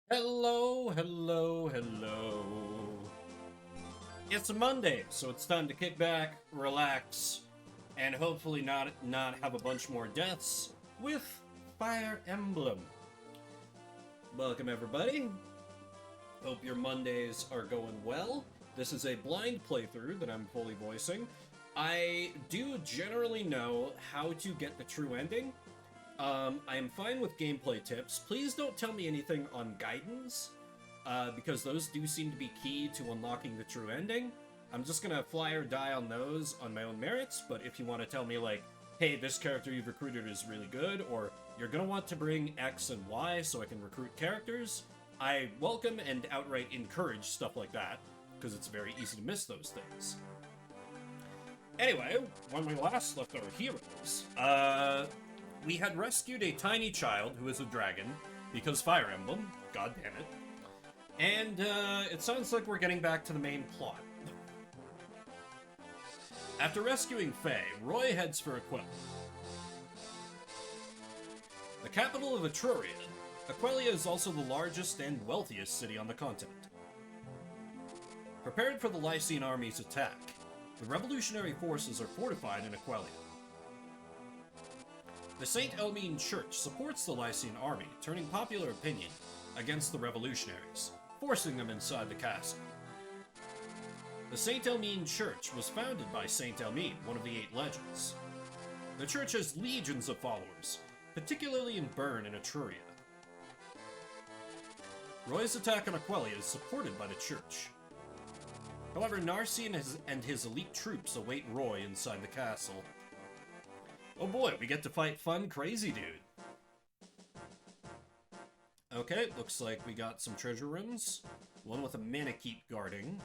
Hello, hello, hello. It's a Monday, so it's time to kick back, relax, and hopefully not have a bunch more deaths with Fire Emblem. Welcome everybody. Hope your Mondays are going well. This is a blind playthrough that I'm fully voicing. I do generally know how to get the true ending. I am fine with gameplay tips. Please don't tell me anything on guidance, because those do seem to be key to unlocking the true ending. I'm just gonna fly or die on those on my own merits, but if you want to tell me, like, hey, this character you've recruited is really good, or you're gonna want to bring X and Y so I can recruit characters, I welcome and outright encourage stuff like that, because it's very easy to miss those things. Anyway, when we last left our heroes, we had rescued a tiny child who is a dragon, because Fire Emblem, god damn it. And it sounds like we're getting back to the main plot. After rescuing Faye, Roy heads for Aquila. The capital of Etruria, Aquila is also the largest and wealthiest city on the continent. Prepared for the Lycian army's attack, the revolutionary forces are fortified in Aquila. The St. Elmine Church supports the Lycian army, turning popular opinion against the revolutionaries, forcing them inside the castle. The St. Elmine Church was founded by St. Elmine, one of the 8 legends. The church has legions of followers, particularly in Bern and Etruria. Roy's attack on Aquila is supported by the church. However, Narcian and his elite troops await Roy inside the castle. Oh boy, we get to fight fun, crazy dude. Okay, looks like we got some treasure rooms. One with a Manakete guarding.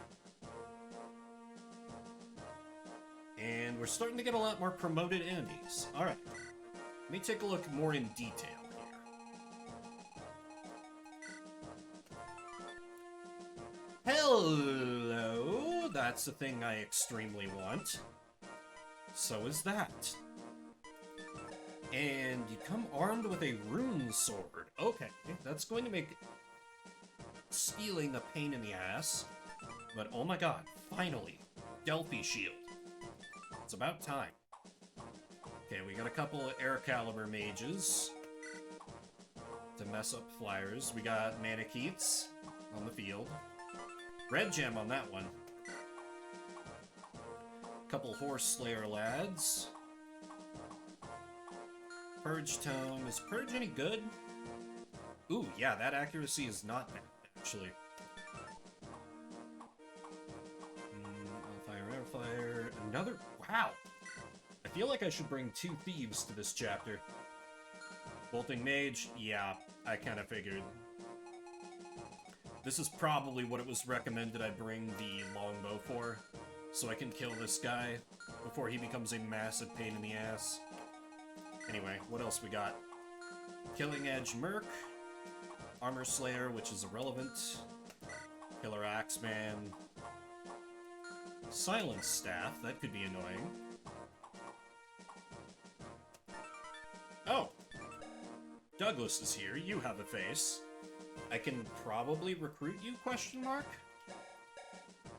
And we're starting to get a lot more promoted enemies. Alright. Let me take a look more in detail here. Hello! That's the thing I extremely want. So is that. And you come armed with a rune sword. Okay, that's going to make stealing a pain in the ass. But oh my god, finally, Delphi shield. It's about time. Okay, we got a couple of Air Caliber mages to mess up flyers. We got Manaketes on the field. Red gem on that one. Couple Horse Slayer lads. Purge Tome. Is Purge any good? Ooh, yeah, that accuracy is not bad, actually. Fire. Another... Wow! I feel like I should bring 2 thieves to this chapter. Bolting Mage? Yeah, I kind of figured. This is probably what it was recommended I bring the longbow for, so I can kill this guy before he becomes a massive pain in the ass. Anyway, what else we got? Killing Edge Merc, Armor Slayer, which is irrelevant, Killer Axeman, Silence Staff, that could be annoying. Oh! Douglas is here, you have a face. I can probably recruit you, question mark?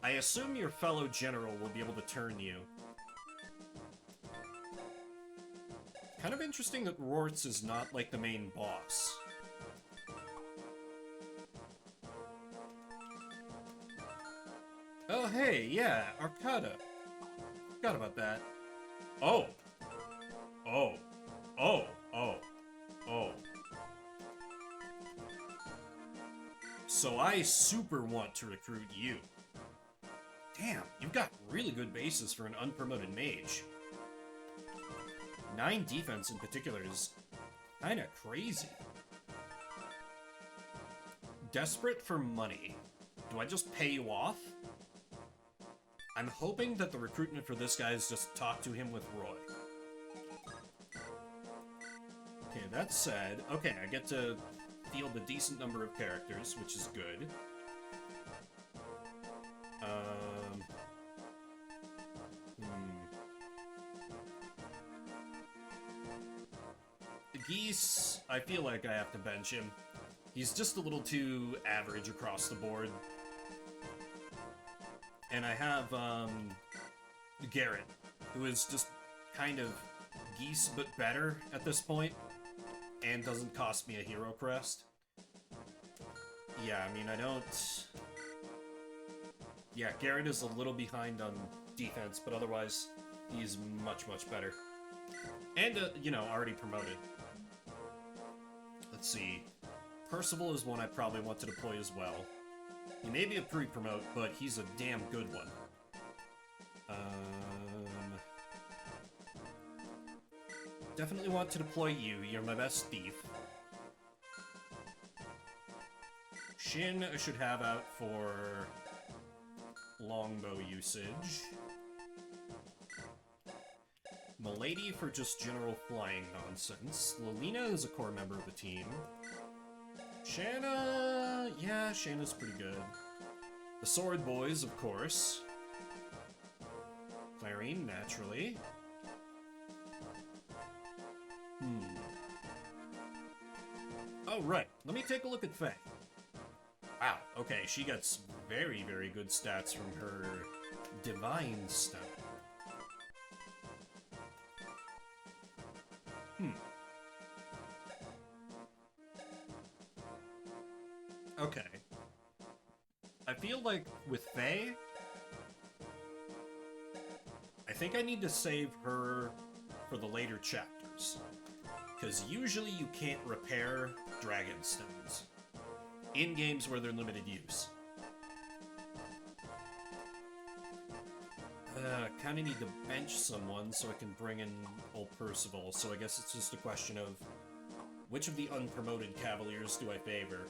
I assume your fellow general will be able to turn you. Kind of interesting that Rorts is not, like, the main boss. Oh, hey, yeah, Arcada. Forgot about that. Oh. Oh. Oh. Oh. Oh. So I super want to recruit you. Damn, you've got really good bases for an unpromoted mage. 9 defense in particular is kinda crazy. Desperate for money. Do I just pay you off? I'm hoping that the recruitment for this guy is just talk to him with Roy. Okay, that said, okay, I get to field a decent number of characters, which is good. Geese, I feel like I have to bench him. He's just a little too average across the board. And I have, Garrett, who is just kind of geese but better at this point, and doesn't cost me a hero crest. Yeah, I mean, I don't... Yeah, Garrett is a little behind on defense, but otherwise, he's much, much better. And, you know, already promoted. Let's see. Percival is one I probably want to deploy as well. He may be a pre-promote, but he's a damn good one. Definitely want to deploy you. You're my best thief. Shin I should have out for longbow usage. Milady for just general flying nonsense. Lolina is a core member of the team. Shanna... yeah, Shanna's pretty good. The Sword Boys, of course. Clarine, naturally. Oh, right. Let me take a look at Faye. Wow, okay, she gets very, very good stats from her Divine Stone. Okay. I feel like with Faye, I think I need to save her for the later chapters. Because usually you can't repair Dragon Stones in games where they're limited use. Kinda need to bench someone so I can bring in old Percival, so I guess it's just a question of which of the unpromoted Cavaliers do I favor?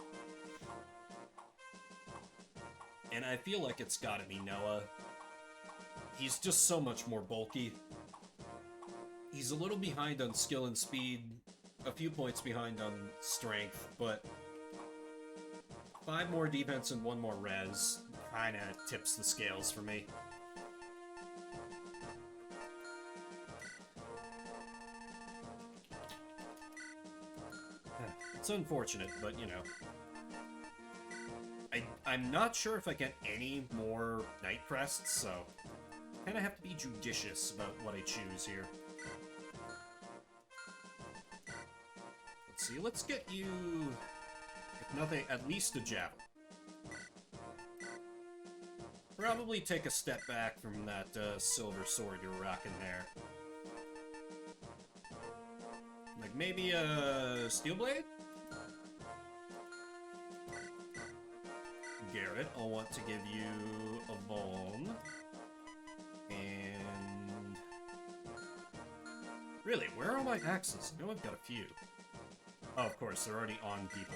And I feel like it's gotta be Noah. He's just so much more bulky. He's a little behind on skill and speed, a few points behind on strength, but 5 more defense and 1 more res kinda tips the scales for me. It's unfortunate, but you know. I'm not sure if I get any more Night Crests, so I kinda have to be judicious about what I choose here. Let's see, let's get you, if nothing, at least a Javelin. Probably take a step back from that silver sword you're rocking there. Like maybe a Steel Blade? Garrett, I'll want to give you a Vaughn. And... really, where are my axes? I know I've got a few. Oh, of course, they're already on people.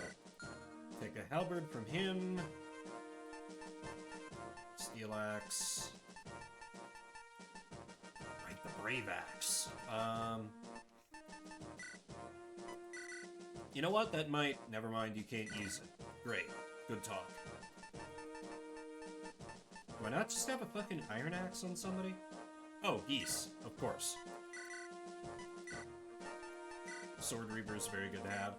Take a halberd from him. Steel axe. Right, the brave axe. You know what? That might... never mind, you can't use it. Great. Good talk. Why not just have a fucking iron axe on somebody? Oh, geese, of course. Sword Reaver is very good to have.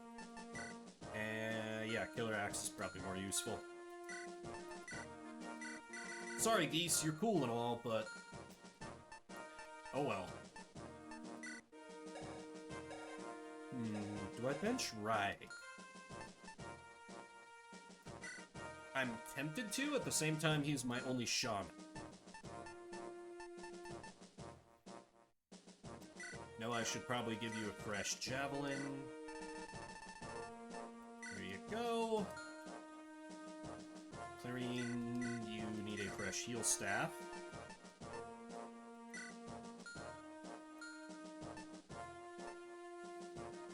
And yeah, Killer Axe is probably more useful. Sorry, geese, you're cool and all, but... oh well. Do I bench Rai? I'm tempted to, at the same time he's my only shaman. No, I should probably give you a fresh javelin. There you go. Clarine, you need a fresh heal staff.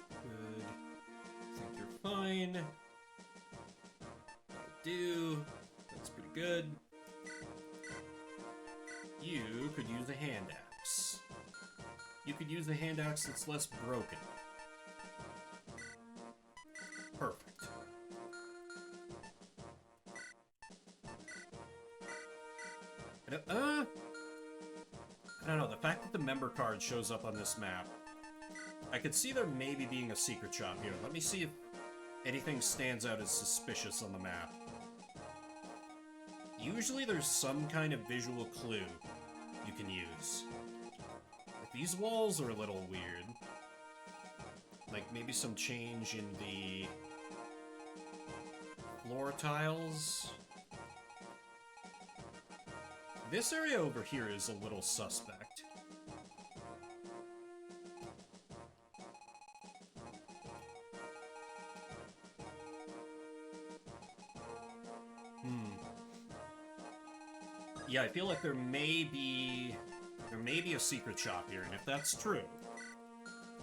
Good. I think you're fine. Do. That's pretty good. You could use a hand axe. You could use a hand axe that's less broken. Perfect. I don't know, the fact that the member card shows up on this map, I could see there maybe being a secret shop here. Let me see if anything stands out as suspicious on the map. Usually there's some kind of visual clue you can use. Like, these walls are a little weird. Like, maybe some change in the floor tiles. This area over here is a little suspect. Yeah, I feel like there may be a secret shop here, and if that's true,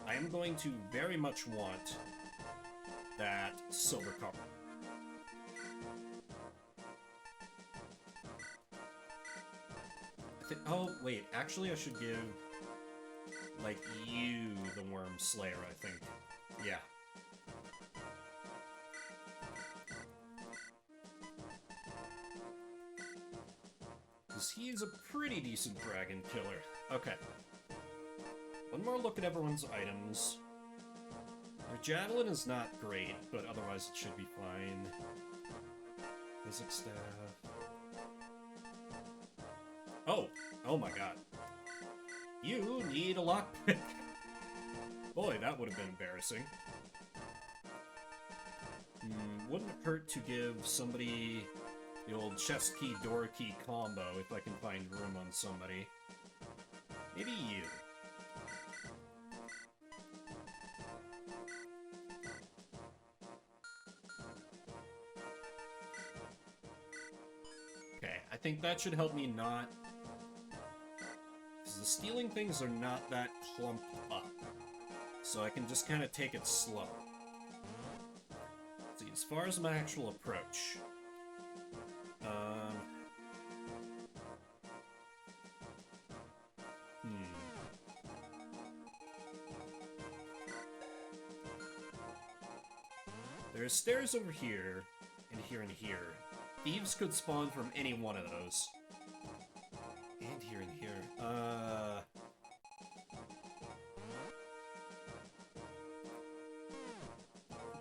I am going to very much want that silver cover. Oh, wait, actually I should give, like, you the Worm Slayer, I think. Yeah. Because he's a pretty decent dragon killer. Okay. One more look at everyone's items. Their javelin is not great, but otherwise it should be fine. Physics staff. Oh! Oh my god. You need a lockpick. Boy, that would have been embarrassing. Wouldn't it hurt to give somebody the old chest key, door key combo if I can find room on somebody. Maybe you. Okay, I think that should help me not... because the stealing things are not that clumped up. So I can just kind of take it slow. See, as far as my actual approach... There's stairs over here, and here, and here. Thieves could spawn from any one of those. And here, and here.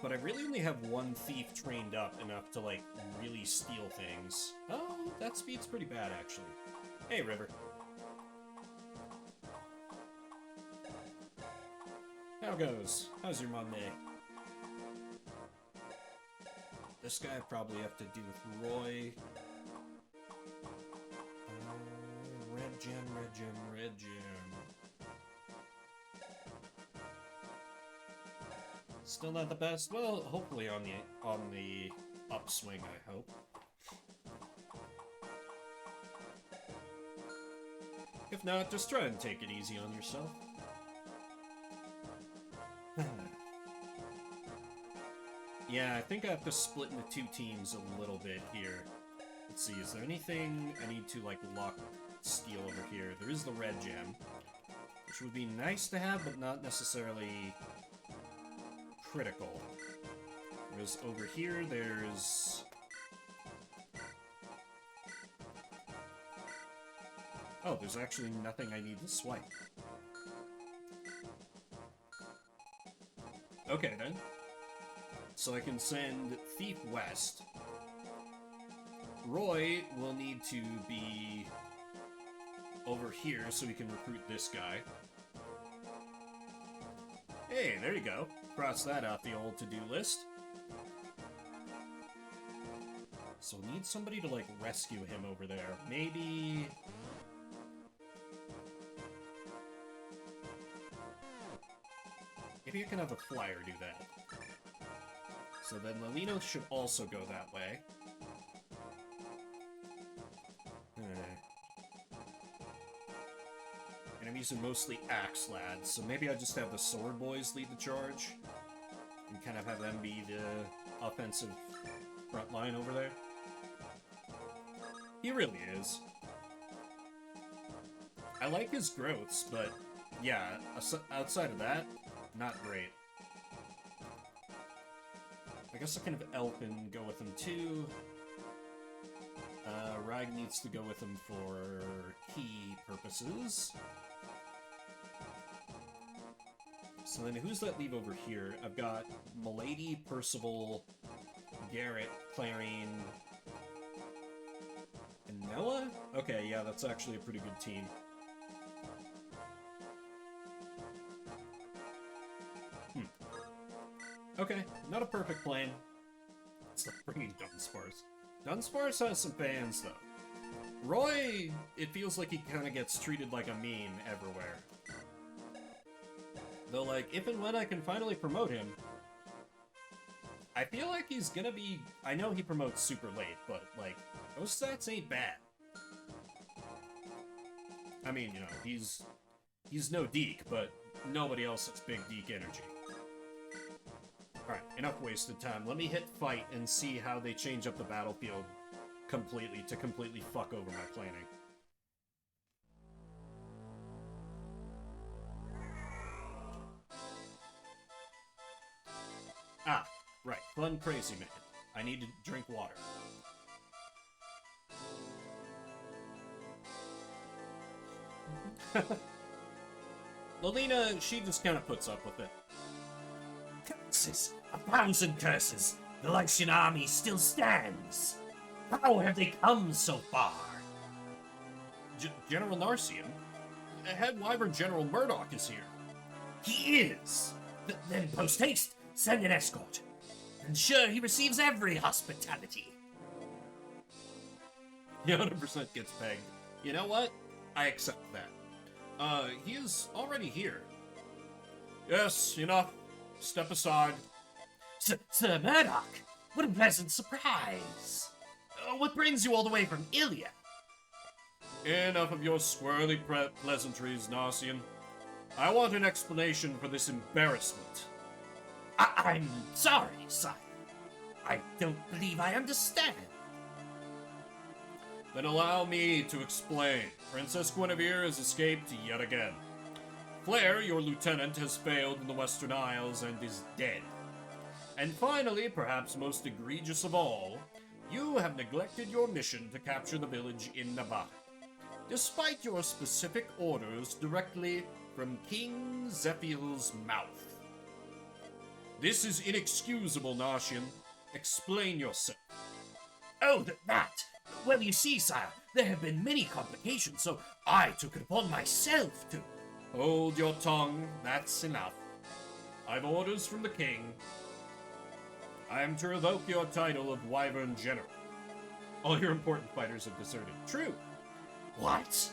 But I really only have one thief trained up enough to, like, really steal things. Oh, that speed's pretty bad, actually. Hey, River. How goes? How's your Monday? This guy I probably have to do with Roy. Red gem, red gem, red gem. Still not the best. Well, hopefully on the upswing, I hope. If not, just try and take it easy on yourself. Yeah, I think I have to split into two teams a little bit here. Let's see, is there anything I need to, like, lock steal over here? There is the red gem, which would be nice to have, but not necessarily critical. Whereas over here, there's... oh, there's actually nothing I need to swipe. Okay, then. So I can send Thief west. Roy will need to be over here so we can recruit this guy. Hey, there you go. Cross that off the old to-do list. So we need somebody to, like, rescue him over there. Maybe... maybe you can have a flyer do that. So then Lolino should also go that way. Enemies are mostly axe lads, so maybe I just have the sword boys lead the charge. And kind of have them be the offensive front line over there. He really is. I like his growths, but yeah, outside of that, not great. I guess I can have Elfin go with him too. Rag needs to go with him for key purposes. So then who's that leave over here? I've got Milady, Percival, Garrett, Clarine, and Noah? Okay, yeah, that's actually a pretty good team. Okay, not a perfect plan. It's like bringing Dunsparce. Dunsparce has some fans, though. Roy, it feels like he kind of gets treated like a meme everywhere. Though, like, if and when I can finally promote him, I feel like he's gonna be... I know he promotes super late, but, like, those stats ain't bad. I mean, you know, he's no Deke, but nobody else has big Deke energy. Alright, enough wasted time. Let me hit fight and see how they change up the battlefield completely to completely fuck over my planning. Ah, right. Fun crazy man. I need to drink water. Lolina, she just kind of puts up with it. Curses! 1,000 curses! The Lycian army still stands! How have they come so far? General Narcian? Head Wyvern General Murdoch is here. He is! Then post-haste, send an escort. And sure, he receives every hospitality. He 100% gets pegged. You know what? I accept that. He is already here. Yes, enough. Step aside. Sir Murdoch, what a pleasant surprise. What brings you all the way from Ilia? Enough of your squirrely pleasantries, Narcian. I want an explanation for this embarrassment. I'm sorry, sire. I don't believe I understand. Then allow me to explain. Princess Guinevere has escaped yet again. Flair, your lieutenant, has failed in the Western Isles and is dead. And finally, perhaps most egregious of all, you have neglected your mission to capture the village in Navarre, despite your specific orders directly from King Zephyr's mouth. This is inexcusable, Narcian. Explain yourself. Oh, that! Well, you see, sire, there have been many complications, so I took it upon myself to... Hold your tongue. That's enough. I've orders from the king. I am to revoke your title of Wyvern General. All your important fighters have deserted. True. What?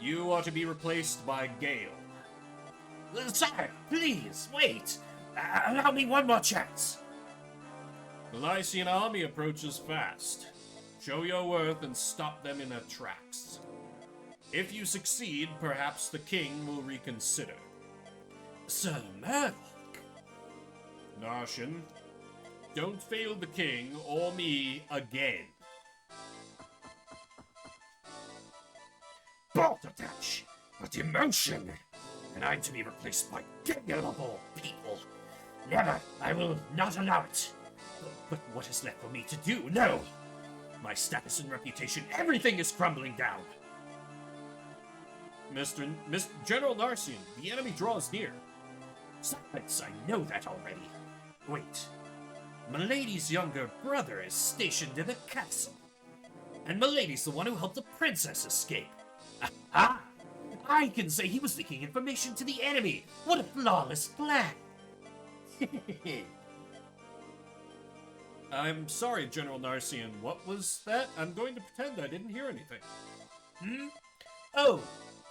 You are to be replaced by Gale. Sire, please, wait. Allow me one more chance. The Lycian army approaches fast. Show your worth and stop them in their tracks. If you succeed, perhaps the king will reconsider. Sir Murdoch? Narcian, don't fail the king or me again. Balderdash! What emotion! And I'm to be replaced by Gale of all people. Never! I will not allow it. But what is left for me to do? No! My status and reputation, everything is crumbling down. General Narcian, the enemy draws near. Silence, I know that already. Wait. Milady's younger brother is stationed in the castle. And Milady's the one who helped the princess escape. Aha! I can say he was leaking information to the enemy. What a flawless plan! I'm sorry, General Narcian. What was that? I'm going to pretend I didn't hear anything. Oh,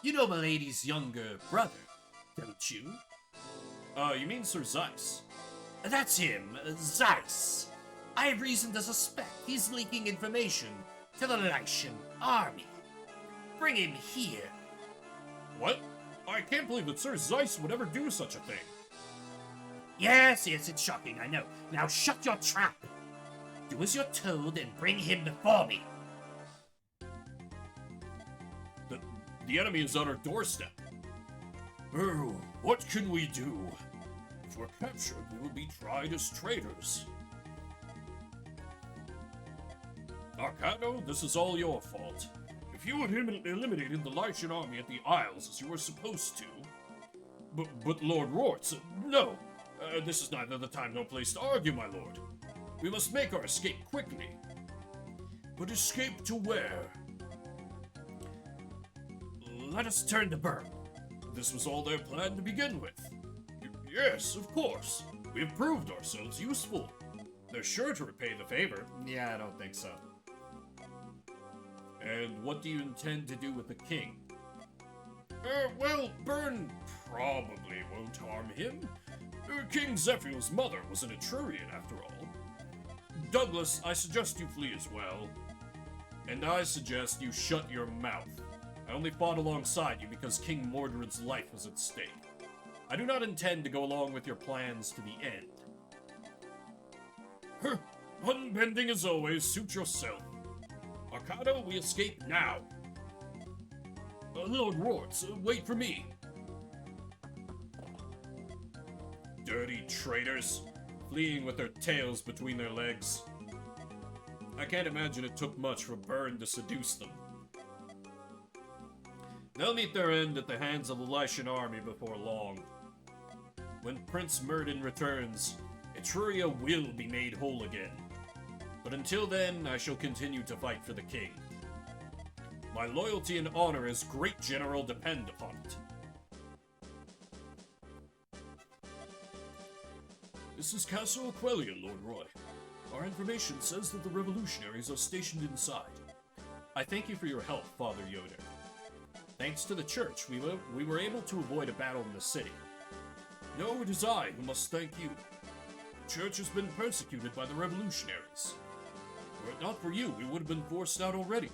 you know Milady's younger brother, don't you? You mean Sir Zeiss? That's him, Zeiss. I have reason to suspect he's leaking information to the Lycian army. Bring him here. What? I can't believe that Sir Zeiss would ever do such a thing. Yes, it's shocking, I know. Now shut your trap. Do as you're told and bring him before me. The enemy is on our doorstep. Oh, what can we do? If we're captured, we will be tried as traitors. Arcano, this is all your fault. If you had eliminated the Lycian army at the Isles as you were supposed to, But Lord Rorts, no! This is neither the time nor place to argue, my lord. We must make our escape quickly. But escape to where? Let us turn to Bern. This was all their plan to begin with. Yes, of course. We have proved ourselves useful. They're sure to repay the favor. Yeah, I don't think so. And what do you intend to do with the king? Well, Bern probably won't harm him. King Zephyr's mother was an Etrurian, after all. Douglas, I suggest you flee as well. And I suggest you shut your mouth. I only fought alongside you because King Mordred's life was at stake. I do not intend to go along with your plans to the end. Unbending as always, suit yourself. Arcado, we escape now. Lord Rorts, wait for me. Dirty traitors, fleeing with their tails between their legs. I can't imagine it took much for Bern to seduce them. They'll meet their end at the hands of the Lycian army before long. When Prince Myrddin returns, Etruria will be made whole again. But until then, I shall continue to fight for the king. My loyalty and honor as great general depend upon it. This is Castle Aquelia, Lord Roy. Our information says that the revolutionaries are stationed inside. I thank you for your help, Father Yoder. Thanks to the church, we were able to avoid a battle in the city. No, it is I who must thank you. The church has been persecuted by the revolutionaries. Were it not for you, we would have been forced out already.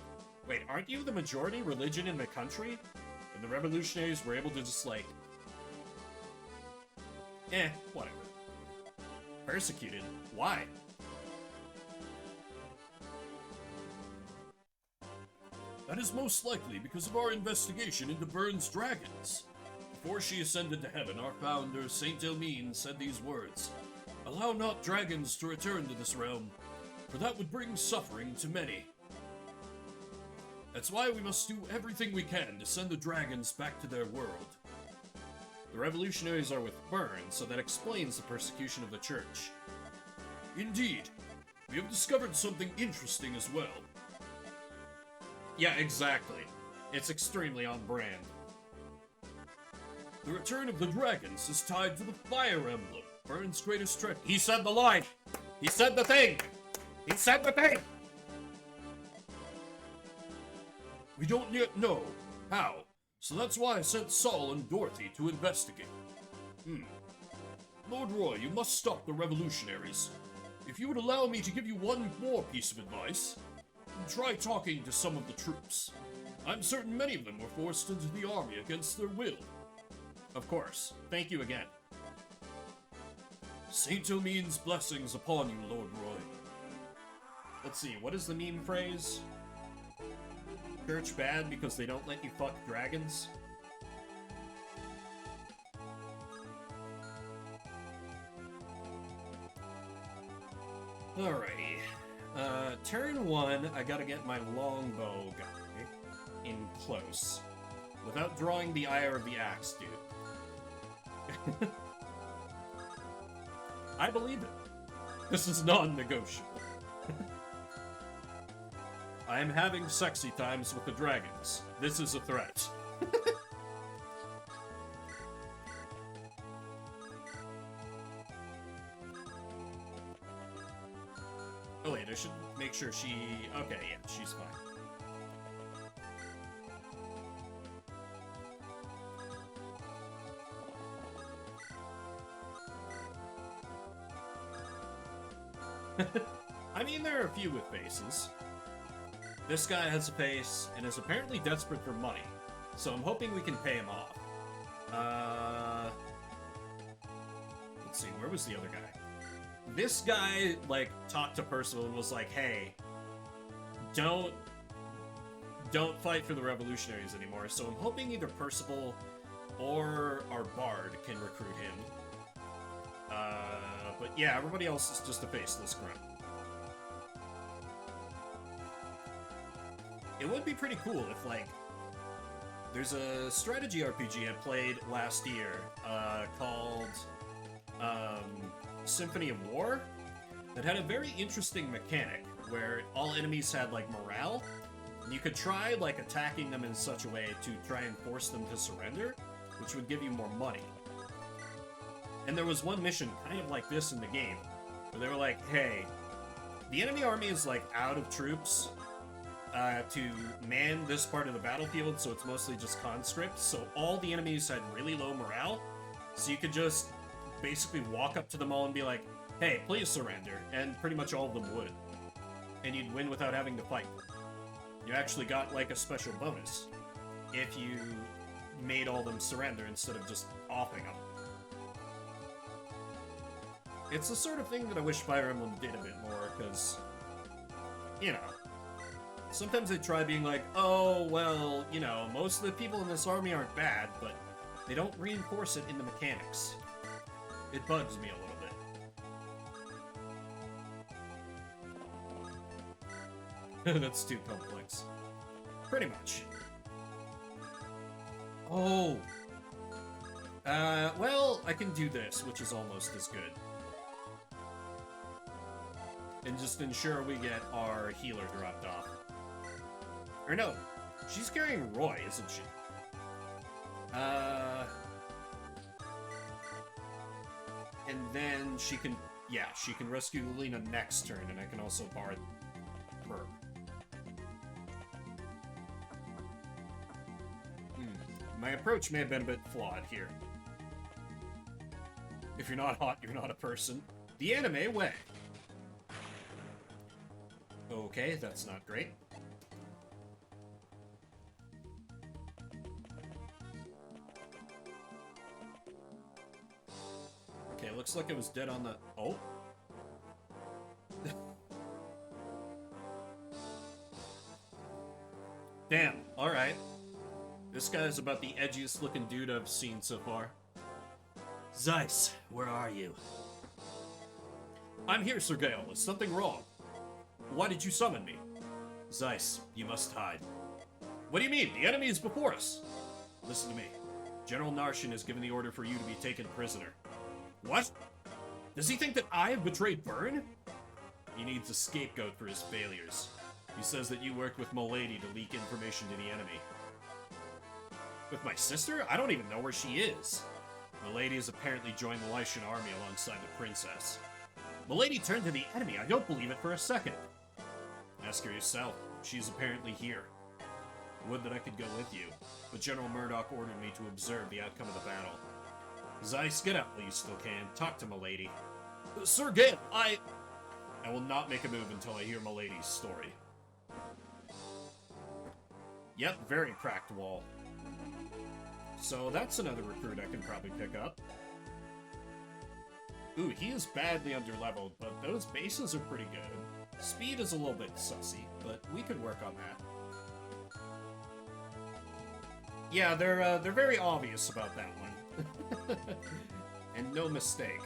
Wait, aren't you the majority religion in the country? And the revolutionaries were able to just, like... whatever. Persecuted? Why? That is most likely because of our investigation into Bern's dragons. Before she ascended to heaven, our founder, Saint Elmine, said these words: "Allow not dragons to return to this realm, for that would bring suffering to many." That's why we must do everything we can to send the dragons back to their world. The revolutionaries are with Bern, so that explains the persecution of the church. Indeed. We have discovered something interesting as well. Yeah, exactly. It's extremely on brand. The return of the dragons is tied to the Fire Emblem, Bern's greatest treasure. He said the line! He said the thing! He said the thing! We don't yet know how, so that's why I sent Saul and Dorothy to investigate. Lord Roy, you must stop the revolutionaries. If you would allow me to give you one more piece of advice, try talking to some of the troops. I'm certain many of them were forced into the army against their will. Of course. Thank you again. Saint Elmine's blessings upon you, Lord Roy. Let's see, what is the meme phrase? Church bad because they don't let you fuck dragons? Alrighty. Turn 1, I gotta get my longbow guy in close. Without drawing the ire of the axe, dude. I believe it. This is non-negotiable. I am having sexy times with the dragons. This is a threat. Oh wait, I should make sure she... Okay, yeah, she's fine. I mean, there are a few with faces. This guy has a face, and is apparently desperate for money, so I'm hoping we can pay him off. Let's see, where was the other guy? This guy, like, talked to Percival and was like, hey, don't fight for the revolutionaries anymore, so I'm hoping either Percival or our bard can recruit him. But yeah, everybody else is just a faceless grunt. It would be pretty cool if, like, There's a strategy RPG I played last year called Symphony of War that had a very interesting mechanic where all enemies had like morale. And you could try like attacking them in such a way to try and force them to surrender, which would give you more money. And there was one mission kind of like this in the game where they were like, hey, the enemy army is like out of troops to man this part of the battlefield, so it's mostly just conscripts, so all the enemies had really low morale, so you could just basically walk up to them all and be like, hey, please surrender, and pretty much all of them would. And you'd win without having to fight. You actually got like a special bonus if you made all of them surrender instead of just offing them. It's the sort of thing that I wish Fire Emblem did a bit more, because, you know, sometimes they try being like, oh, well, you know, most of the people in this army aren't bad, but they don't reinforce it in the mechanics. It bugs me a little bit. That's too complex. Pretty much. Oh. Well, I can do this, which is almost as good. And just ensure we get our healer dropped off. Or no, she's carrying Roy, isn't she? And then she can, yeah, she can rescue Lena next turn, and I can also bar her. My approach may have been a bit flawed here. If you're not hot, you're not a person. The anime way. Okay, that's not great. Okay, looks like it was dead on the... Oh. Damn, alright. This guy's about the edgiest looking dude I've seen so far. Zeiss, where are you? I'm here, Sir Gale. Is something wrong? Why did you summon me? Zeiss, you must hide. What do you mean? The enemy is before us. Listen to me. General Narshan has given the order for you to be taken prisoner. What? Does he think that I have betrayed Byrne? He needs a scapegoat for his failures. He says that you worked with Milady to leak information to the enemy. With my sister? I don't even know where she is. Milady has apparently joined the Lycian army alongside the princess. Milady turned to the enemy. I don't believe it for a second. Ask her yourself. She's apparently here. Would that I could go with you, but General Murdoch ordered me to observe the outcome of the battle. Zeiss, get out while you still can. Talk to Milady. Sir Gale, I will not make a move until I hear Milady's story. Yep, very cracked wall. So that's another recruit I can probably pick up. Ooh, he is badly underleveled, but those bases are pretty good. Speed is a little bit sussy, but we could work on that. Yeah, they're very obvious about that one. And no mistake.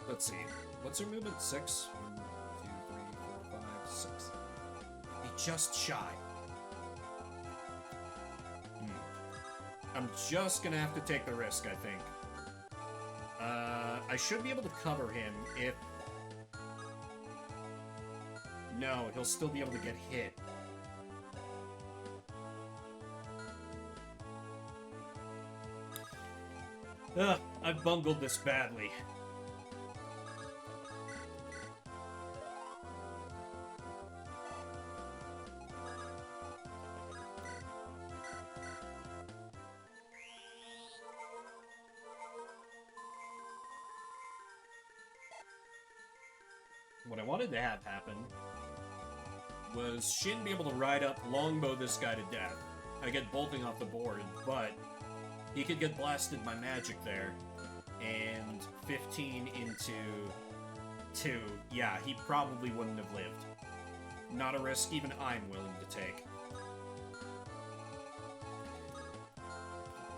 Let's see. What's her movement? 6? 1, 2, 3, 4, 5, 6. Be just shy. I'm just gonna have to take the risk, I think. I should be able to cover him if... No, he'll still be able to get hit. Ugh, I've bungled this badly. What I wanted to have happen was Shin be able to ride up, longbow this guy to death. I get bolting off the board, but he could get blasted by magic there. And 15 into 2, yeah, he probably wouldn't have lived. Not a risk even I'm willing to take.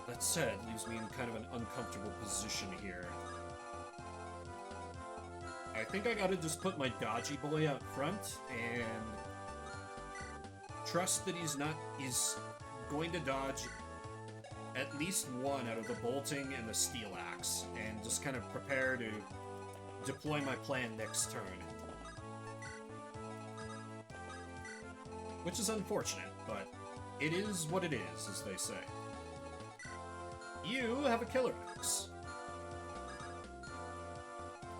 That said, leaves me in kind of an uncomfortable position here. I think I gotta just put my dodgy boy out front and trust that he's going to dodge at least one out of the bolting and the steel axe, and just kind of prepare to deploy my plan next turn. Which is unfortunate, but it is what it is, as they say. You have a killer axe.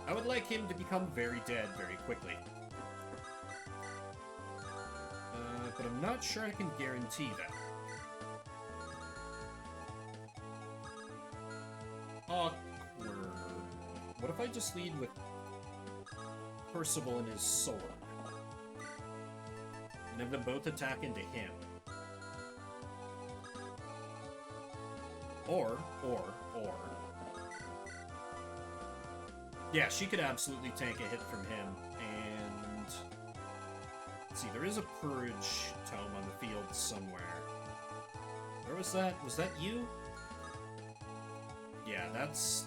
I would like him to become very dead very quickly. But I'm not sure I can guarantee that. Awkward. What if I just lead with Percival and his sword? And have them both attack into him. Or... Yeah, she could absolutely take a hit from him, and... Let's see, there is a Purge tome on the field somewhere. Where was that? Was that you? Yeah, that's...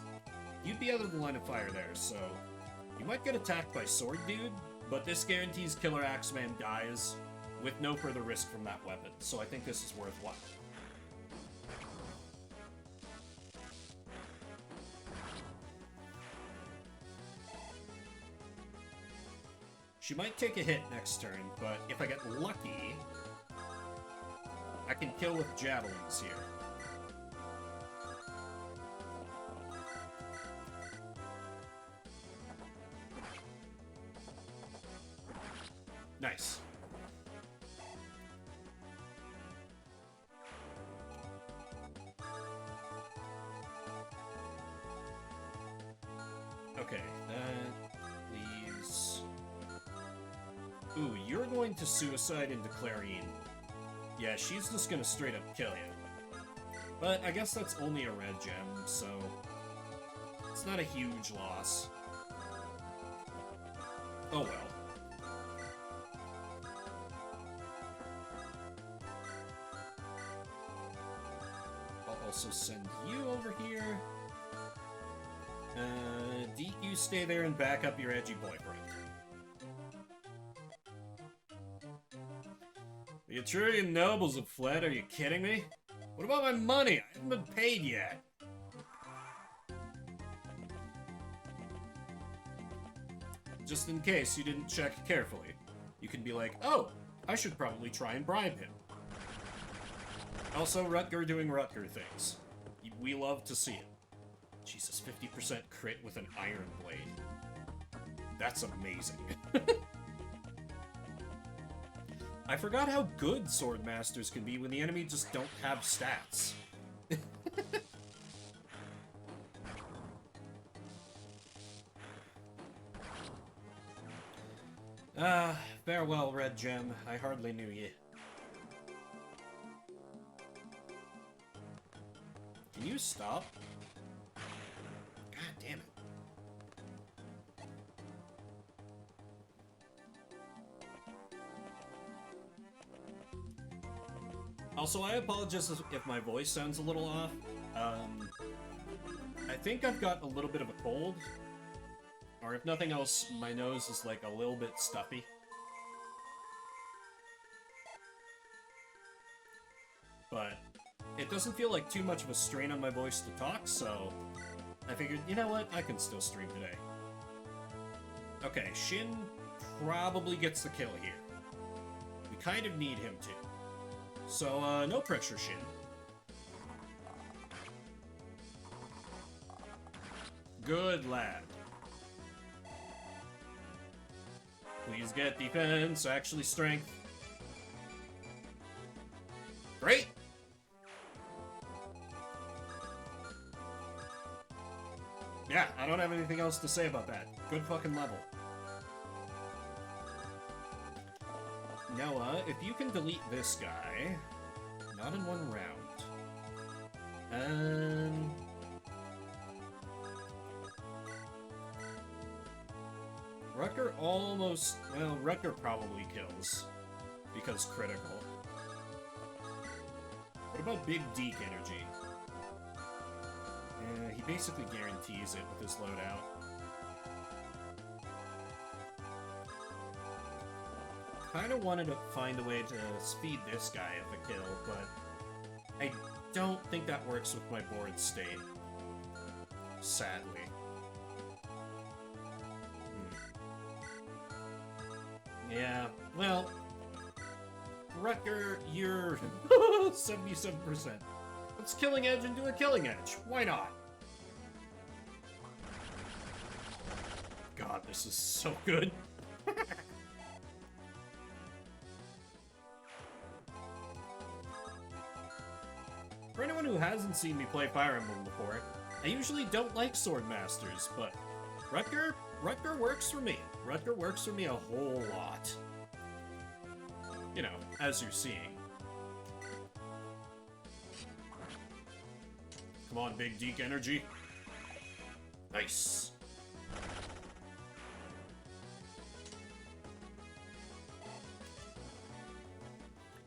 You'd be out of the line of fire there, so... You might get attacked by Sword Dude, but this guarantees Killer Axeman dies with no further risk from that weapon, so I think this is worthwhile. She might take a hit next turn, but if I get lucky, I can kill with javelins here. Nice. Okay, that leaves... Ooh, you're going to suicide into Clarine. Yeah, she's just gonna straight up kill you. But I guess that's only a red gem, so... It's not a huge loss. Oh well. I'll also send you over here. Deke, you stay there and back up your edgy boyfriend. The Etrurian nobles have fled, are you kidding me? What about my money? I haven't been paid yet. Just in case you didn't check carefully, you can be like, oh, I should probably try and bribe him. Also, Rutger doing Rutger things. We love to see it. Jesus, 50% crit with an iron blade. That's amazing. I forgot how good sword masters can be when the enemy just don't have stats. Farewell, Red Gem. I hardly knew ye. Can you stop? God damn it. Also, I apologize if my voice sounds a little off. I think I've got a little bit of a cold. Or if nothing else, my nose is like a little bit stuffy. But it doesn't feel like too much of a strain on my voice to talk, so I figured, you know what, I can still stream today. Okay, Shin probably gets the kill here. We kind of need him to. So, no pressure, Shin. Good lad. Please get defense, actually strength. Great! Yeah, I don't have anything else to say about that. Good fucking level. Noah, if you can delete this guy, not in one round. Rutger almost... Well, Rutger probably kills. Because critical. What about Big Deke energy? He basically guarantees it with his loadout. Kinda wanted to find a way to speed this guy up a kill, but I don't think that works with my board state. Sadly. Yeah, well... Rutger, you're 77%. Let's Killing Edge into a Killing Edge. Why not? God, this is so good. For anyone who hasn't seen me play Fire Emblem before, I usually don't like Sword Masters, but Rutger works for me. Rutger works for me a whole lot. You know, as you're seeing. Come on, Big Deke energy. Nice.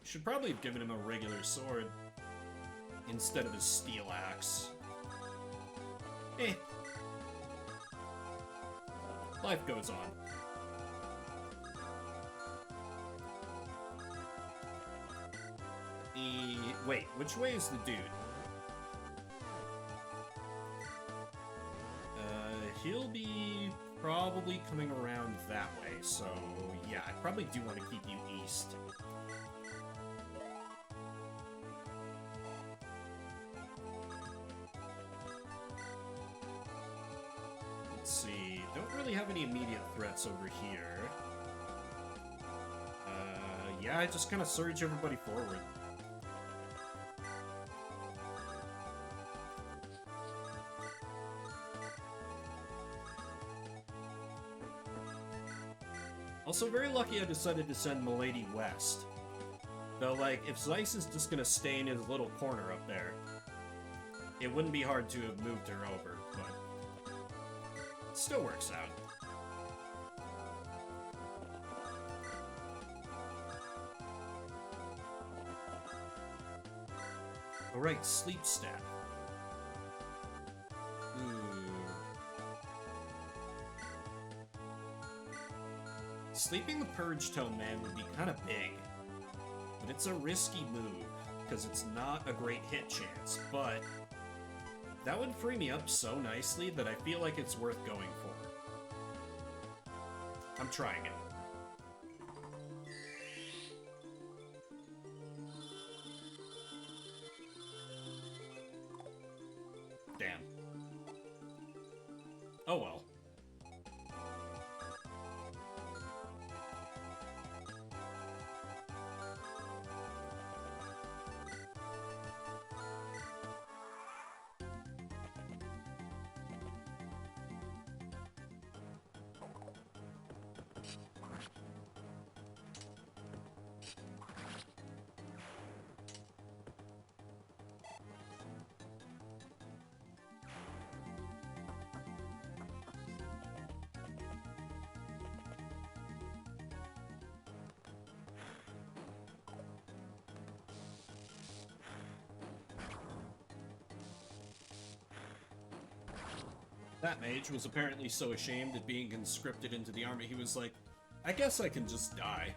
Should probably have given him a regular sword instead of a steel axe. Eh. Life goes on. Wait, which way is the dude? He'll be probably coming around that way, so yeah, I probably do want to keep you east. Let's see, don't really have any immediate threats over here. Yeah, I just kind of surge everybody forward. Also, very lucky I decided to send Milady west. Though, like, if Zeiss is just gonna stay in his little corner up there, it wouldn't be hard to have moved her over, but it still works out. Alright, sleep stat. Sleeping the Purge Tome Man would be kind of big, but it's a risky move, because it's not a great hit chance, but that would free me up so nicely that I feel like it's worth going for. I'm trying it. Damn. Oh well. That mage was apparently so ashamed at being conscripted into the army, he was like, I guess I can just die.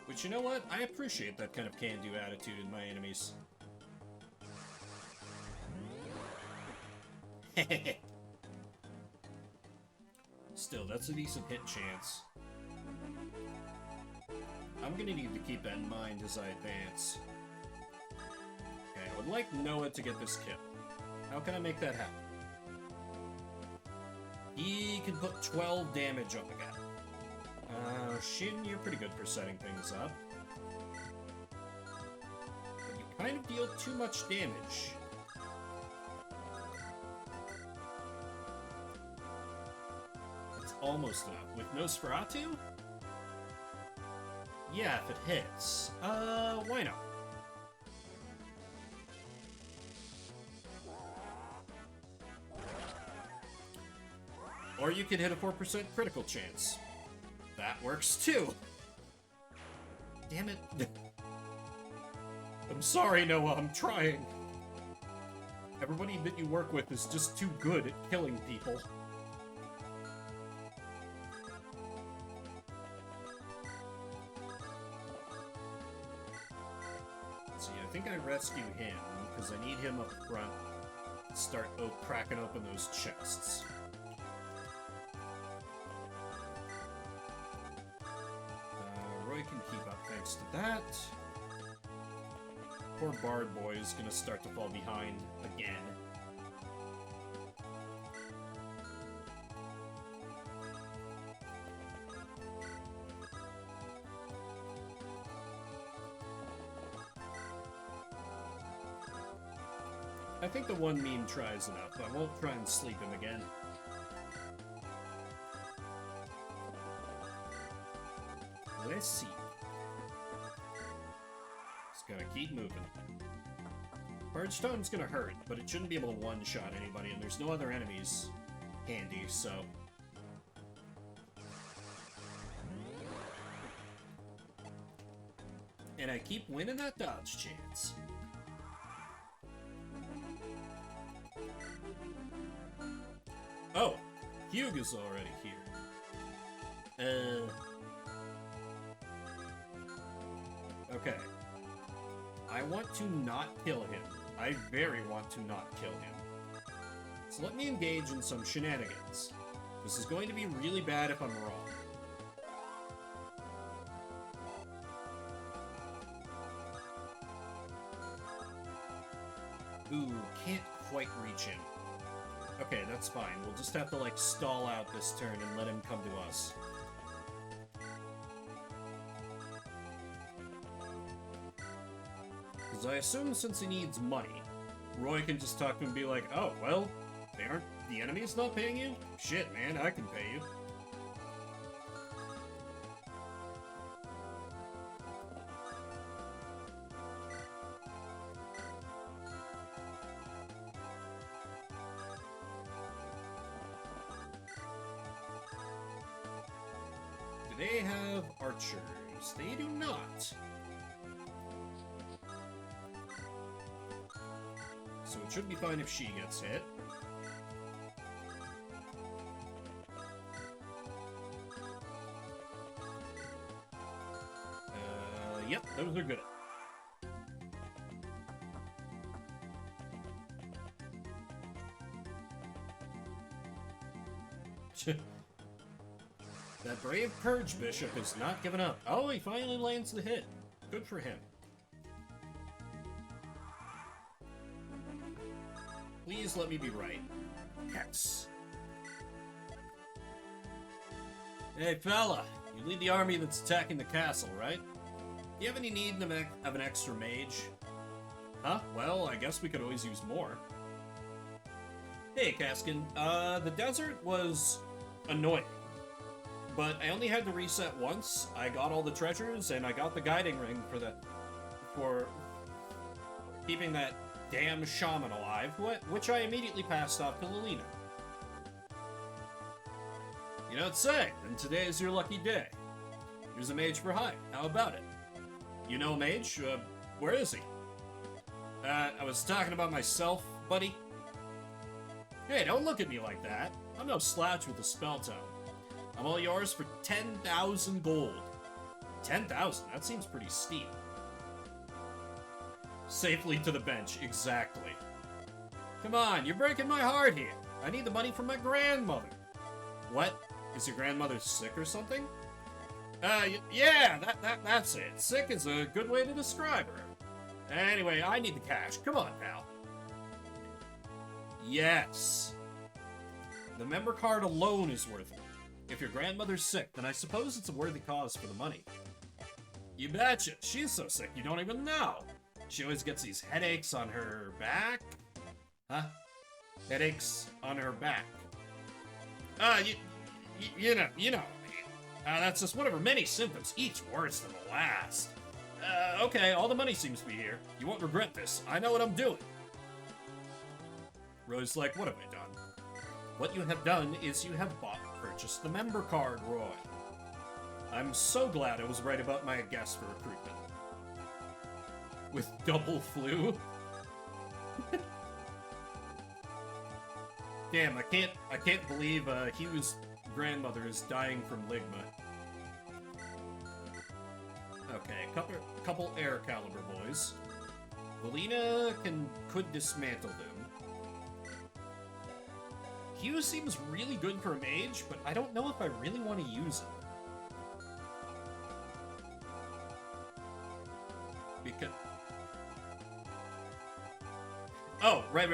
But you know what? I appreciate that kind of can-do attitude in my enemies. Still, that's a decent hit chance. I'm gonna need to keep that in mind as I advance. Okay, I would like Noah to get this kill. How can I make that happen? He can put 12 damage on the guy. Shin, you're pretty good for setting things up. But you kind of deal too much damage. It's almost enough. With Nosferatu? Yeah, if it hits. Why not? Or you could hit a 4% critical chance. That works too! Damn it. I'm sorry, Noah, I'm trying. Everybody that you work with is just too good at killing people. rescue him, because I need him up front to start cracking open those chests. Roy can keep up thanks to that. Poor Bard Boy is gonna start to fall behind again. I think the one meme tries enough. I won't try and sleep him again. Let's see. Just gotta keep moving. Purge Stone's gonna hurt, but it shouldn't be able to one-shot anybody, and there's no other enemies handy, so... And I keep winning that dodge chance. Oh, Hugh is already here. Okay. I want to not kill him. I very want to not kill him. So let me engage in some shenanigans. This is going to be really bad if I'm wrong. Ooh, can't quite reach him. Okay, that's fine. We'll just have to, like, stall out this turn and let him come to us. Because I assume since he needs money, Roy can just talk to him and be like, oh, well, the enemy's not paying you? Shit, man, I can pay you. Do they have archers? They do not. So it should be fine if she gets hit. Yep, those are good. That brave Purge Bishop is not giving up. Oh, he finally lands the hit. Good for him. Please let me be right. Yes. Hey, fella. You lead the army that's attacking the castle, right? Do you have any need of an extra mage? Huh? Well, I guess we could always use more. Hey, Kaskin. The desert was annoying. But I only had to reset once. I got all the treasures, and I got the guiding ring for keeping that damn shaman alive, which I immediately passed off to Lolina. You don't say, and today is your lucky day. Here's a mage for hire. How about it? You know a mage? Where is he? I was talking about myself, buddy. Hey, don't look at me like that. I'm no slouch with a spell tome. I'm all yours for 10,000 gold. 10,000? That seems pretty steep. Safely to the bench, exactly. Come on, you're breaking my heart here. I need the money from my grandmother. What? Is your grandmother sick or something? Yeah, that's it. Sick is a good way to describe her. Anyway, I need the cash. Come on, pal. Yes. The member card alone is worth it. If your grandmother's sick, then I suppose it's a worthy cause for the money. You betcha. She's so sick you don't even know. She always gets these headaches on her back. Huh? Headaches on her back. You know. That's just one of her many symptoms, each worse than the last. Okay, all the money seems to be here. You won't regret this. I know what I'm doing. Roy's like, what have I done? What you have done is you have purchased the member card, Roy. I'm so glad I was right about my guess for recruitment. With double flu? Damn, I can't believe Hugh's grandmother is dying from ligma. Okay, couple air caliber boys. Valina could dismantle them. Hugh seems really good for a mage, but I don't know if I really want to use him. Because... Oh, right.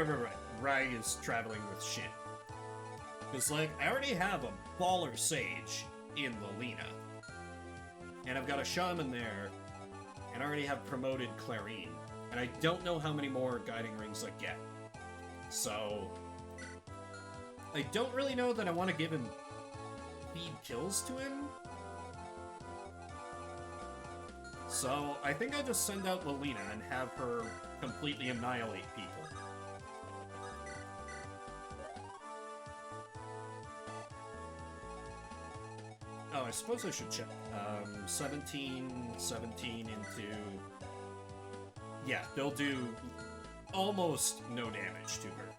Rai is traveling with Shin. Because, like, I already have a baller sage in Lolina. And I've got a shaman there, and I already have promoted Clarine. And I don't know how many more guiding rings I get. So... I don't really know that I want to give him feed kills to him. So, I think I just send out Lolina and have her completely annihilate people. Oh, I suppose I should check. 17 into... Yeah, they'll do almost no damage to her.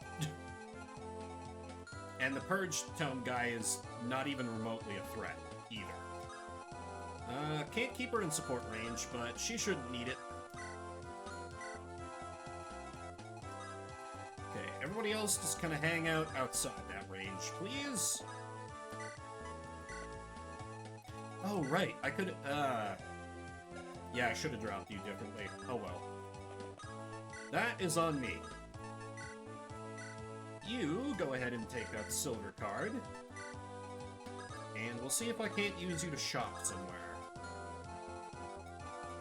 And the Purge Tome guy is not even remotely a threat, either. Can't keep her in support range, but she shouldn't need it. Okay, everybody else just kind of hang out outside that range, please. Oh, right, I could, yeah, I should have dropped you differently. Oh well. That is on me. You go ahead and take that silver card. And we'll see if I can't use you to shop somewhere.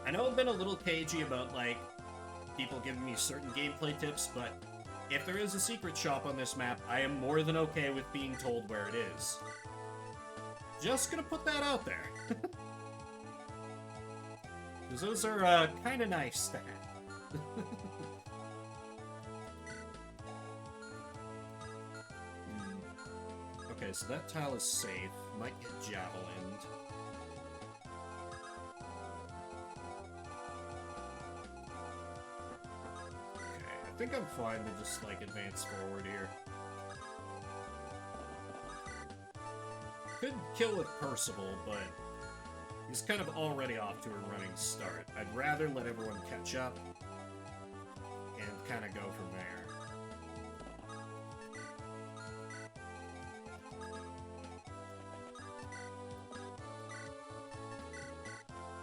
I know I've been a little cagey about, like, people giving me certain gameplay tips, but if there is a secret shop on this map, I am more than okay with being told where it is. Just gonna put that out there. Because those are, kinda nice to have. Okay, so that tile is safe. Might get javelined. Okay, I think I'm fine to just, like, advance forward here. Could kill with Percival, but he's kind of already off to a running start. I'd rather let everyone catch up and kind of go from there.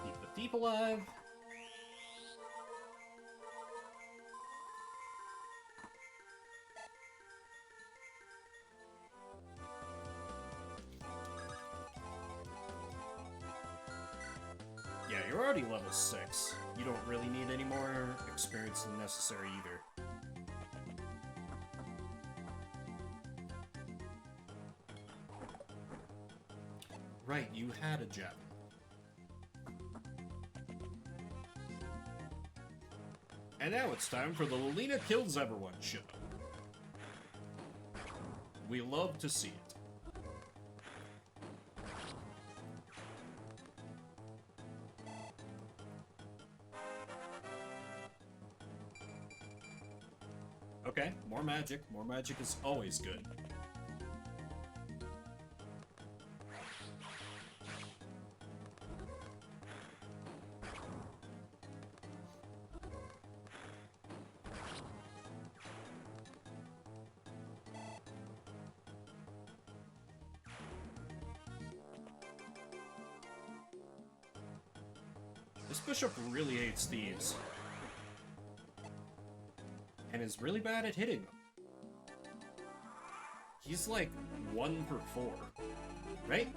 Keep the thief alive. Yeah, you're already level 6. You don't really need any more experience than necessary either. Right, you had a javelin. And now it's time for the Lolina Kills Everyone show. We love to see it. Okay, more magic. More magic is always good. This bishop really hates thieves. And is really bad at hitting them. He's like 1 per 4. Right?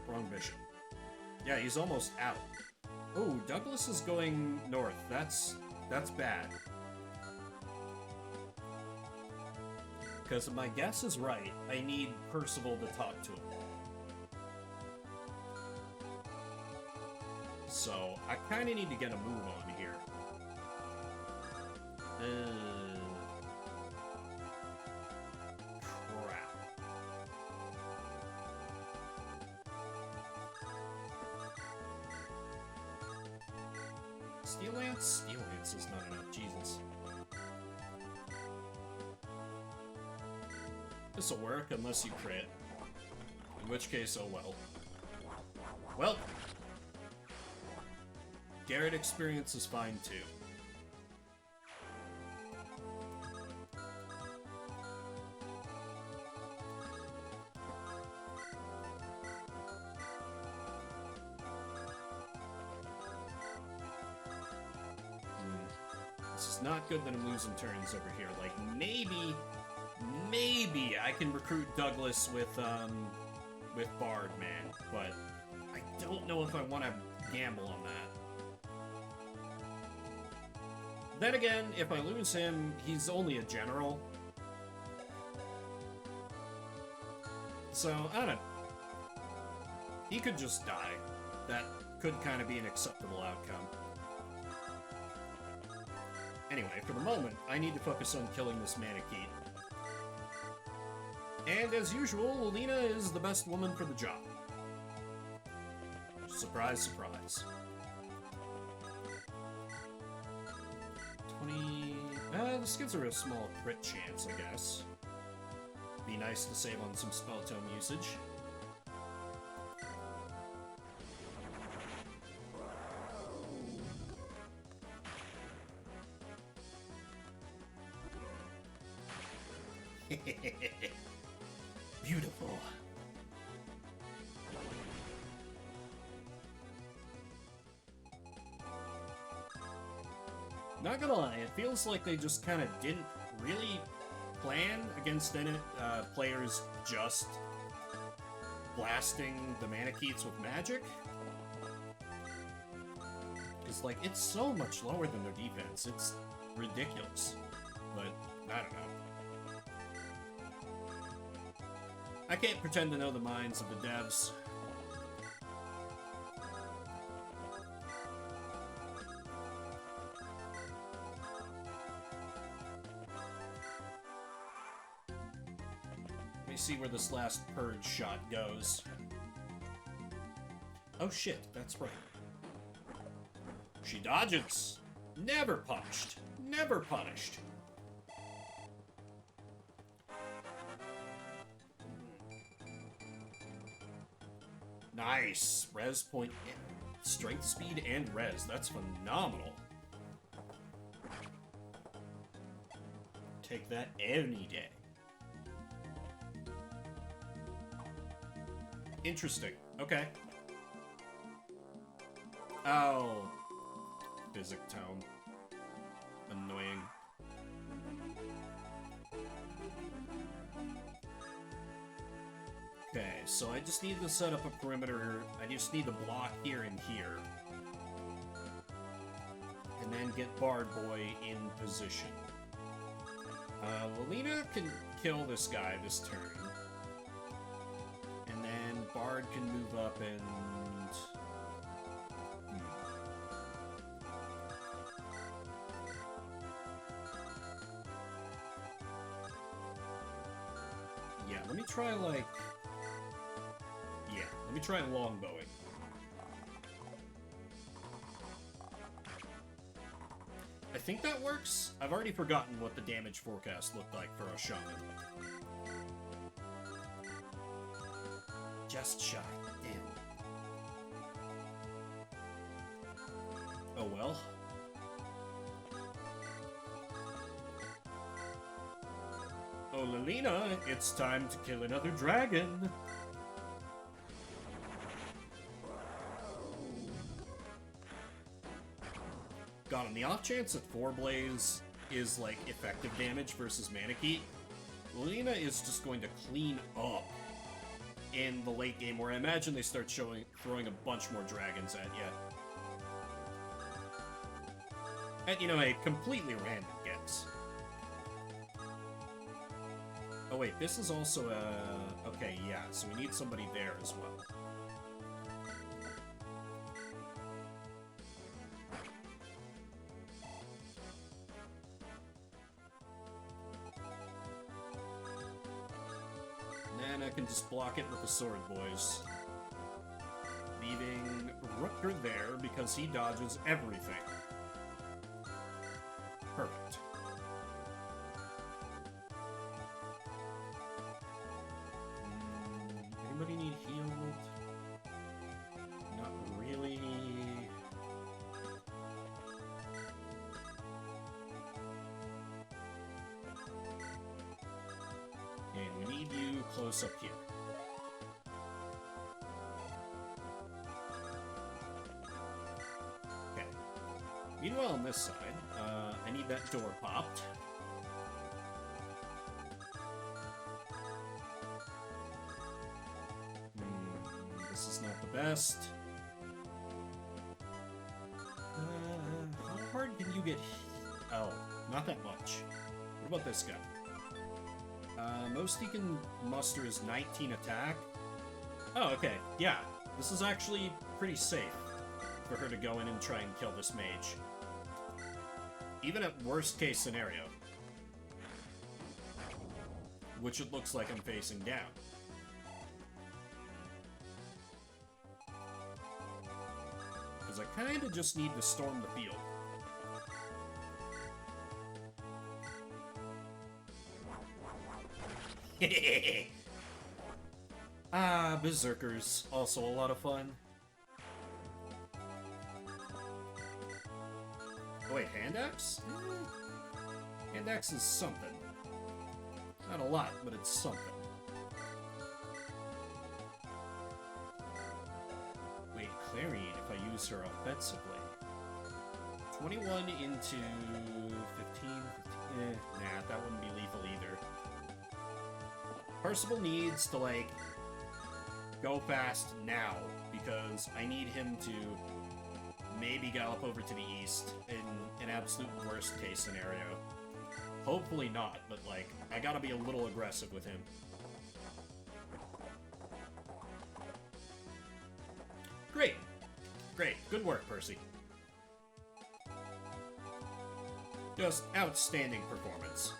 Wrong bishop. Yeah, he's almost out. Oh, Douglas is going north. That's bad. Because if my guess is right, I need Percival to talk to him. So, I kind of need to get a move on here. Crap. Steel Lance? Steel Lance is not enough, Jesus. This'll work unless you crit. In which case, oh well. Well, Garrett experience is fine too. this is not good that I'm losing turns over here. Like, maybe I can recruit Douglas with Bard, man, but I don't know if I want to gamble on that. Then again, if I lose him, he's only a general. So, I don't know. He could just die. That could kind of be an acceptable outcome. Anyway, for the moment, I need to focus on killing this Manakete. And as usual, Lolina is the best woman for the job. Surprise, surprise. 20... this gives her a small crit chance, I guess. Be nice to save on some spell tome usage. Beautiful. Not gonna lie, it feels like they just kind of didn't really plan against any players just blasting the Manaketes with magic. Because, like, it's so much lower than their defense. It's ridiculous. But, I don't know. I can't pretend to know the minds of the devs. Let me see where this last purge shot goes. Oh shit, that's right. She dodges. Never punished. Never punished. Nice! Res point, strength, speed, and res. That's phenomenal. Take that any day. Interesting. Okay. Oh. Physic tome. Annoying. Okay, so I just need to set up a perimeter. I just need to block here and here. And then get Bard Boy in position. Lolina can kill this guy this turn. And then Bard can move up and... Yeah, let me try, like... Yeah, let me try longbowing. I think that works. I've already forgotten what the damage forecast looked like for a shaman. Just shy. Damn. Oh well. Oh, Lolina, it's time to kill another dragon. God, on the off chance that 4-Blaze is, like, effective damage versus Manakete, Lolina is just going to clean up in the late game, where I imagine they start throwing a bunch more dragons at you. And, you know, a completely random guess. Oh wait, this is also a... Okay, yeah, so we need somebody there as well. And I can just block it with the sword, boys. Leaving Rutger there because he dodges everything. Perfect. Anybody need healed? Not really. Okay, we need you close up here. Okay. Meanwhile, on this side, I need need that door popped. This is not the best. How hard can you get? Oh, not that much. What about this guy? Most he can muster is 19 attack. Oh, okay. Yeah, this is actually pretty safe for her to go in and try and kill this mage. Even at worst case scenario. Which it looks like I'm facing down. Because I kinda just need to storm the field. Ah, Berserkers. Also a lot of fun. Oh wait, hand axe? Hand axe is something. Not a lot, but it's something. Wait, Clarion, if I use her offensively. 21 into 15? Nah, that wouldn't be lethal either. Percival needs to, like, go fast now, because I need him to maybe gallop over to the east in an absolute worst case scenario. Hopefully not, but, like, I gotta be a little aggressive with him. Great. Great. Good work, Percy. Just outstanding performance.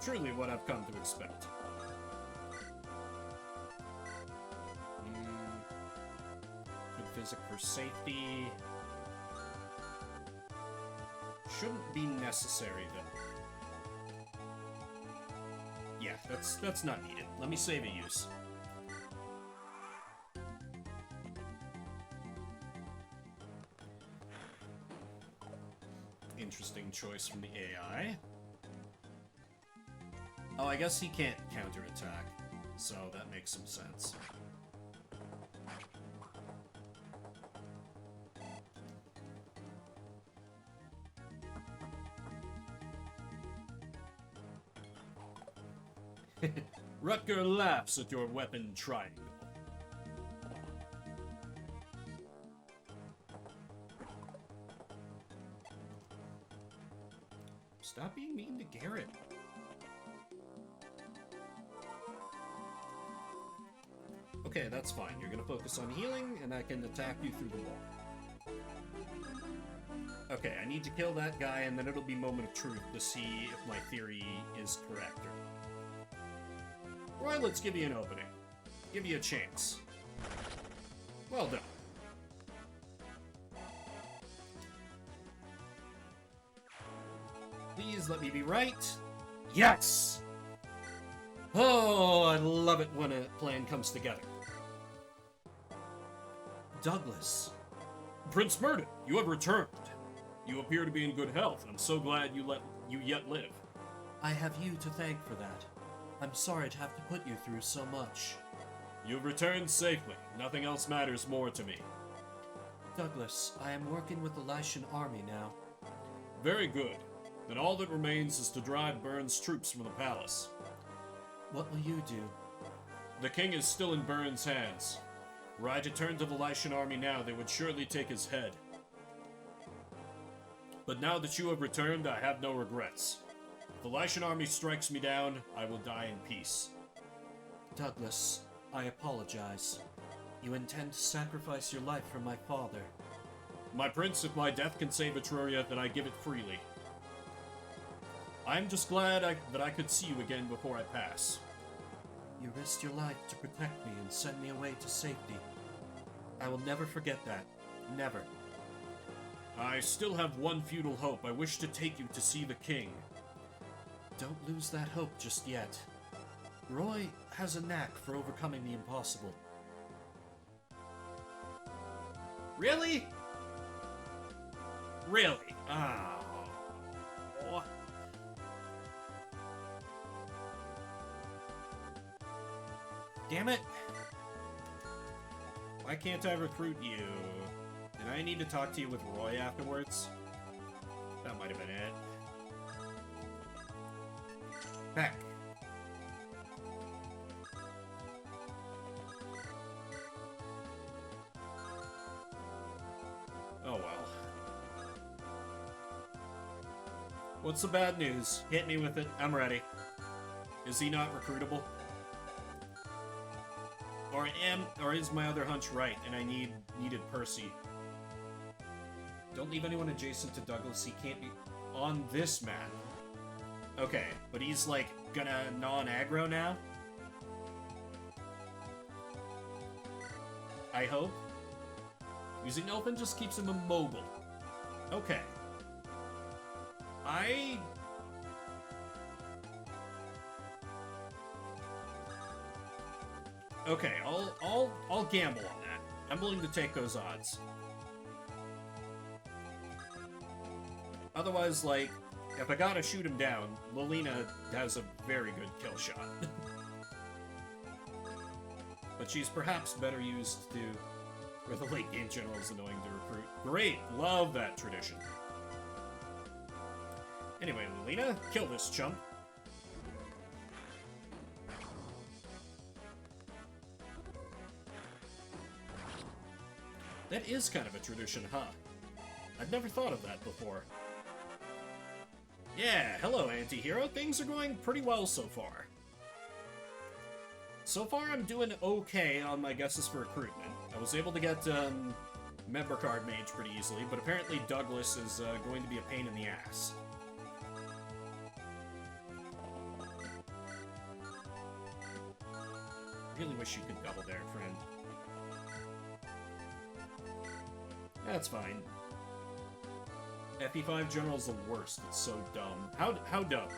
Truly what I've come to expect. Good physic for safety. Shouldn't be necessary, though. Yeah, that's not needed. Let me save a use. Interesting choice from the AI. Oh, I guess he can't counterattack, so that makes some sense. Rutger laughs at your weapon triangle. Stop being mean to Garrett. Okay, that's fine. You're gonna focus on healing, and I can attack you through the wall. Okay, I need to kill that guy, and then it'll be moment of truth to see if my theory is correct or not. Roy, let's give you an opening. Give you a chance. Well done. Please let me be right. Yes! Oh, I love it when a plan comes together. Douglas. Prince Murden, you have returned. You appear to be in good health. I'm so glad you yet live. I have you to thank for that. I'm sorry to have to put you through so much. You've returned safely. Nothing else matters more to me. Douglas, I am working with the Lycian army now. Very good. Then all that remains is to drive Burns' troops from the palace. What will you do? The king is still in Burns' hands. Were I to turn to the Lycian army now, they would surely take his head. But now that you have returned, I have no regrets. If the Lycian army strikes me down, I will die in peace. Douglas, I apologize. You intend to sacrifice your life for my father. My prince, if my death can save Etruria, then I give it freely. I'm just glad that I could see you again before I pass. You risked your life to protect me and send me away to safety. I will never forget that. Never. I still have one futile hope. I wish to take you to see the king. Don't lose that hope just yet. Roy has a knack for overcoming the impossible. Really? Really? Ah. Damn it. Why can't I recruit you? And I need to talk to you with Roy afterwards? That might have been it. Heck. Oh well. What's the bad news? Hit me with it. I'm ready. Is he not recruitable? Or is my other hunch right and I needed Percy? Don't leave anyone adjacent to Douglas. He can't be on this map. Okay, but he's like gonna non-aggro now? I hope. Using Elfin just keeps him immobile. Okay. Okay, I'll gamble on that. I'm willing to take those odds. Otherwise, like, if I gotta shoot him down, Lolina has a very good kill shot. But she's perhaps better used to... where the late game general is annoying to recruit. Great! Love that tradition. Anyway, Lolina, kill this chump. That is kind of a tradition, huh? I'd never thought of that before. Yeah, hello, anti-hero. Things are going pretty well so far. So far, I'm doing okay on my guesses for recruitment. I was able to get member card mage pretty easily, but apparently Douglas is going to be a pain in the ass. Really wish you could double there, friend. That's fine. FE5 General's the worst. It's so dumb. How dumb?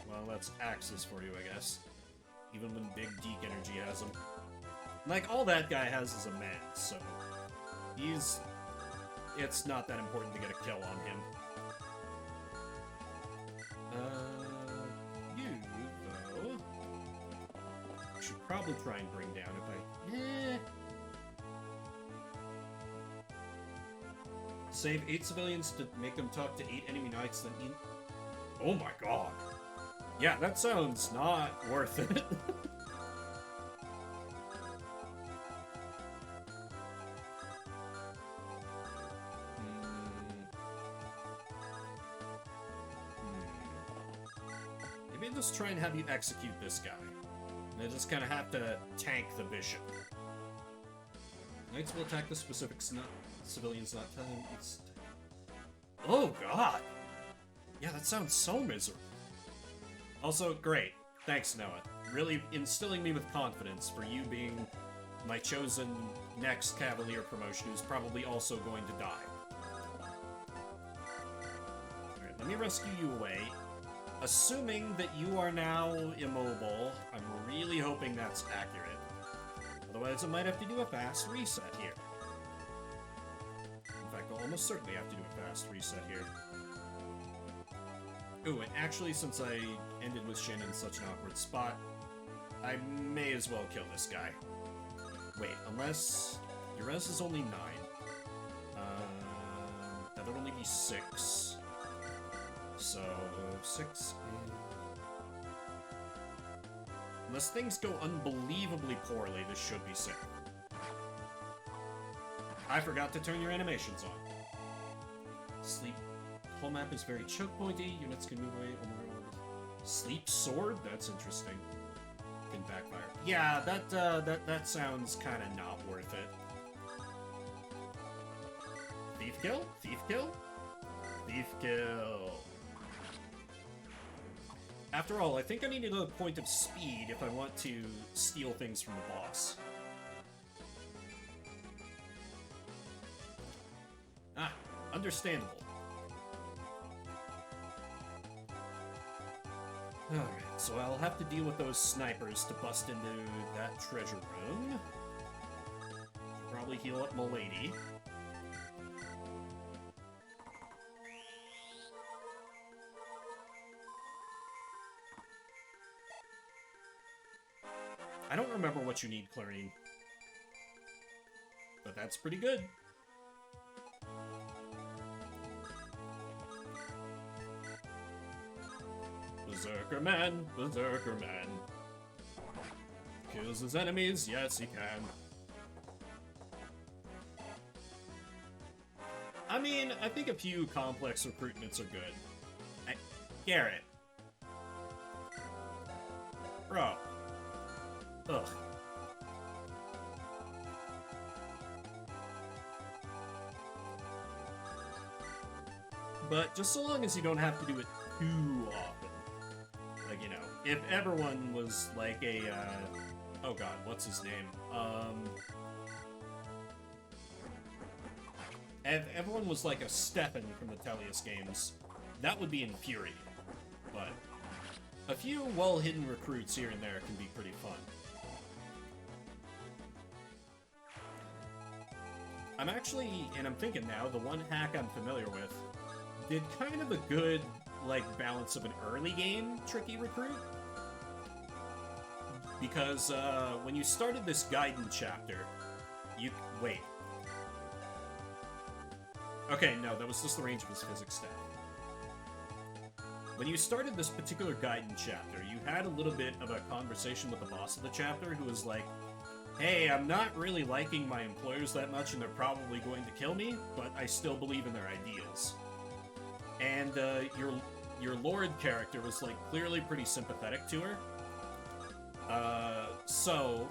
Well, that's Axis for you, I guess. Even when Big Deke Energy has him. Like, all that guy has is a man, so... It's not that important to get a kill on him. You, though... I should probably try and bring down if I... Save 8 civilians to make them talk to 8 enemy knights, then eat... Oh my god! Yeah, that sounds not worth it. Maybe I'll just try and have you execute this guy. And I just kind of have to tank the bishop. Knights will attack the specific civilians, not telling it's... Oh god! Yeah, that sounds so miserable. Also, great. Thanks, Noah. Really instilling me with confidence for you being my chosen next Cavalier promotion who's probably also going to die. Alright, let me rescue you away. Assuming that you are now immobile, I'm really hoping that's accurate. Otherwise, I might have to do a fast reset here. In fact, I'll almost certainly have to do a fast reset here. Ooh, and actually, since I ended with Shin in such an awkward spot, I may as well kill this guy. Wait, unless... Your res is only 9. That would only be 6. So, 6 is... Unless things go unbelievably poorly, this should be safe. I forgot to turn your animations on. Sleep. Whole map is very choke pointy. Units can move away on the road. Sleep sword? That's interesting. Can backfire. Yeah, that sounds kind of not worth it. Thief kill? Thief kill? Thief kill. After all, I think I need another point of speed if I want to steal things from the boss. Ah, understandable. Alright, so I'll have to deal with those snipers to bust into that treasure room. Probably heal up Milady. I don't remember what you need, Clarine. that's pretty good. Berserker Man, Berserker Man. Kills his enemies, yes he can. I mean, I think a few complex recruitments are good. Garrett. Bro. Ugh. But just so long as you don't have to do it too often. Like, you know, if everyone was like a, oh god, what's his name? If everyone was like a Stefan from the Tellius games, that would be infuriating. But a few well-hidden recruits here and there can be pretty fun. I'm actually, and I'm thinking now, the one hack I'm familiar with did kind of a good, like, balance of an early game tricky recruit. Because, when you started this Gaiden chapter, wait. Okay, no, that was just the range of his physics stat. When you started this particular Gaiden chapter, you had a little bit of a conversation with the boss of the chapter who was like, hey, I'm not really liking my employers that much and they're probably going to kill me, but I still believe in their ideals. And your Lord character was like clearly pretty sympathetic to her. So,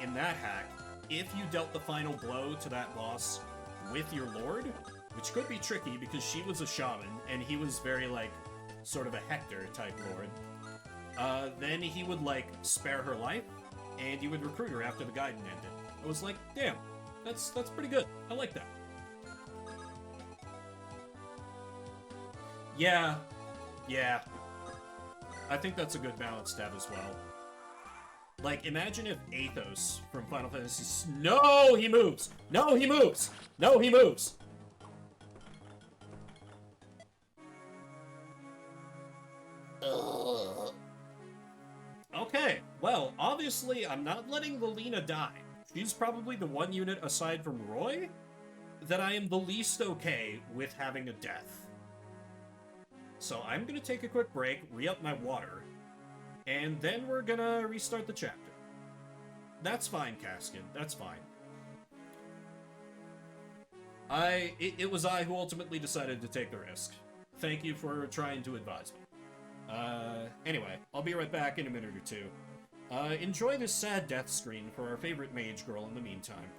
in that hack, if you dealt the final blow to that boss with your Lord, which could be tricky because she was a shaman and he was very like sort of a Hector type Lord, then he would like spare her life and you would recruit her after the Gaiden ended. I was like, damn, that's pretty good. I like that. Yeah. I think that's a good balance to have as well. Like, imagine if Athos from Final Fantasy... No, he moves! No, he moves! No, he moves! Ugh. Okay, well, obviously I'm not letting Lolina die. She's probably the one unit, aside from Roy, that I am the least okay with having a death. So I'm gonna take a quick break, re-up my water, and then we're gonna restart the chapter. That's fine, Caskin, that's fine. It was I who ultimately decided to take the risk. Thank you for trying to advise me. Anyway, I'll be right back in a minute or two. Enjoy this sad death screen for our favorite mage girl in the meantime.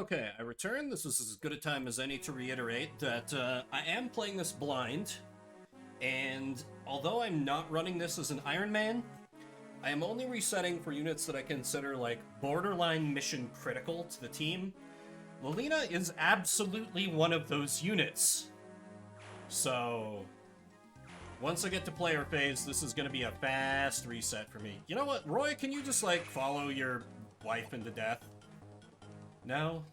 Okay, I return. This is as good a time as any to reiterate that I am playing this blind, and although I'm not running this as an Iron Man, I am only resetting for units that I consider, like, borderline mission critical to the team. Lolina is absolutely one of those units. So, once I get to player phase, this is going to be a fast reset for me. You know what, Roy, can you just, like, follow your wife into death? No?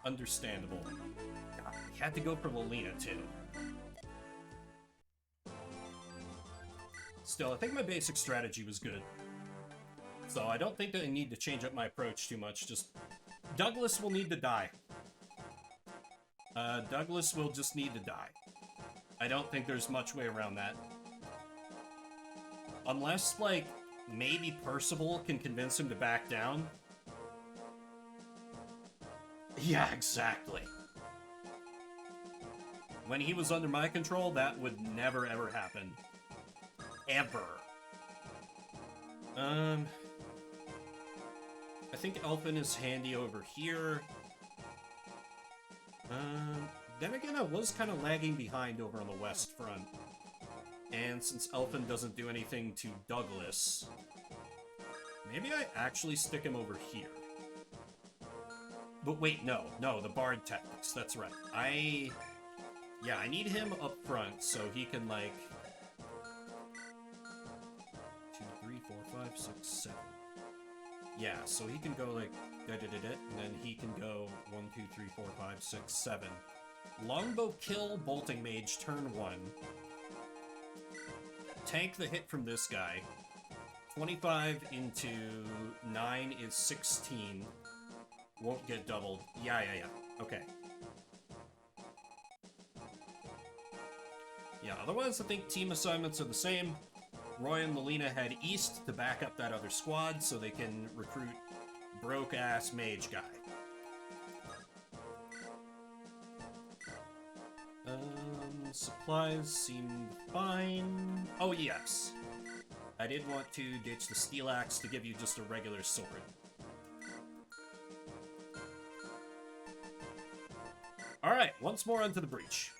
Understandable. God, we had to go for Lolina, too. Still, I think my basic strategy was good. So I don't think that I need to change up my approach too much. Just, Douglas will need to die. Douglas will just need to die. I don't think there's much way around that. Unless, like, maybe Percival can convince him to back down. Yeah, exactly. When he was under my control, that would never ever happen. Ever. I think Elfin is handy over here. Then again, I was kind of lagging behind over on the west front. And since Elfin doesn't do anything to Douglas, maybe I actually stick him over here. But wait, no, the Bard tactics, that's right. Yeah, I need him up front so he can, like, 2, 3, 4, 5, 6, 7. Yeah, so he can go, like, da-da-da-da, and then he can go 1, 2, 3, 4, 5, 6, 7. Longbow kill Bolting Mage turn 1. Tank the hit from this guy. 25 into 9 is 16. Won't get doubled. Yeah. Okay. Yeah, otherwise I think team assignments are the same. Roy and Lolina head east to back up that other squad so they can recruit broke-ass mage guy. Supplies seem fine. Oh, yes. I did want to ditch the steel axe to give you just a regular sword. Alright, once more onto the breach.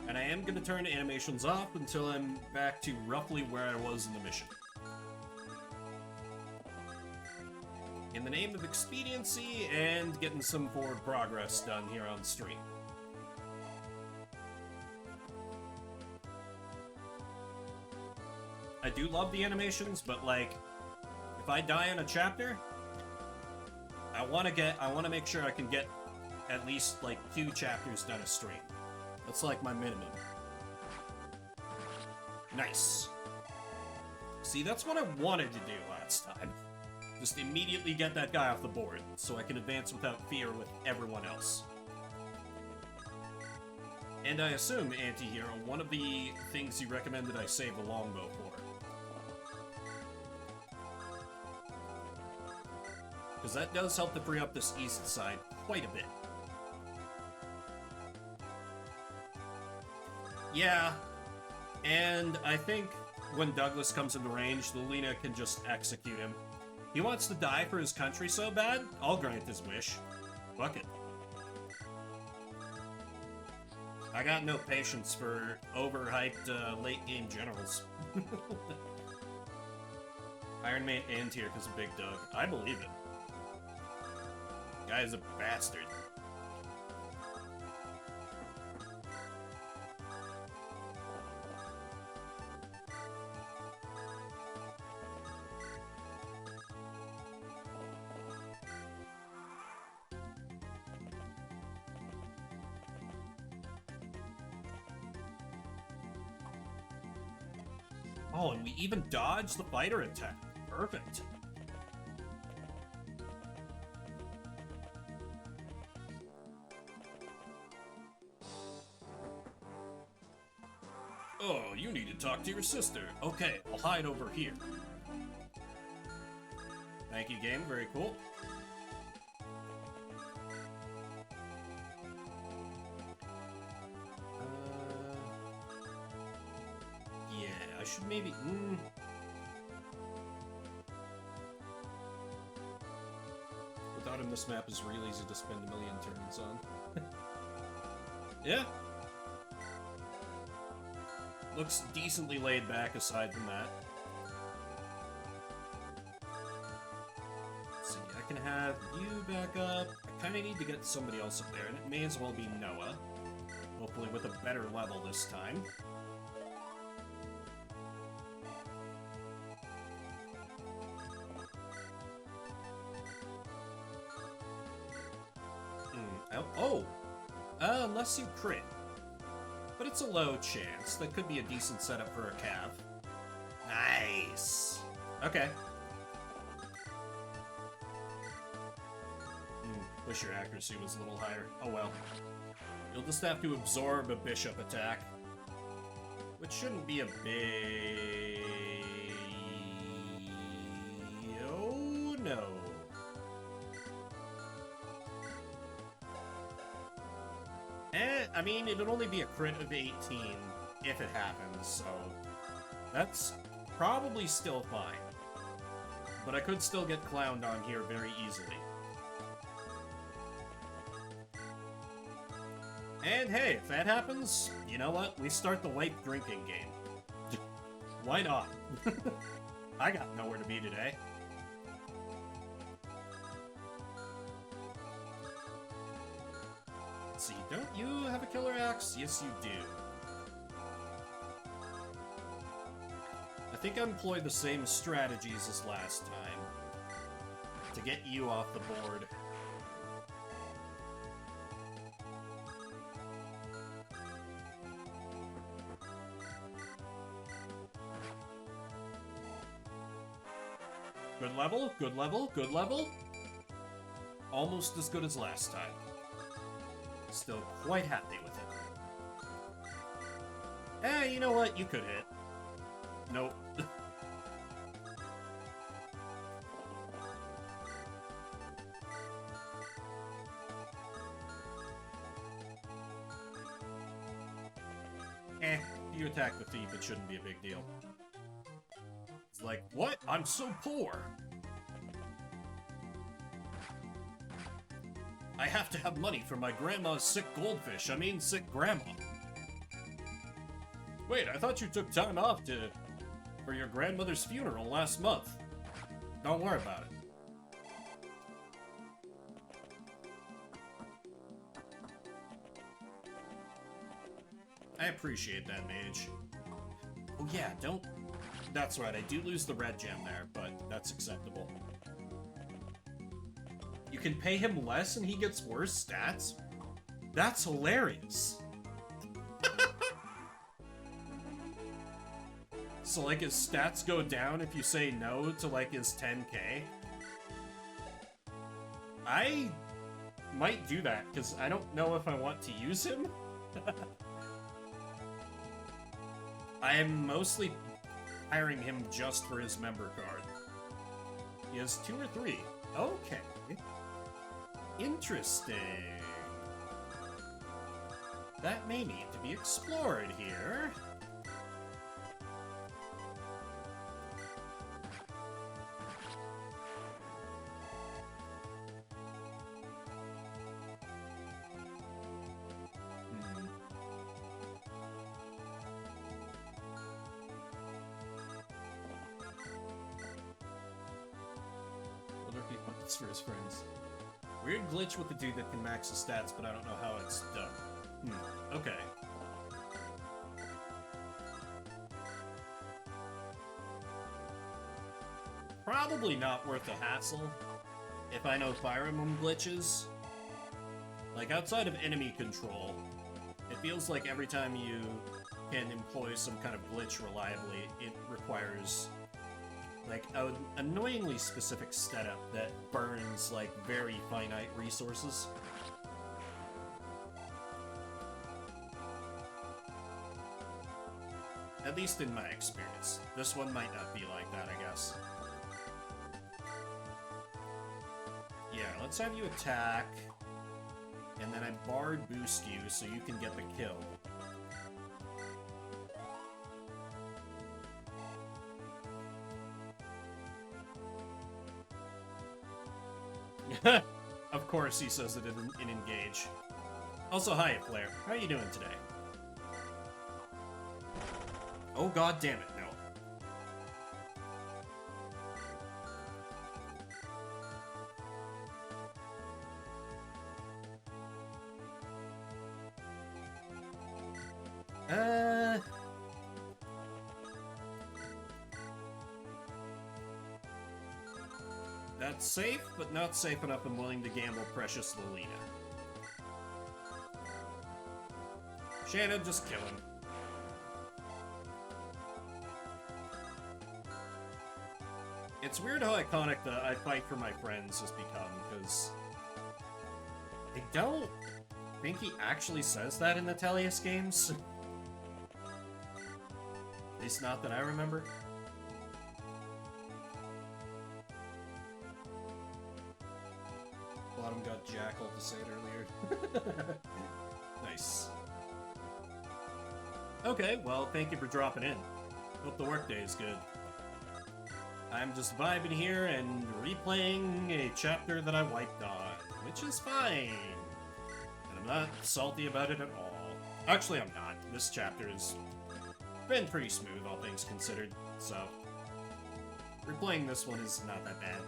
And I am going to turn animations off until I'm back to roughly where I was in the mission. In the name of expediency and getting some forward progress done here on stream. I do love the animations, but, like, if I die in a chapter, I want to make sure I can get at least, like, 2 chapters done a stream. That's, like, my minimum. Nice. See, that's what I wanted to do last time. Just immediately get that guy off the board, so I can advance without fear with everyone else. And I assume, Anti-Hero, one of the things you recommended I save a longbow for. Because that does help to free up this east side quite a bit. Yeah, and I think when Douglas comes into range, Lolina can just execute him. He wants to die for his country so bad, I'll grant his wish. Fuck it. I got no patience for overhyped late-game generals. Iron Man and tier because of Big Doug. I believe it. Guy's a bastard. Oh, and we even dodged the fighter attack. Perfect. Oh, you need to talk to your sister. Okay, I'll hide over here. Thank you, game. Very cool. should maybe... Without him, this map is real easy to spend a million turns on. Yeah. Looks decently laid back aside from that. Let's see, I can have you back up. I kind of need to get somebody else up there, and it may as well be Noah. Hopefully with a better level this time. Unless you crit. But it's a low chance. That could be a decent setup for a cav. Nice! Okay. Wish your accuracy was a little higher. Oh well. You'll just have to absorb a bishop attack. Which shouldn't be a big... Oh no. I mean, it'd only be a crit of 18 if it happens, so that's probably still fine. But I could still get clowned on here very easily. And hey, if that happens, you know what? We start the late drinking game. Why not? I got nowhere to be today. Let's see, don't you have a killer axe? Yes, you do. I think I employed the same strategies as last time to get you off the board. Good level, good level, good level. Almost as good as last time. Still quite happy with it. Eh, you know what? You could hit. Nope. You attack the thief, it shouldn't be a big deal. It's like, what? I'm so poor! I have to have money for my grandma's sick goldfish. I mean, sick grandma. Wait, I thought you took time off for your grandmother's funeral last month. Don't worry about it. I appreciate that, mage. Oh yeah, don't... That's right, I do lose the red gem there, but that's acceptable. You can pay him less and he gets worse stats? That's hilarious. So, like, his stats go down if you say no to, like, his 10k? I might do that, because I don't know if I want to use him. I am mostly hiring him just for his member card. He has 2 or 3. Okay. Interesting. That may need to be explored here. For his friends. Weird glitch with the dude that can max his stats, but I don't know how it's done. Okay. Probably not worth the hassle if I know Fire Emblem glitches. Like, outside of enemy control, it feels like every time you can employ some kind of glitch reliably, it requires like an annoyingly specific setup that burns like very finite resources. At least in my experience. This one might not be like that, I guess. Yeah, let's have you attack, and then I bard boost you so you can get the kill. Of course he says it in Engage. Also, hi, Flair. How are you doing today? Oh, god damn it, no. That's safe, but not safe enough I'm willing to gamble precious Lolita. Shannon, just kill him. It's weird how iconic the I fight for my friends has become, because I don't think he actually says that in the Tellius games. At least not that I remember. Bottom got Jackal to say it earlier. Nice. Okay, well, thank you for dropping in. Hope the workday is good. I'm just vibing here and replaying a chapter that I wiped on, which is fine. And I'm not salty about it at all. Actually, I'm not. This chapter has been pretty smooth, all things considered, so replaying this one is not that bad.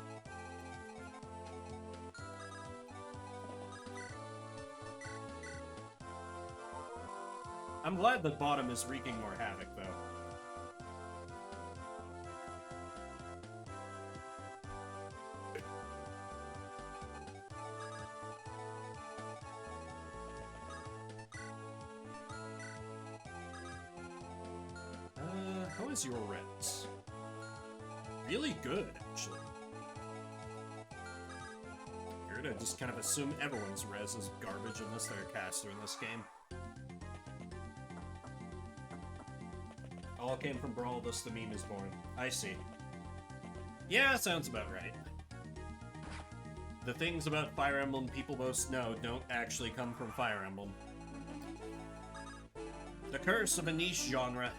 I'm glad that bottom is wreaking more havoc, though. How is your res? Really good, actually. Weird, I just kind of assume everyone's res is garbage unless they're a caster in this game. All came from Brawl, thus the meme is born. I see. Yeah, sounds about right. The things about Fire Emblem people most know don't actually come from Fire Emblem. The curse of a niche genre,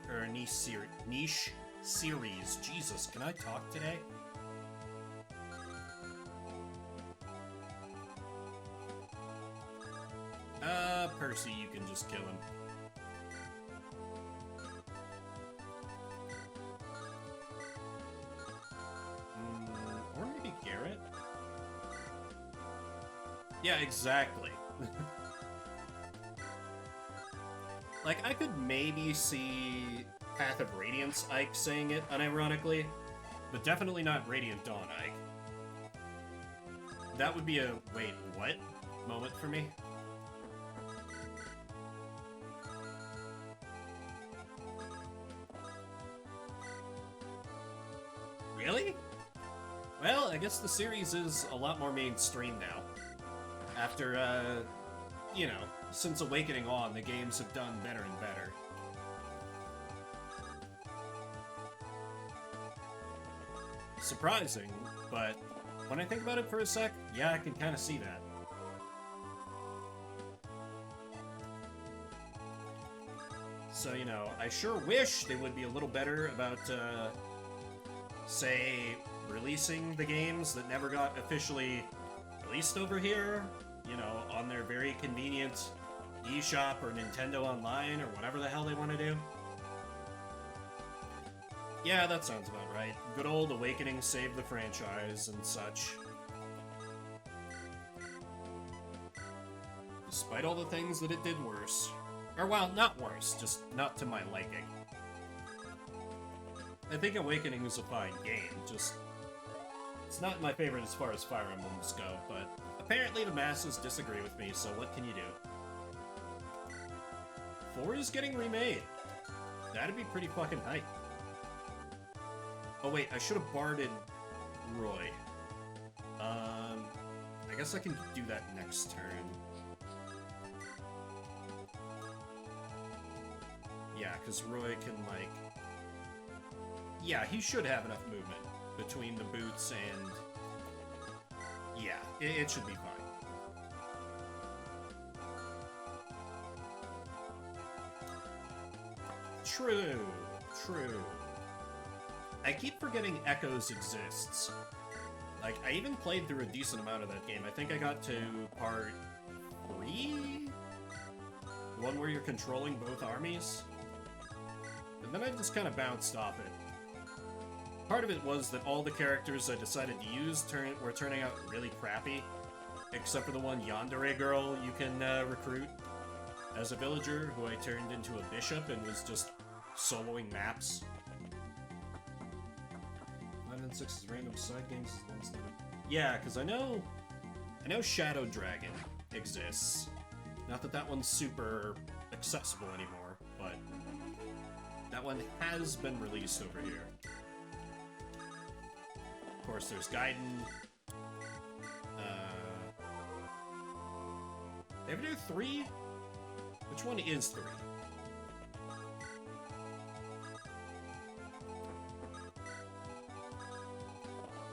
or a niche series. Jesus, can I talk today? Percy, you can just kill him. Or maybe Garrett? Yeah, exactly. Like, I could maybe see Path of Radiance Ike saying it unironically, but definitely not Radiant Dawn Ike. That would be a wait, what moment for me. Really? Well, I guess the series is a lot more mainstream now. After, you know, since Awakening on, the games have done better and better. Surprising, but when I think about it for a sec, yeah, I can kind of see that. So, you know, I sure wish they would be a little better about, say, releasing the games that never got officially released over here, you know, on their very convenient eShop or Nintendo Online or whatever the hell they want to do. Yeah, that sounds about right. Good old Awakening saved the franchise and such. Despite all the things that it did worse. Or, well, not worse, just not to my liking. I think Awakening is a fine game, just it's not my favorite as far as Fire Emblems go, but apparently the masses disagree with me, so what can you do? 4 is getting remade. That'd be pretty fucking hype. Oh wait, I should have barded Roy. I guess I can do that next turn. Yeah, because Roy can, like... Yeah, he should have enough movement between the boots and... Yeah, it should be fine. True, true. I keep forgetting Echoes exists. Like, I even played through a decent amount of that game. I think I got to part 3? The one where you're controlling both armies? And then I just kind of bounced off it. Part of it was that all the characters I decided to use were turning out really crappy, except for the one yandere girl you can recruit as a villager, who I turned into a bishop and was just soloing maps. 9 and 6 is random side games is one side. Yeah, because I know Shadow Dragon exists. Not that that one's super accessible anymore, but that one has been released over here. Of course, there's Gaiden. They ever do 3? Which one is 3?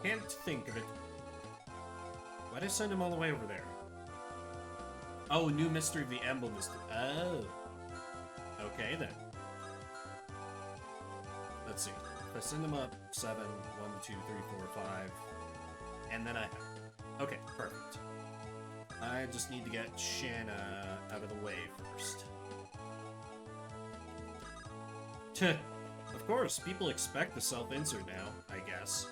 Can't think of it. Why'd I send him all the way over there? Oh, new mystery of the Emblem is... Oh. Okay, then. Let's see. If I send him up 7, 1, 2, 3, 4, 5, and then I have... Okay, perfect. I just need to get Shanna out of the way first. Of course, people expect the self-insert now, I guess.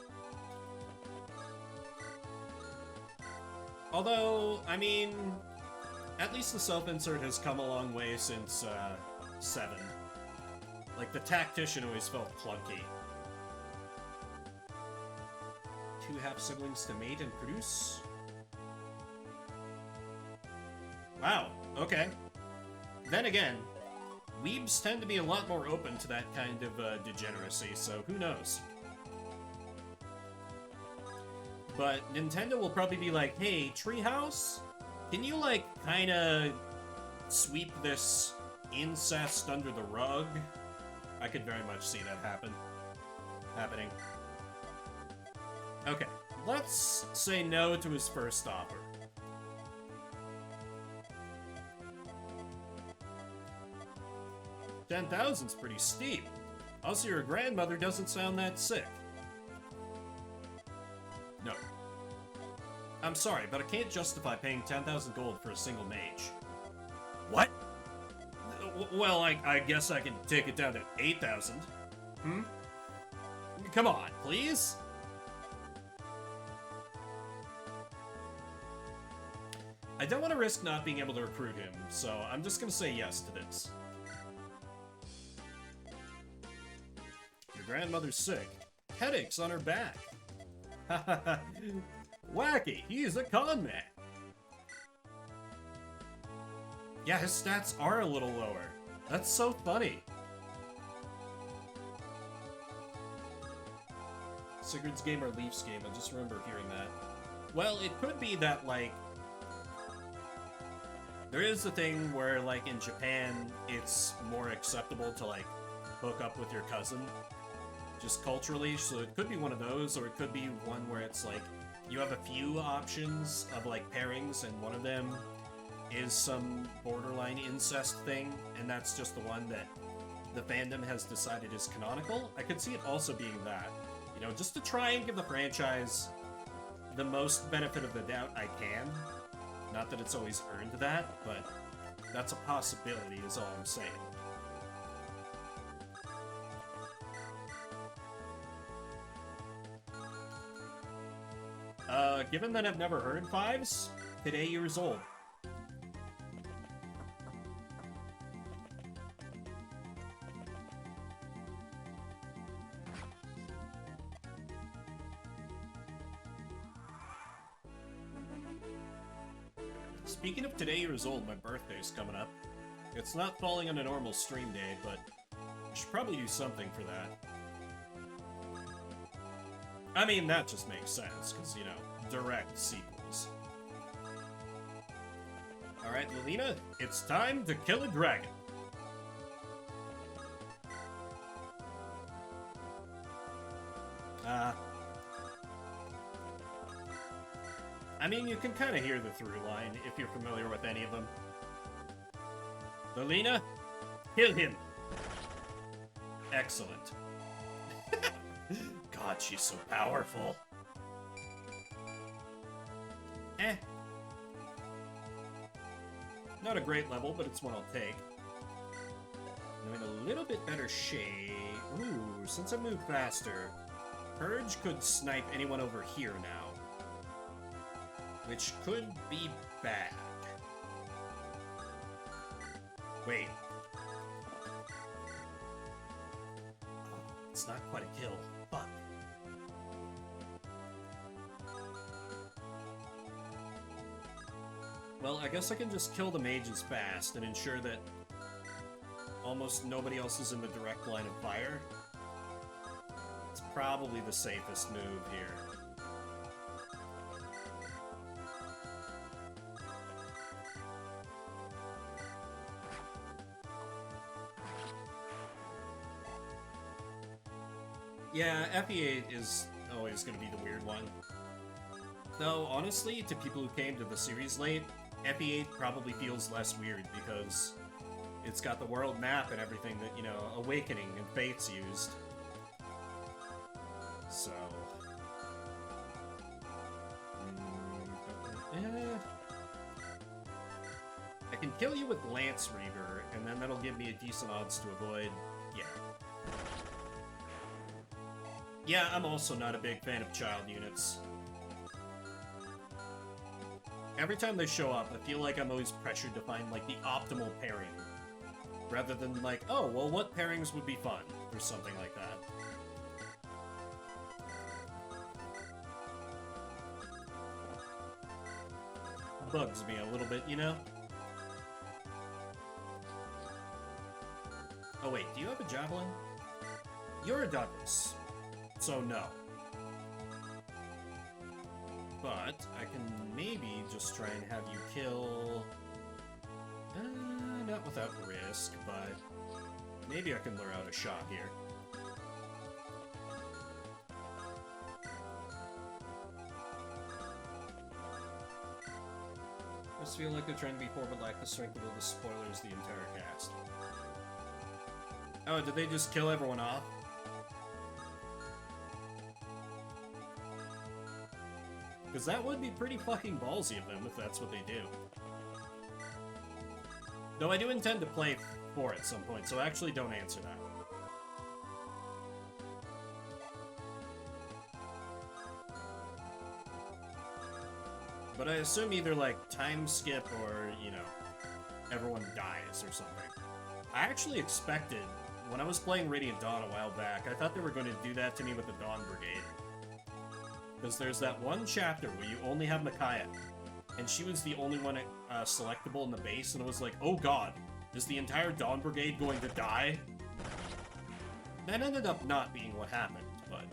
Although, I mean, at least the self-insert has come a long way since 7. Like, the tactician always felt clunky. 2 half-siblings to mate and produce? Wow, okay. Then again, weebs tend to be a lot more open to that kind of degeneracy, so who knows? But Nintendo will probably be like, hey, Treehouse, can you, like, kinda sweep this incest under the rug? I could very much see that happening. Okay, let's say no to his first offer. $10,000's pretty steep. Also, your grandmother doesn't sound that sick. No. I'm sorry, but I can't justify paying 10,000 gold for a single mage. What? Well, I guess I can take it down to 8,000. Hmm? Come on, please? I don't want to risk not being able to recruit him, so I'm just gonna say yes to this. Your grandmother's sick. Headaches on her back. Wacky, he's a con man. Yeah, his stats are a little lower. That's so funny. Sigurd's game or Leaf's game, I just remember hearing that. Well, it could be that, like, there is a thing where, like, in Japan, it's more acceptable to, like, hook up with your cousin, just culturally, so it could be one of those, or it could be one where it's, like, you have a few options of, like, pairings, and one of them is some borderline incest thing, and that's just the one that the fandom has decided is canonical. I could see it also being that, you know, just to try and give the franchise the most benefit of the doubt I can. Not that it's always earned that, but that's a possibility is all I'm saying. Given that I've never heard 5s, today years old. Speaking of today years old, my birthday's coming up. It's not falling on a normal stream day, but I should probably do something for that. I mean, that just makes sense, because, you know, direct sequels. Alright, Lolina, it's time to kill a dragon. I mean, you can kind of hear the through line if you're familiar with any of them. Lolina, kill him. Excellent. God, she's so powerful. Eh. Not a great level, but it's one I'll take. I'm in a little bit better shape. Ooh, since I moved faster, Purge could snipe anyone over here now. Which could be bad. Wait. It's not quite a kill. Fuck. Well, I guess I can just kill the mages fast and ensure that almost nobody else is in the direct line of fire. It's probably the safest move here. Yeah, FE8 is always going to be the weird one. Though, honestly, to people who came to the series late, FE8 probably feels less weird because it's got the world map and everything that, you know, Awakening and Fates used. So... I can kill you with Lance Reaver, and then that'll give me a decent odds to avoid... Yeah. Yeah, I'm also not a big fan of child units. Every time they show up, I feel like I'm always pressured to find, like, the optimal pairing. Rather than, like, oh, well, what pairings would be fun? Or something like that. Bugs me a little bit, you know? Oh, wait, do you have a javelin? You're a Douglas. So, no. But I can maybe just try and have you kill... not without risk, but maybe I can lure out a shot here. I just feel like they're trying to be forward like the strength of the spoilers the entire cast. Oh, did they just kill everyone off? Because that would be pretty fucking ballsy of them if that's what they do. Though I do intend to play 4 at some point, so actually don't answer that. But I assume either, like, time skip or, you know, everyone dies or something. I actually expected, when I was playing Radiant Dawn a while back, I thought they were going to do that to me with the Dawn Brigade. Because there's that one chapter where you only have Micaiah, and she was the only one selectable in the base, and I was like, oh god, is the entire Dawn Brigade going to die? That ended up not being what happened, but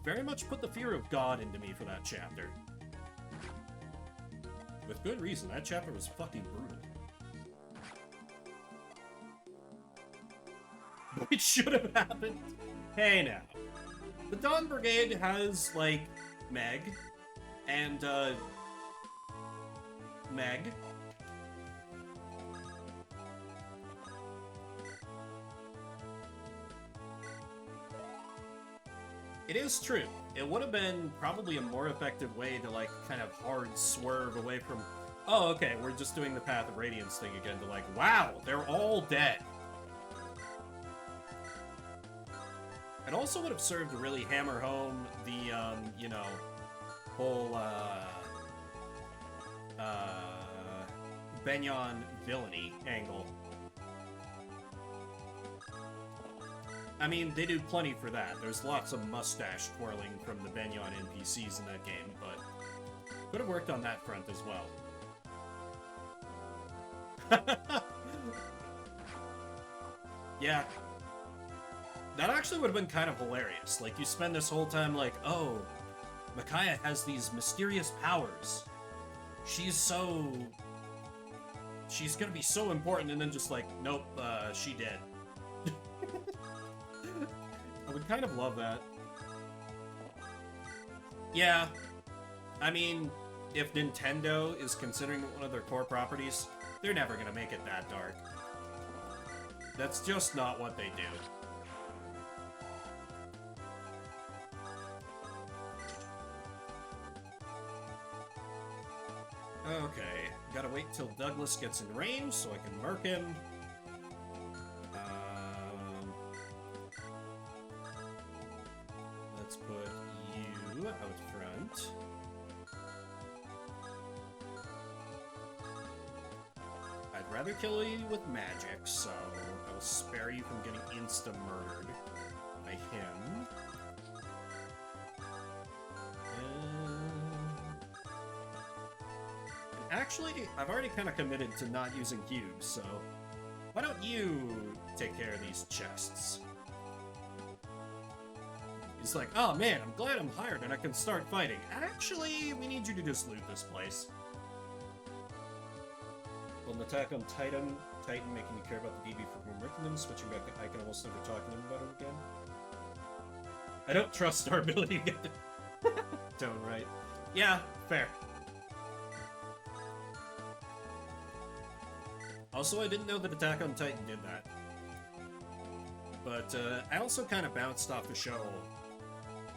very much put the fear of God into me for that chapter. With good reason, that chapter was fucking brutal. It should have happened. Hey now. The Dawn Brigade has, like, Meg, and, Meg. It is true. It would have been probably a more effective way to, like, kind of hard swerve away from, oh, okay, we're just doing the Path of Radiance thing again, to like, wow, they're all dead. It also would have served to really hammer home the, you know, whole, Benyon villainy angle. I mean, they do plenty for that. There's lots of mustache twirling from the Benyon NPCs in that game, but could have worked on that front as well. Yeah. That actually would have been kind of hilarious. Like, you spend this whole time like, oh, Micaiah has these mysterious powers. She's gonna be so important, and then just like, nope, she dead. I would kind of love that. Yeah. I mean, if Nintendo is considering one of their core properties, they're never gonna make it that dark. That's just not what they do. Okay, gotta wait till Douglas gets in range so I can mark him. Let's put you out front. I'd rather kill you with magic, so I will spare you from getting insta-murdered by him. Actually, I've already kind of committed to not using cubes, so why don't you take care of these chests? He's like, oh man, I'm glad I'm hired and I can start fighting. Actually, we need you to just loot this place. Well, an attack on Titan making you care about the DB for writing them, switching back to Ike and almost never talking to him about it again. I don't trust our ability to get the tone right. Yeah, fair. Also, I didn't know that Attack on Titan did that. But, I also kind of bounced off the show,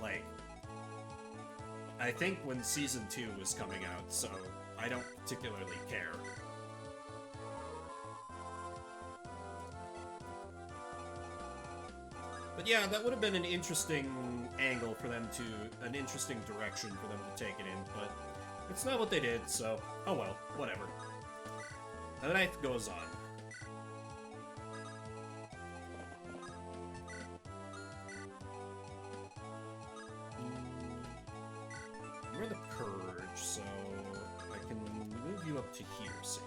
like, I think when Season 2 was coming out, so I don't particularly care. But yeah, that would have been an interesting angle for them to, an interesting direction for them to take it in, but it's not what they did, so, oh well, whatever. The night goes on. We're the Purge, so I can move you up to here, see.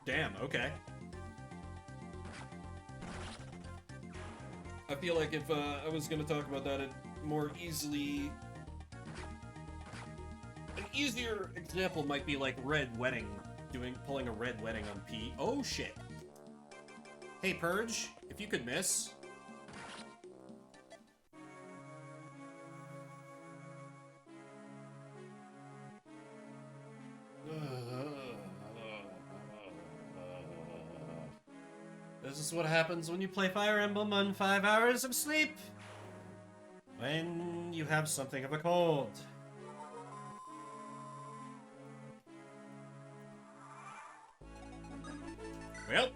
Damn, okay. I feel like if I was gonna talk about that, it more easily... An easier example might be like Red Wedding, pulling a Red Wedding on P. Oh shit. Hey Purge, if you could miss. This is what happens when you play Fire Emblem on 5 hours of sleep. When you have something of a cold. Well,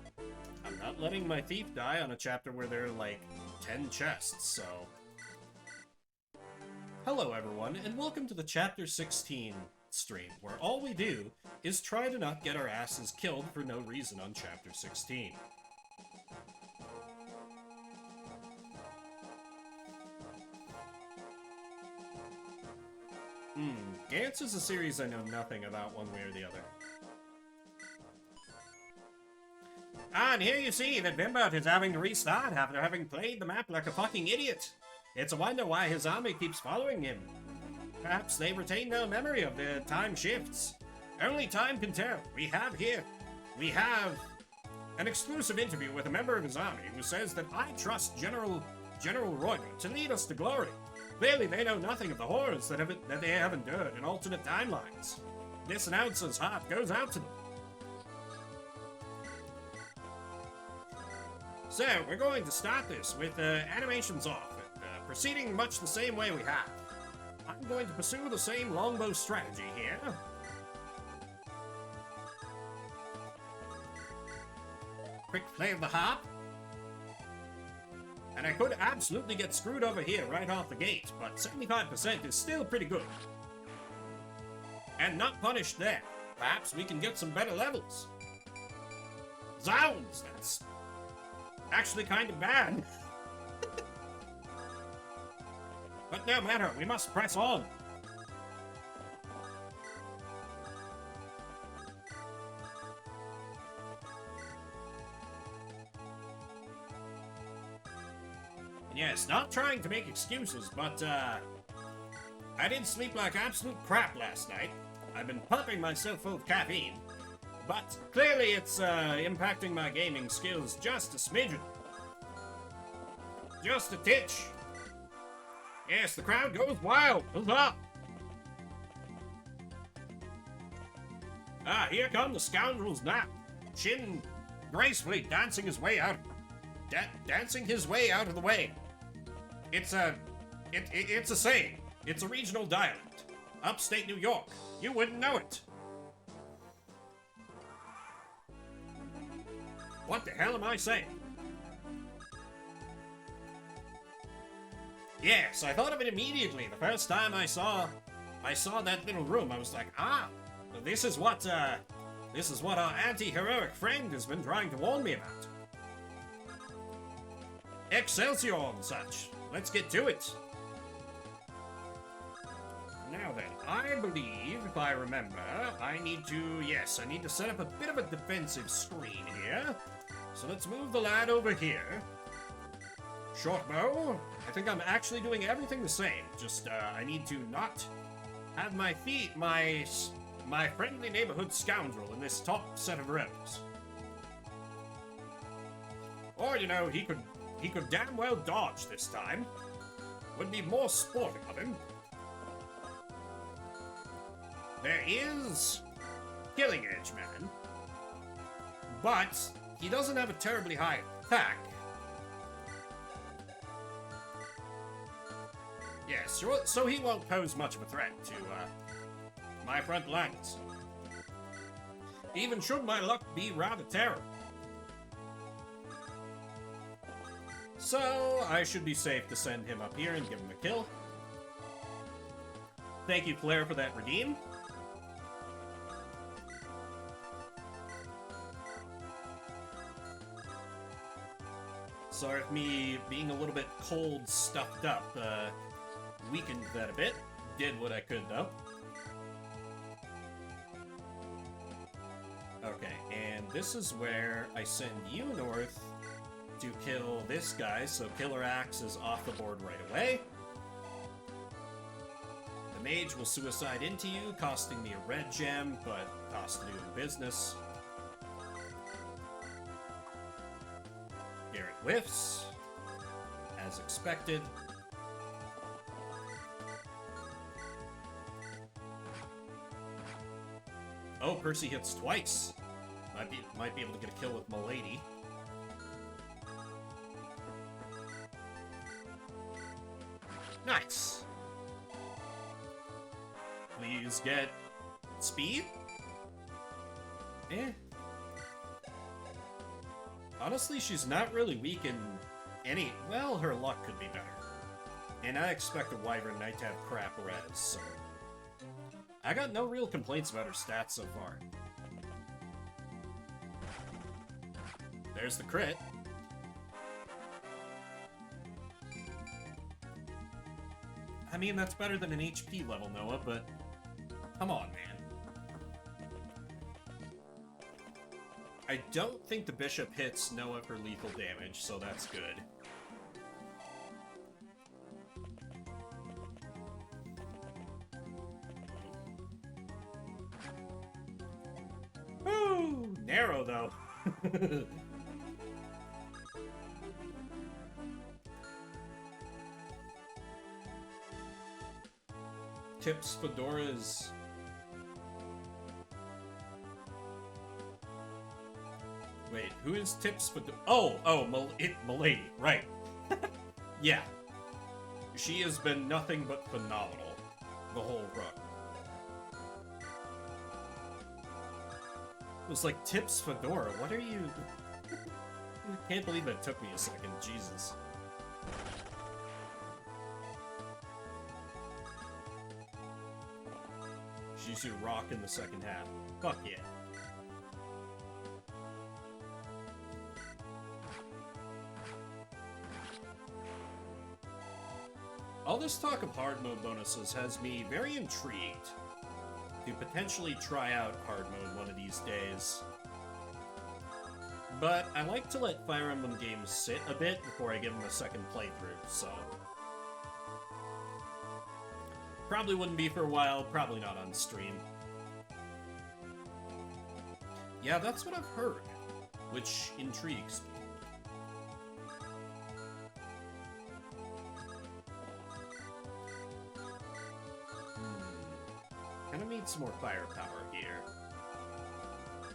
I'm not letting my thief die on a chapter where there are like 10 chests, so... Hello everyone, and welcome to the Chapter 16 stream, where all we do is try to not get our asses killed for no reason on Chapter 16. Gantz is a series I know nothing about one way or the other. And here you see that Bimbert is having to restart after having played the map like a fucking idiot. It's a wonder why his army keeps following him. Perhaps they retain no memory of their time shifts. Only time can tell. We have an exclusive interview with a member of his army who says that I trust General Reuter to lead us to glory. Clearly they know nothing of the horrors that they have endured in alternate timelines. This announcer's heart goes out to them. So, we're going to start this with animations off, proceeding much the same way we have. I'm going to pursue the same longbow strategy here. Quick play of the harp. And I could absolutely get screwed over here right off the gate, but 75% is still pretty good. And not punished there. Perhaps we can get some better levels. Zounds, that's actually kind of bad. But no matter, we must press on. Yes, not trying to make excuses, but, I did sleep like absolute crap last night. I've been pumping myself full of caffeine. But clearly it's, impacting my gaming skills just a smidgen. Just a titch. Yes, the crowd goes wild. Huzzah! Ah, here come the scoundrels now. Shin gracefully dancing his way out. Dancing his way out of the way. It's a saying. It's a regional dialect. upstate New York. You wouldn't know it. What the hell am I saying? Yes, I thought of it immediately. The first time I saw that little room, I was like, ah, this is what our anti-heroic friend has been trying to warn me about. Excelsior and such. Let's get to it. Now then, I believe, if I remember, I need to set up a bit of a defensive screen here. So let's move the lad over here. Short bow. I think I'm actually doing everything the same. Just, I need to not have my friendly neighborhood scoundrel in this top set of rows. Or, you know, he could damn well dodge this time. Would be more sporting of him. There is Killing Edge Man, but he doesn't have a terribly high attack. Yes, so he won't pose much of a threat to my front lines. Even should my luck be rather terrible. So I should be safe to send him up here and give him a kill. Thank you, Claire, for that redeem. Sorry if me being a little bit cold stuffed up weakened that a bit. Did what I could, though. Okay, and this is where I send you north to kill this guy, so Killer Axe is off the board right away. The mage will suicide into you, costing me a red gem, but cost to do in business. Garrett whiffs, as expected. Oh, Percy hits twice. Might be able to get a kill with Milady. Nice. Please get speed. Honestly, she's not really weak in any... Well, her luck could be better. And I expect a Wyvern Knight to have crap res, so... I got no real complaints about her stats so far. There's the crit. I mean, that's better than an HP level, Noah, but... Come on, man. I don't think the bishop hits Noah for lethal damage, so that's good. Woo! Narrow, though. Tips Fedora's... Wait, who is Tips Fedora? Oh, Milady, right. Yeah. She has been nothing but phenomenal the whole run. It was like, Tips Fedora, what are you... I can't believe it took me a second, Jesus. She's your rock in the second half. Fuck yeah. All this talk of hard mode bonuses has me very intrigued to potentially try out hard mode one of these days. But I like to let Fire Emblem games sit a bit before I give them a second playthrough, so... Probably wouldn't be for a while, probably not on stream. Yeah, that's what I've heard, which intrigues me. Kind of need some more firepower here.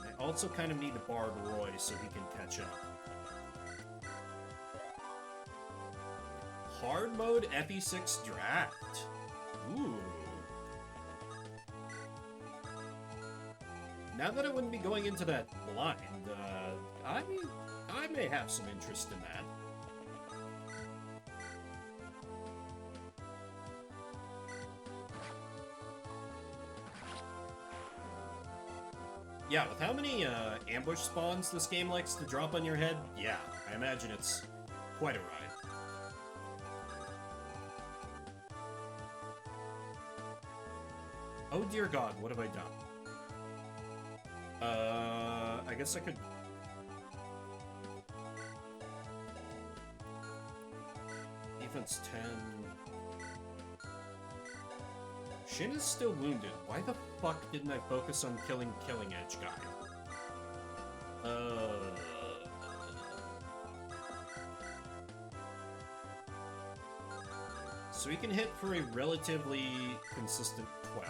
I also kind of need to Bard Roy so he can catch up. Hard mode FE6 draft. Ooh. Now that I wouldn't be going into that blind, I may have some interest in that. Yeah, with how many ambush spawns this game likes to drop on your head, yeah, I imagine it's quite a ride. Oh dear God, what have I done? I guess I could... Defense 10... Shin is still wounded. Why the fuck didn't I focus on killing Edge guy? So he can hit for a relatively consistent 12.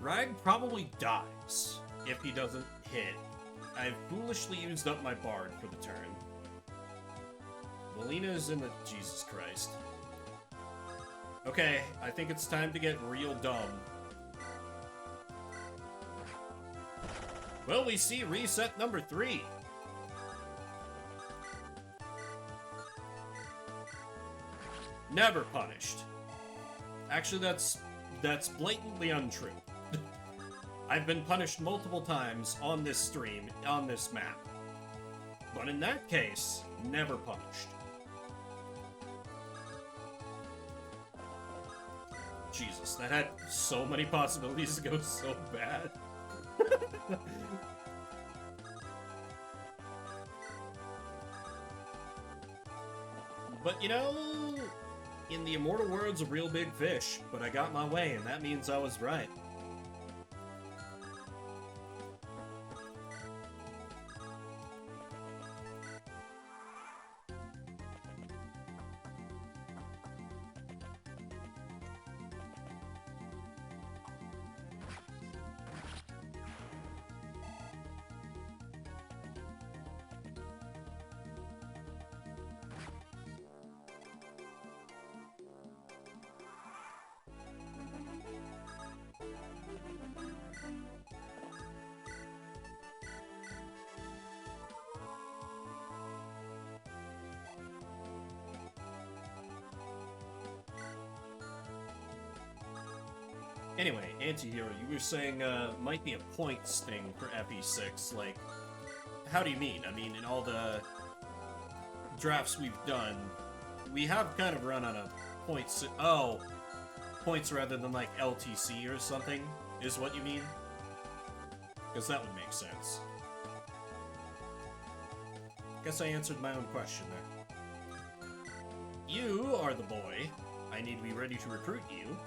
Rag probably dies if he doesn't hit. I've foolishly used up my Bard for the turn. Melina's in the... Jesus Christ. Okay, I think it's time to get real dumb. Well, we see reset number 3. Never punished. Actually, that's blatantly untrue. I've been punished multiple times on this stream, on this map. But in that case, never punished. Jesus, that had so many possibilities to go so bad. But you know, in the immortal words of Real Big Fish, but I got my way, and that means I was right. Anyway, Antihero, you were saying, might be a points thing for FE6, like, how do you mean? I mean, in all the drafts we've done, we have kind of run on a points... Oh, points rather than, like, LTC or something, is what you mean? Because that would make sense. Guess I answered my own question there. You are the boy. I need to be ready to recruit you.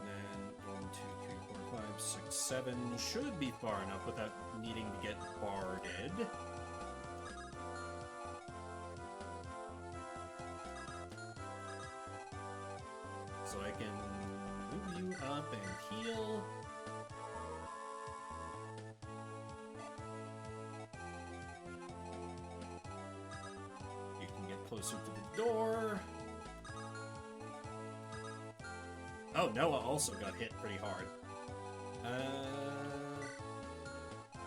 Then 1, 2, 3, 4, 5, 6, 7 should be far enough without needing to get barded. So I can move you up and heal. You can get closer to the door. Oh, Noah also got hit pretty hard.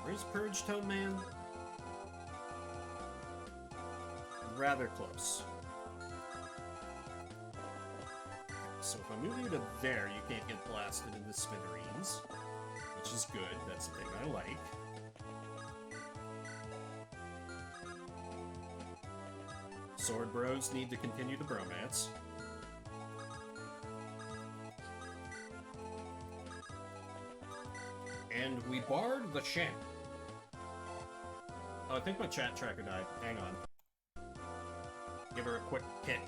Where's Purge Tone Man? Rather close. So if I move you to there, you can't get blasted into smithereens, which is good. That's the thing I like. Sword Bros need to continue the bromance. And we barred the Shen. Oh, I think my chat tracker died. Hang on. Give her a quick kick.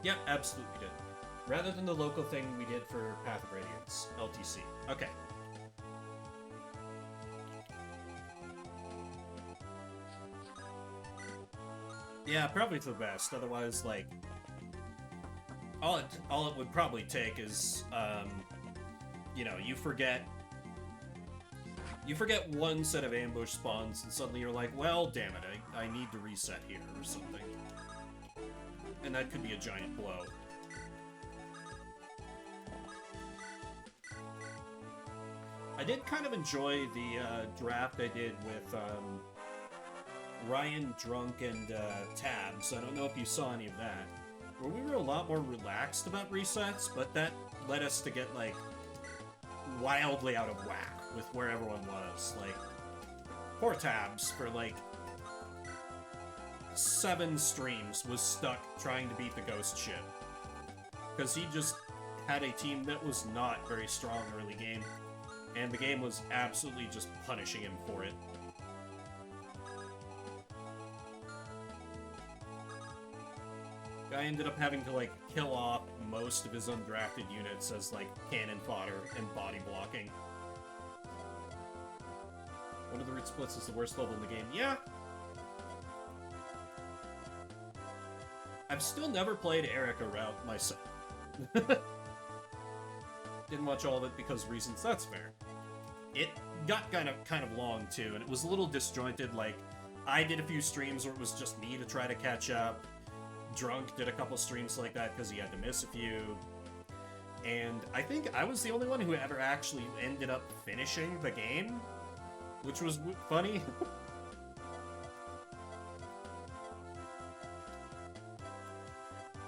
Yep, absolutely did. Rather than the local thing we did for Path of Radiance, LTC. Okay. Yeah, probably for the best. Otherwise, like, all it would probably take is, you know, you forget You forget one set of ambush spawns, and suddenly you're like, well, damn it, I need to reset here or something. And that could be a giant blow. I did kind of enjoy the draft I did with Ryan, Drunk, and Tabs. I don't know if you saw any of that. Where we were a lot more relaxed about resets, but that led us to get, like, wildly out of whack with where everyone was. Like, poor Tabs for, like, 7 streams was stuck trying to beat the Ghost ship. Because he just had a team that was not very strong early game, and the game was absolutely just punishing him for it. Guy ended up having to, like, kill off most of his undrafted units as, like, cannon fodder and body blocking. One of the root splits is the worst level in the game. Yeah! I've still never played Erica route myself. Didn't watch all of it because of reasons, that's fair. It got kind of long, too, and it was a little disjointed. Like, I did a few streams where it was just me to try to catch up. Drunk did a couple streams like that because he had to miss a few. And I think I was the only one who ever actually ended up finishing the game, which was funny.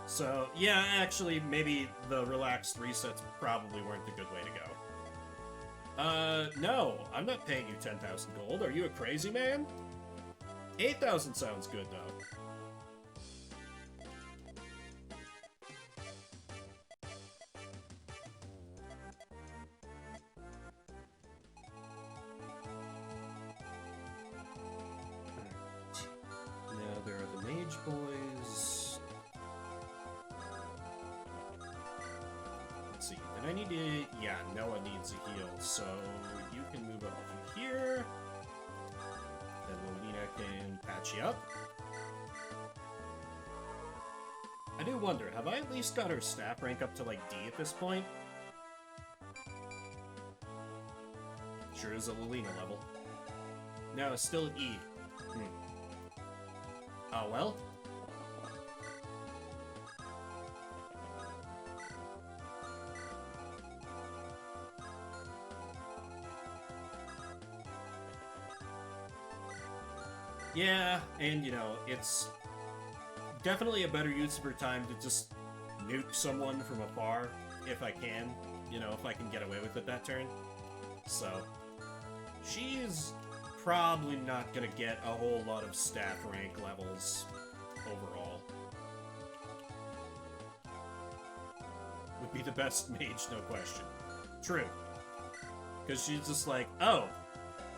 So, yeah, actually, maybe the relaxed resets probably weren't the good way to go. No, I'm not paying you 10,000 gold. Are you a crazy man? 8,000 sounds good, though. Now there are the mage boys. Let's see. Then I need to... Yeah, Noah needs a heal, so you can move up to here. Then Lolina can patch you up. I do wonder, have I at least got her staff rank up to, like, D at this point? Sure is a Lolina level. No, it's still at E. Oh, well. Yeah, and, you know, it's definitely a better use of her time to just nuke someone from afar, if I can. You know, if I can get away with it that turn. So, she's probably not gonna get a whole lot of staff rank levels overall. Would be the best mage, no question. True. Because she's just like, oh,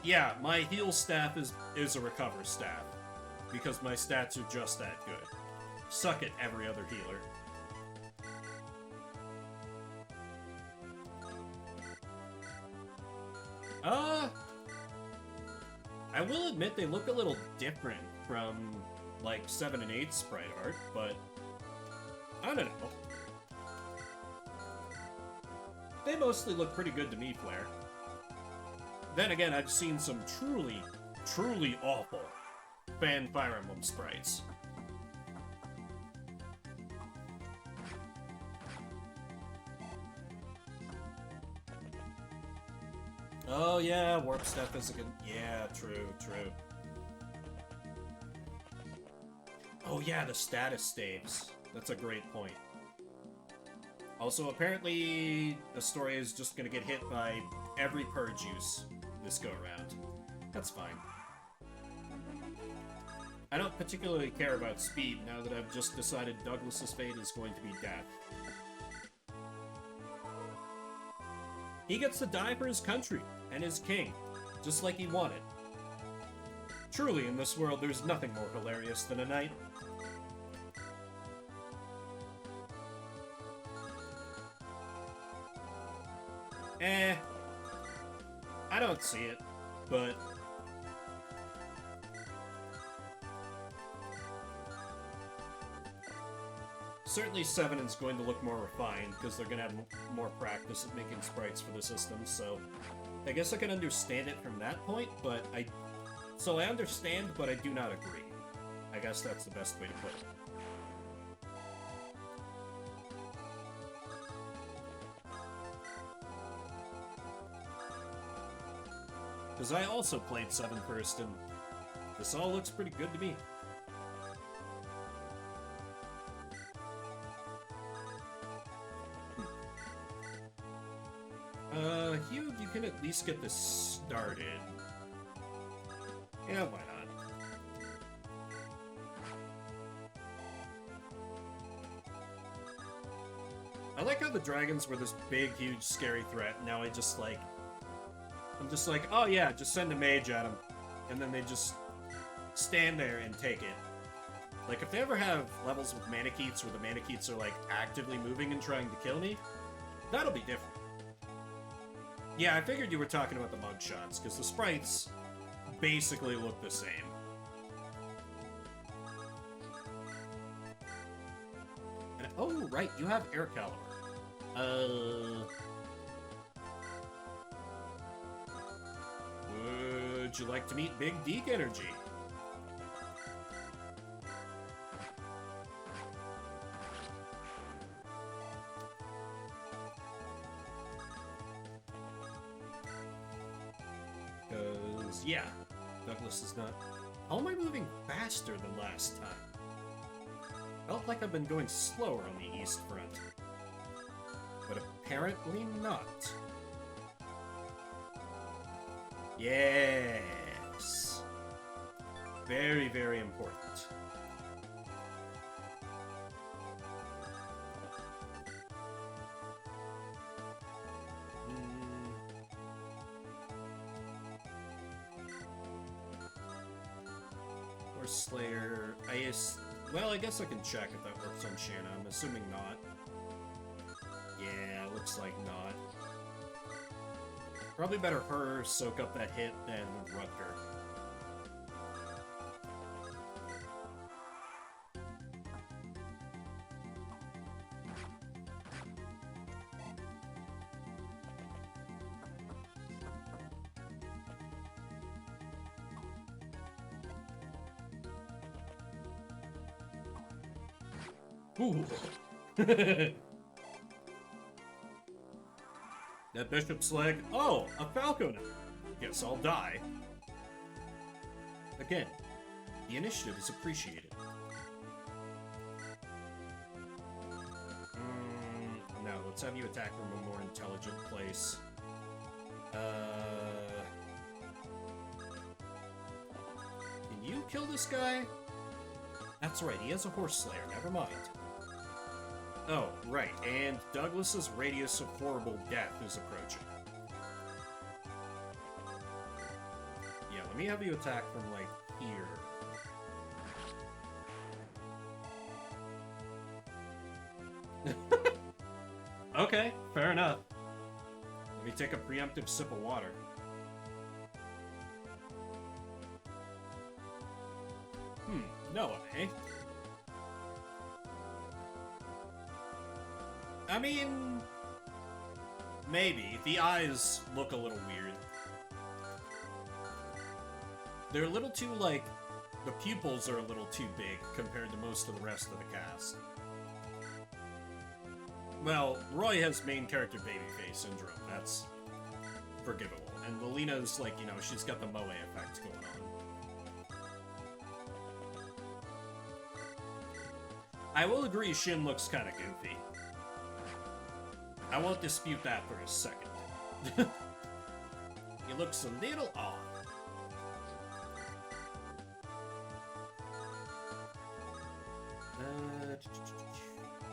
yeah, my heal staff is a recover staff. Because my stats are just that good. Suck it, every other healer. I will admit they look a little different from, like, 7 and 8 sprite art, but I don't know. They mostly look pretty good to me, Flair. Then again, I've seen some truly, truly awful fan Fire Emblem sprites. Oh yeah, warp stuff is a good... Yeah, true, true. Oh yeah, the status staves. That's a great point. Also, apparently, the story is just gonna get hit by every purge use this go-around. That's fine. I don't particularly care about speed now that I've just decided Douglas's fate is going to be death. He gets to die for his country and his king, just like he wanted. Truly, in this world, there's nothing more hilarious than a knight. I don't see it, but... Certainly 7 is going to look more refined, because they're going to have more practice at making sprites for the system, so I guess I can understand it from that point, but So I understand, but I do not agree. I guess that's the best way to put it. Because I also played 7 first, and this all looks pretty good to me. Hugh, you can at least get this started. Yeah, why not? I like how the dragons were this big, huge, scary threat. Now I'm just like, oh yeah, just send a mage at them. And then they just stand there and take it. Like, if they ever have levels with Manikeets where the Manikeets are, like, actively moving and trying to kill me, that'll be different. Yeah, I figured you were talking about the mugshots, because the sprites basically look the same. And, oh, right, you have Air Caliber. Would you like to meet Big Deke Energy? Because, yeah, Douglas is not... How am I moving faster than last time? Felt like I've been going slower on the east front. But apparently not. Yes! Very, very important. Slayer, well, I guess I can check if that works on Shanna. I'm assuming not. Yeah, looks like not. Probably better her soak up that hit than Rutger. Ooh. That bishop's leg. Oh, a falcon. Guess I'll die. Again, the initiative is appreciated. No, let's have you attack from a more intelligent place. Can you kill this guy? That's right, he has a horse slayer, never mind. Oh, right, and Douglas's radius of horrible death is approaching. Yeah, let me have you attack from, like, here. Okay, fair enough. Let me take a preemptive sip of water. No, eh? I mean, maybe. The eyes look a little weird. They're a little too, like, the pupils are a little too big compared to most of the rest of the cast. Well, Roy has main character babyface syndrome. That's forgivable. And Lolina's, like, you know, she's got the Moe effect going on. I will agree Shin looks kind of goofy. I won't dispute that for a second. He looks a little odd. Let's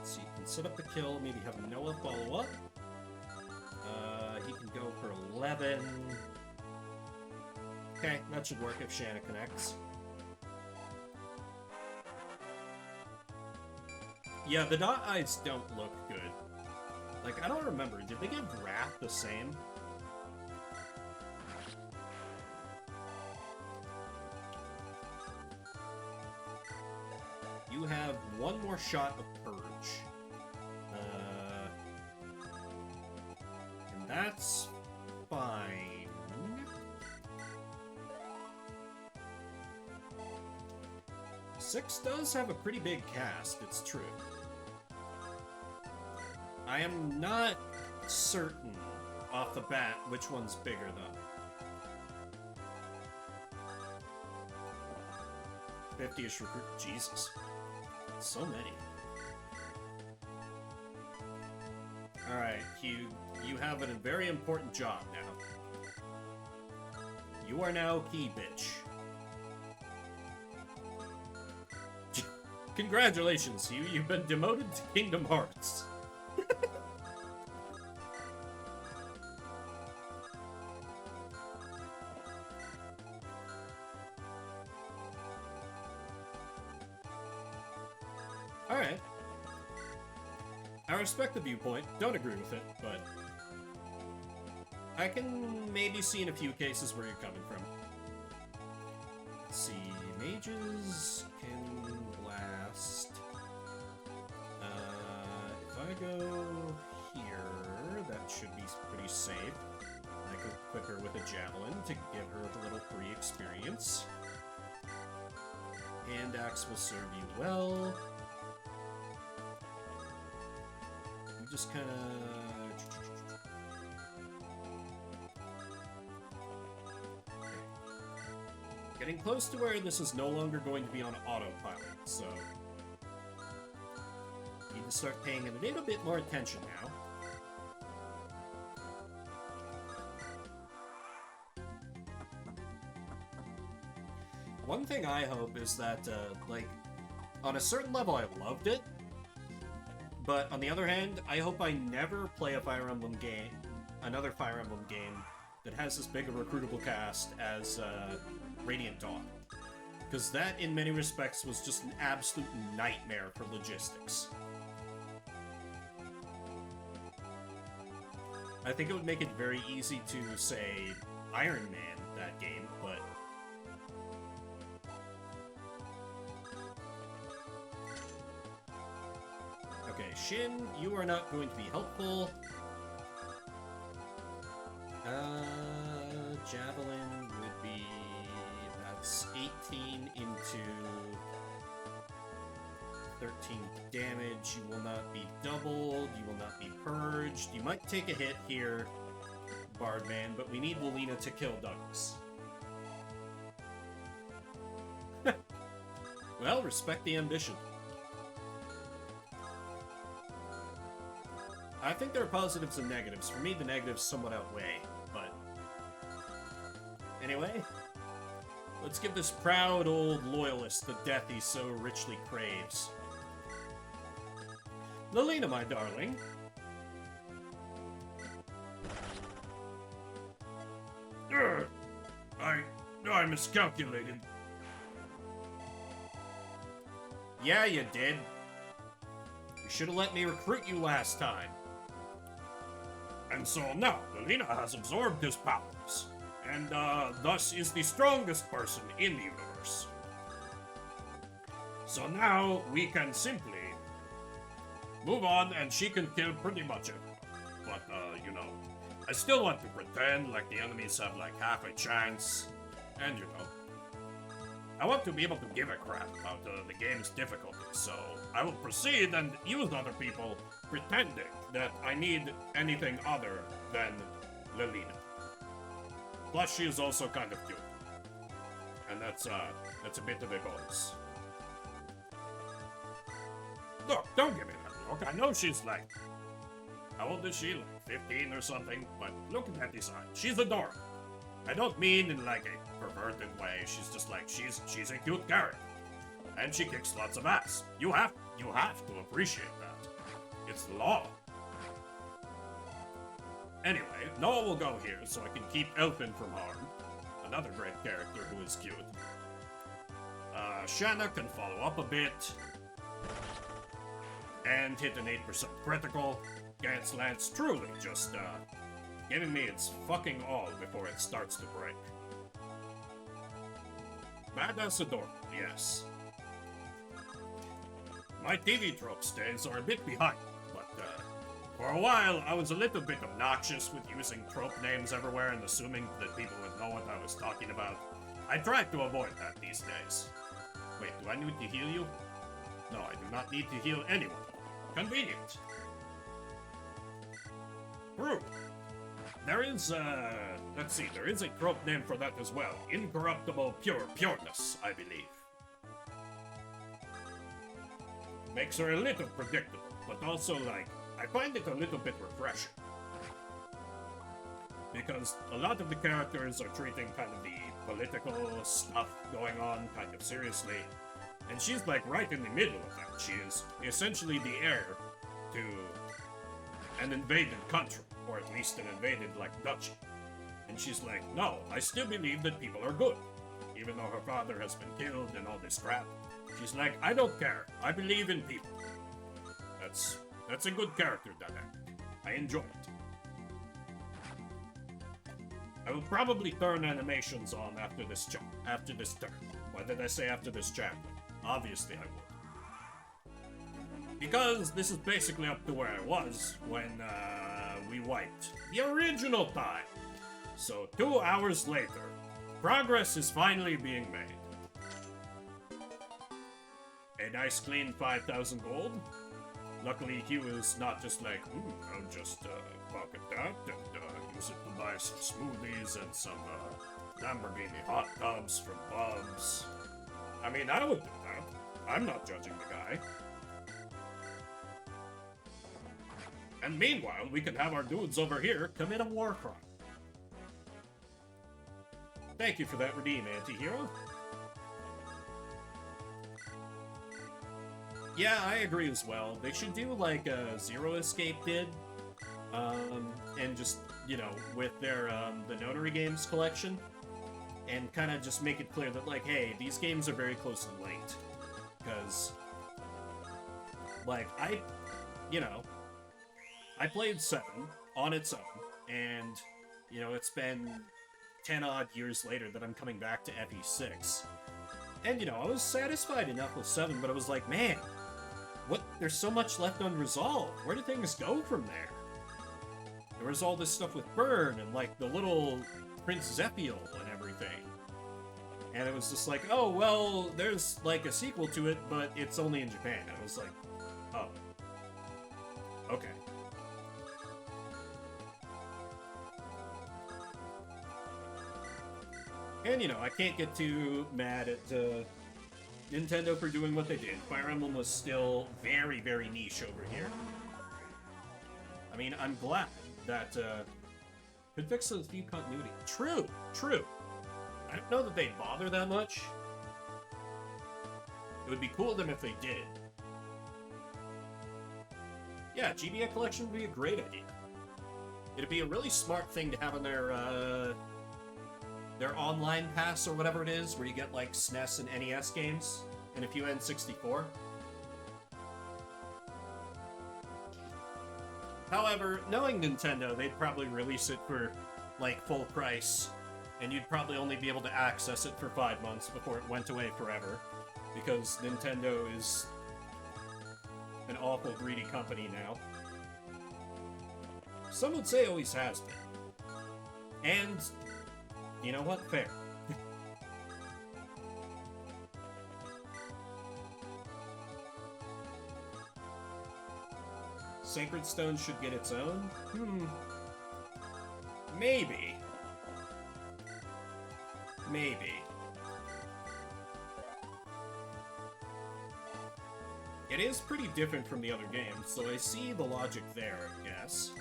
see, you can set up the kill, maybe have Noah follow up. He can go for 11. Okay, that should work if Shanna connects. Yeah, the dot eyes don't look good. Like, I don't remember. Did they give Wrath the same? You have one more shot of Purge. And that's fine. FE6 does have a pretty big cast, it's true. I am not certain off the bat which one's bigger, though. 50-ish recruit. Jesus. So many. Alright, you have a very important job now. You are now Key Bitch. Congratulations, you've been demoted to Kingdom Hearts. Alright. I respect the viewpoint, don't agree with it, but I can maybe see in a few cases where you're coming from. Let's see, mages can blast. If I go here, that should be pretty safe. I could equip her with a javelin to give her a little free experience. Hand axe will serve you well. You just kind of... Getting close to where this is no longer going to be on autopilot, so... You need to start paying a little bit more attention now. One thing I hope is that, like, on a certain level I loved it, but on the other hand, I hope I never play a Fire Emblem game, another Fire Emblem game, that has as big a recruitable cast as, Radiant Dawn. Because that, in many respects, was just an absolute nightmare for logistics. I think it would make it very easy to, say, Iron Man that game, but... Okay, Shin, you are not going to be helpful. Javelin would be... That's 18 into 13 damage. You will not be doubled. You will not be purged. You might take a hit here, Bardman, but we need Lolina to kill Douglas. Well, respect the ambition. I think there are positives and negatives. For me, the negatives somewhat outweigh, but... Anyway, let's give this proud old loyalist the death he so richly craves. Lolina, my darling. I miscalculated. Yeah, you did. You should have let me recruit you last time. And so now, Lolina has absorbed his powers, and thus is the strongest person in the universe. So now we can simply move on, and she can kill pretty much everyone. But, you know, I still want to pretend like the enemies have like half a chance, and you know, I want to be able to give a crap about the game's difficulty, so I will proceed and use other people pretending that I need anything other than Lolina. Plus, she is also kind of cute. And that's a bit of a bonus. Look, don't give me that look. I know she's like... How old is she? Like 15 or something? But look at that design. She's adorable. I don't mean in like a perverted way. She's just like, she's a cute character. And she kicks lots of ass. You have to appreciate that. It's the law. Anyway, Noah will go here so I can keep Elfin from harm. Another great character who is cute. Shanna can follow up a bit. And hit an 8% critical. Gans Lance truly just, giving me its fucking all before it starts to break. Badass adorable, yes. My TV trope stays are a bit behind, but, for a while I was a little bit obnoxious with using trope names everywhere and assuming that people would know what I was talking about. I tried to avoid that these days. Wait, do I need to heal you? No, I do not need to heal anyone. Convenient. True. There is, let's see, there is a trope name for that as well. Incorruptible pureness, I believe. Makes her a little predictable, but also, like, I find it a little bit refreshing. Because a lot of the characters are treating kind of the political stuff going on kind of seriously. And she's like right in the middle of that. She is essentially the heir to an invaded country, or at least an invaded, like, duchy. And she's like, no, I still believe that people are good. Even though her father has been killed and all this crap. She's like, I don't care. I believe in people. That's a good character dynamic. I enjoy it. I will probably turn animations on after this turn. Why did I say after this chapter? Obviously I would. Because this is basically up to where I was when we wiped the original time. So 2 hours later, progress is finally being made. A nice clean 5,000 gold. Luckily, Hugh is not just like, I'll just pocket that and use it to buy some smoothies and some Lamborghini hot tubs from Bubs. I mean, I would do that. I'm not judging the guy. And meanwhile, we can have our dudes over here commit a war crime. Thank you for that redeem, anti-hero. Yeah, I agree as well. They should do like a Zero Escape did, and just, you know, with their the Notary Games collection, and kind of just make it clear that, like, hey, these games are very closely linked, because, like, I played 7 on its own, and, you know, it's been 10 odd years later that I'm coming back to FE6, and, you know, I was satisfied enough with 7, but I was like, man, there's so much left unresolved. Where do things go from there? There was all this stuff with Burn and, like, the little Prince Zephiel and everything. And it was just like, oh, well, there's, like, a sequel to it, but it's only in Japan. I was like, oh. Okay. And, you know, I can't get too mad at, Nintendo for doing what they did. Fire Emblem was still very, very niche over here. I mean, I'm glad that, could fix a few continuity. True, true. I don't know that they'd bother that much. It would be cool of them if they did. Yeah, GBA collection would be a great idea. It'd be a really smart thing to have on their online pass or whatever it is, where you get, like, SNES and NES games, and a few N64. However, knowing Nintendo, they'd probably release it for, like, full price, and you'd probably only be able to access it for 5 months before it went away forever, because Nintendo is an awful greedy company now. Some would say always has been. And you know what? Fair. Sacred Stone should get its own? Maybe. Maybe. It is pretty different from the other games, so I see the logic there, I guess.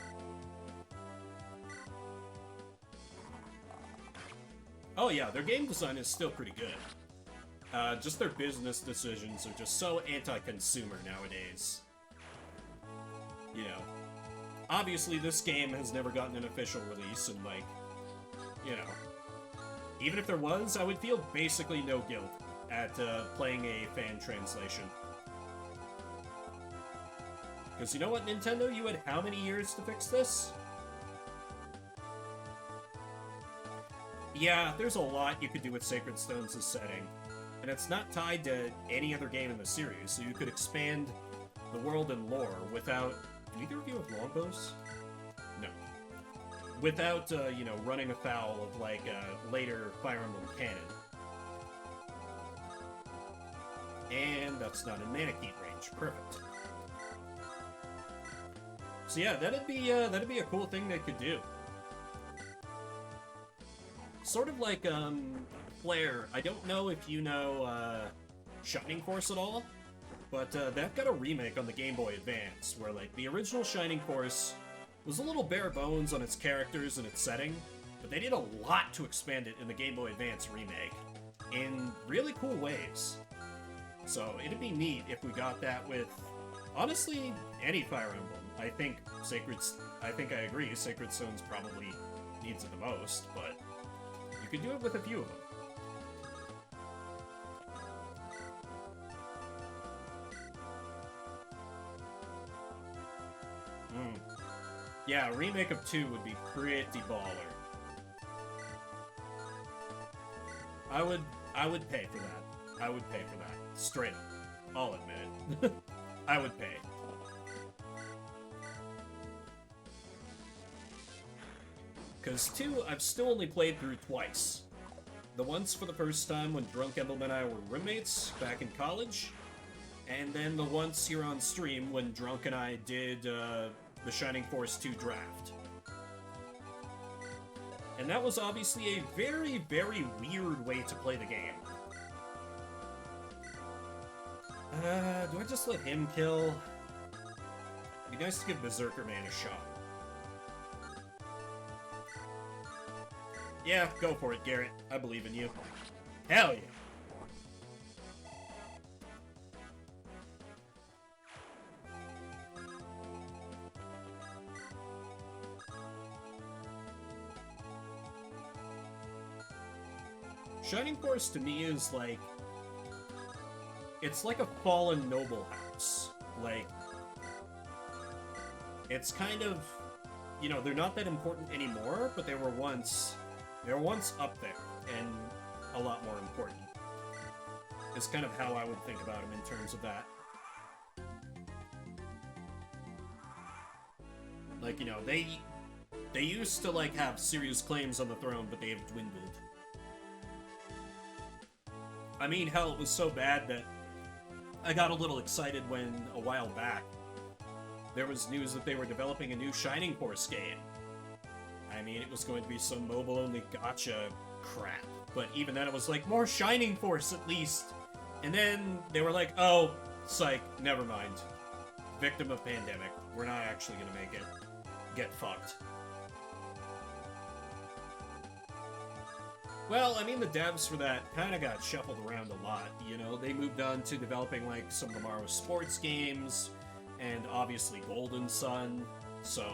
Oh yeah, their game design is still pretty good. Just their business decisions are just so anti-consumer nowadays. You know, obviously this game has never gotten an official release, and, like, you know, even if there was, I would feel basically no guilt at playing a fan translation. Because you know what, Nintendo? You had how many years to fix this? Yeah, there's a lot you could do with Sacred Stone's setting, and it's not tied to any other game in the series, so you could expand the world and lore without... Can either of you have longbows? No. Without, you know, running afoul of, like, later Fire Emblem canon. And that's not in Manakete range. Perfect. So yeah, that'd be a cool thing they could do. Sort of like Flare. I don't know if you know Shining Force at all, but that got a remake on the Game Boy Advance, where like the original Shining Force was a little bare bones on its characters and its setting, but they did a lot to expand it in the Game Boy Advance remake in really cool ways. So it'd be neat if we got that with, honestly, any Fire Emblem. I think I agree, Sacred Stones probably needs it the most, but you could do it with a few of them. Yeah, a remake of 2 would be pretty baller. I would pay for that. I would pay for that. Straight up. I'll admit it. I would pay. Because 2, I've still only played through twice. The once for the first time when Drunk Emblem and I were roommates back in college, and then the once here on stream when Drunk and I did the Shining Force 2 draft. And that was obviously a very, very weird way to play the game. Do I just let him kill? It'd be nice to give Berserker Man a shot. Yeah, go for it, Garrett. I believe in you. Hell yeah. Shining Force to me is like... it's like a fallen noble house. Like... it's kind of... you know, they're not that important anymore, but they were once up there, and a lot more important. Is kind of how I would think about them in terms of that. Like, you know, they used to, like, have serious claims on the throne, but they have dwindled. I mean, hell, it was so bad that I got a little excited when, a while back, there was news that they were developing a new Shining Force game. I mean, it was going to be some mobile-only gacha crap, but even then it was like, more Shining Force at least! And then they were like, oh, psych, never mind. Victim of pandemic. We're not actually gonna make it. Get fucked. Well, I mean, the devs for that kind of got shuffled around a lot, you know? They moved on to developing, like, some of the Mario sports games, and obviously Golden Sun, so...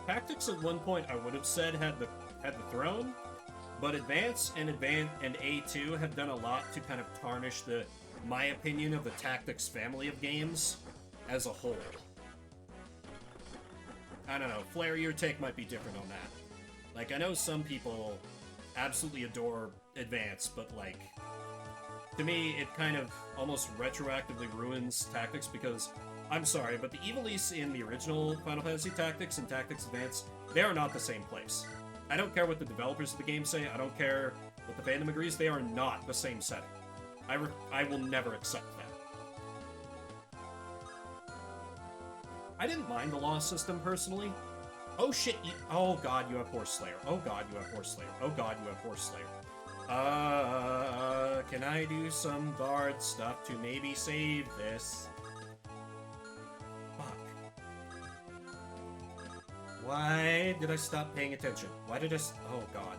Tactics at one point I would have said had the throne, but Advance and A2 have done a lot to kind of tarnish my opinion of the Tactics family of games as a whole. I don't know, Flare, your take might be different on that. Like, I know some people absolutely adore Advance, but like, to me, it kind of almost retroactively ruins Tactics because, I'm sorry, but the Evilise in the original Final Fantasy Tactics and Tactics Advance, they are not the same place. I don't care what the developers of the game say, I don't care what the fandom agrees, they are not the same setting. I will never accept that. I didn't mind the law system, personally. Oh shit, oh god, you have Horse Slayer. Oh god, you have Horse Slayer. Oh god, you have Horse Slayer. Can I do some Bard stuff to maybe save this? Fuck. Why did I stop paying attention? Why did I oh god.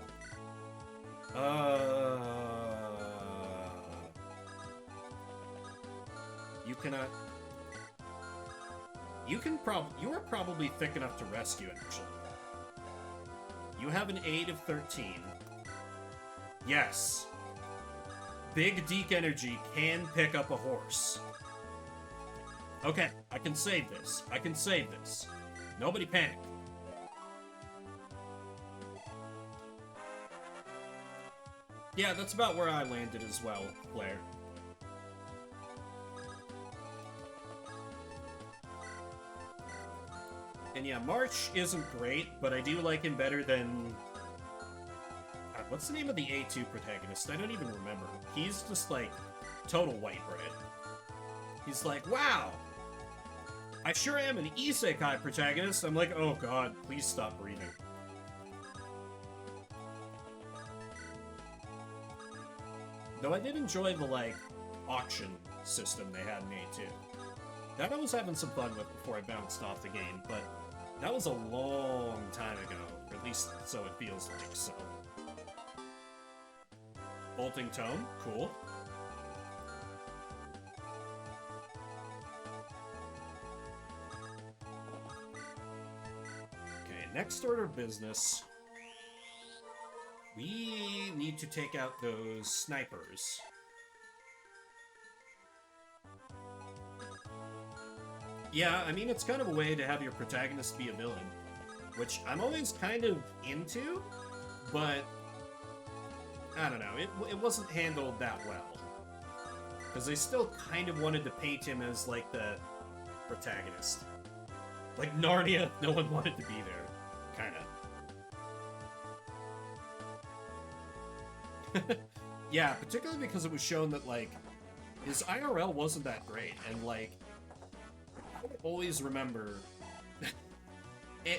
You cannot... You are probably thick enough to rescue, actually. You have an aid of 13. Yes. Big Deke Energy can pick up a horse. Okay, I can save this. I can save this. Nobody panic. Yeah, that's about where I landed as well, Blair. And yeah, March isn't great, but I do like him better than... what's the name of the A2 protagonist? I don't even remember. He's just, like, total white bread. He's like, wow! I sure am an isekai protagonist. I'm like, oh god, please stop breathing. Though I did enjoy the, like, auction system they had in A2. That I was having some fun with before I bounced off the game, but that was a long time ago. Or at least so it feels like, so... Bolting Tome, cool. Okay, next order of business. We need to take out those snipers. Yeah, I mean, it's kind of a way to have your protagonist be a villain, which I'm always kind of into, but I don't know, it wasn't handled that well. Because they still kind of wanted to paint him as, like, the protagonist. Like Narnia, no one wanted to be there. Kinda. Yeah, particularly because it was shown that, like, his IRL wasn't that great, and, like, I always remember...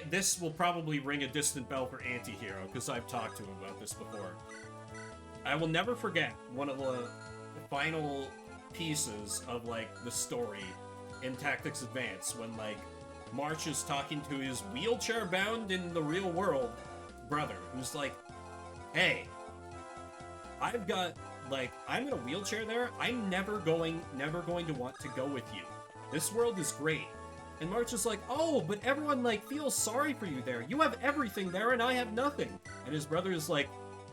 this will probably ring a distant bell for Antihero, because I've talked to him about this before. I will never forget one of the final pieces of, like, the story in Tactics Advance, when, like, March is talking to his wheelchair-bound in the real world brother, who's like, hey, I've got, like, I'm in a wheelchair there, I'm never going to want to go with you. This world is great. And March is like, oh, but everyone, like, feels sorry for you there. You have everything there and I have nothing. And his brother is like,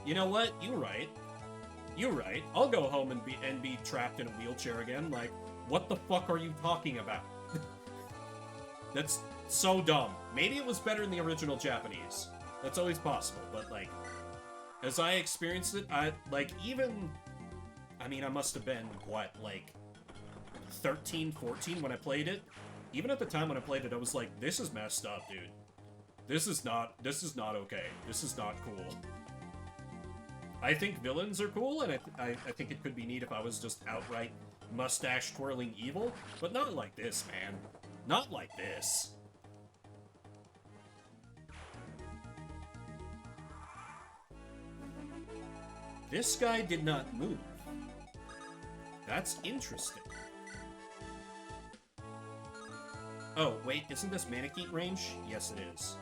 you know what? You're right. You're right. I'll go home and be trapped in a wheelchair again. Like, what the fuck are you talking about? That's so dumb. Maybe it was better in the original Japanese. That's always possible, but, like, as I experienced it, I mean, I must have been, what, like, 13, 14 when I played it? Even at the time when I played it, I was like, this is messed up, dude. This is not okay. This is not cool. I think villains are cool, and I think it could be neat if I was just outright mustache-twirling evil, but not like this, man. Not like this. This guy did not move. That's interesting. Oh, wait, isn't this Manakite range? Yes, it is.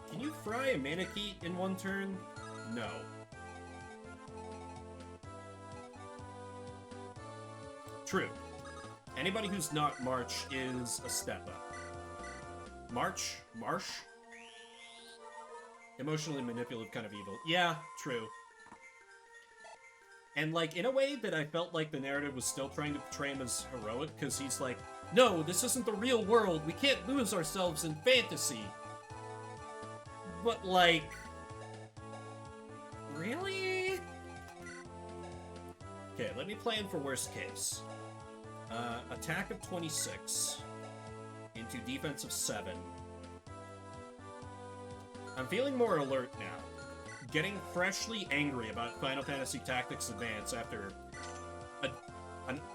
Can you fry a Manakite in one turn? No. True. Anybody who's not March is a step up. March? Marsh? Emotionally manipulative kind of evil. Yeah, true. And, like, in a way that I felt like the narrative was still trying to portray him as heroic, because he's like, no, this isn't the real world, we can't lose ourselves in fantasy. But, like... really? Okay, let me plan for worst case. Attack of 26 into defense of 7. I'm feeling more alert now. Getting freshly angry about Final Fantasy Tactics Advance after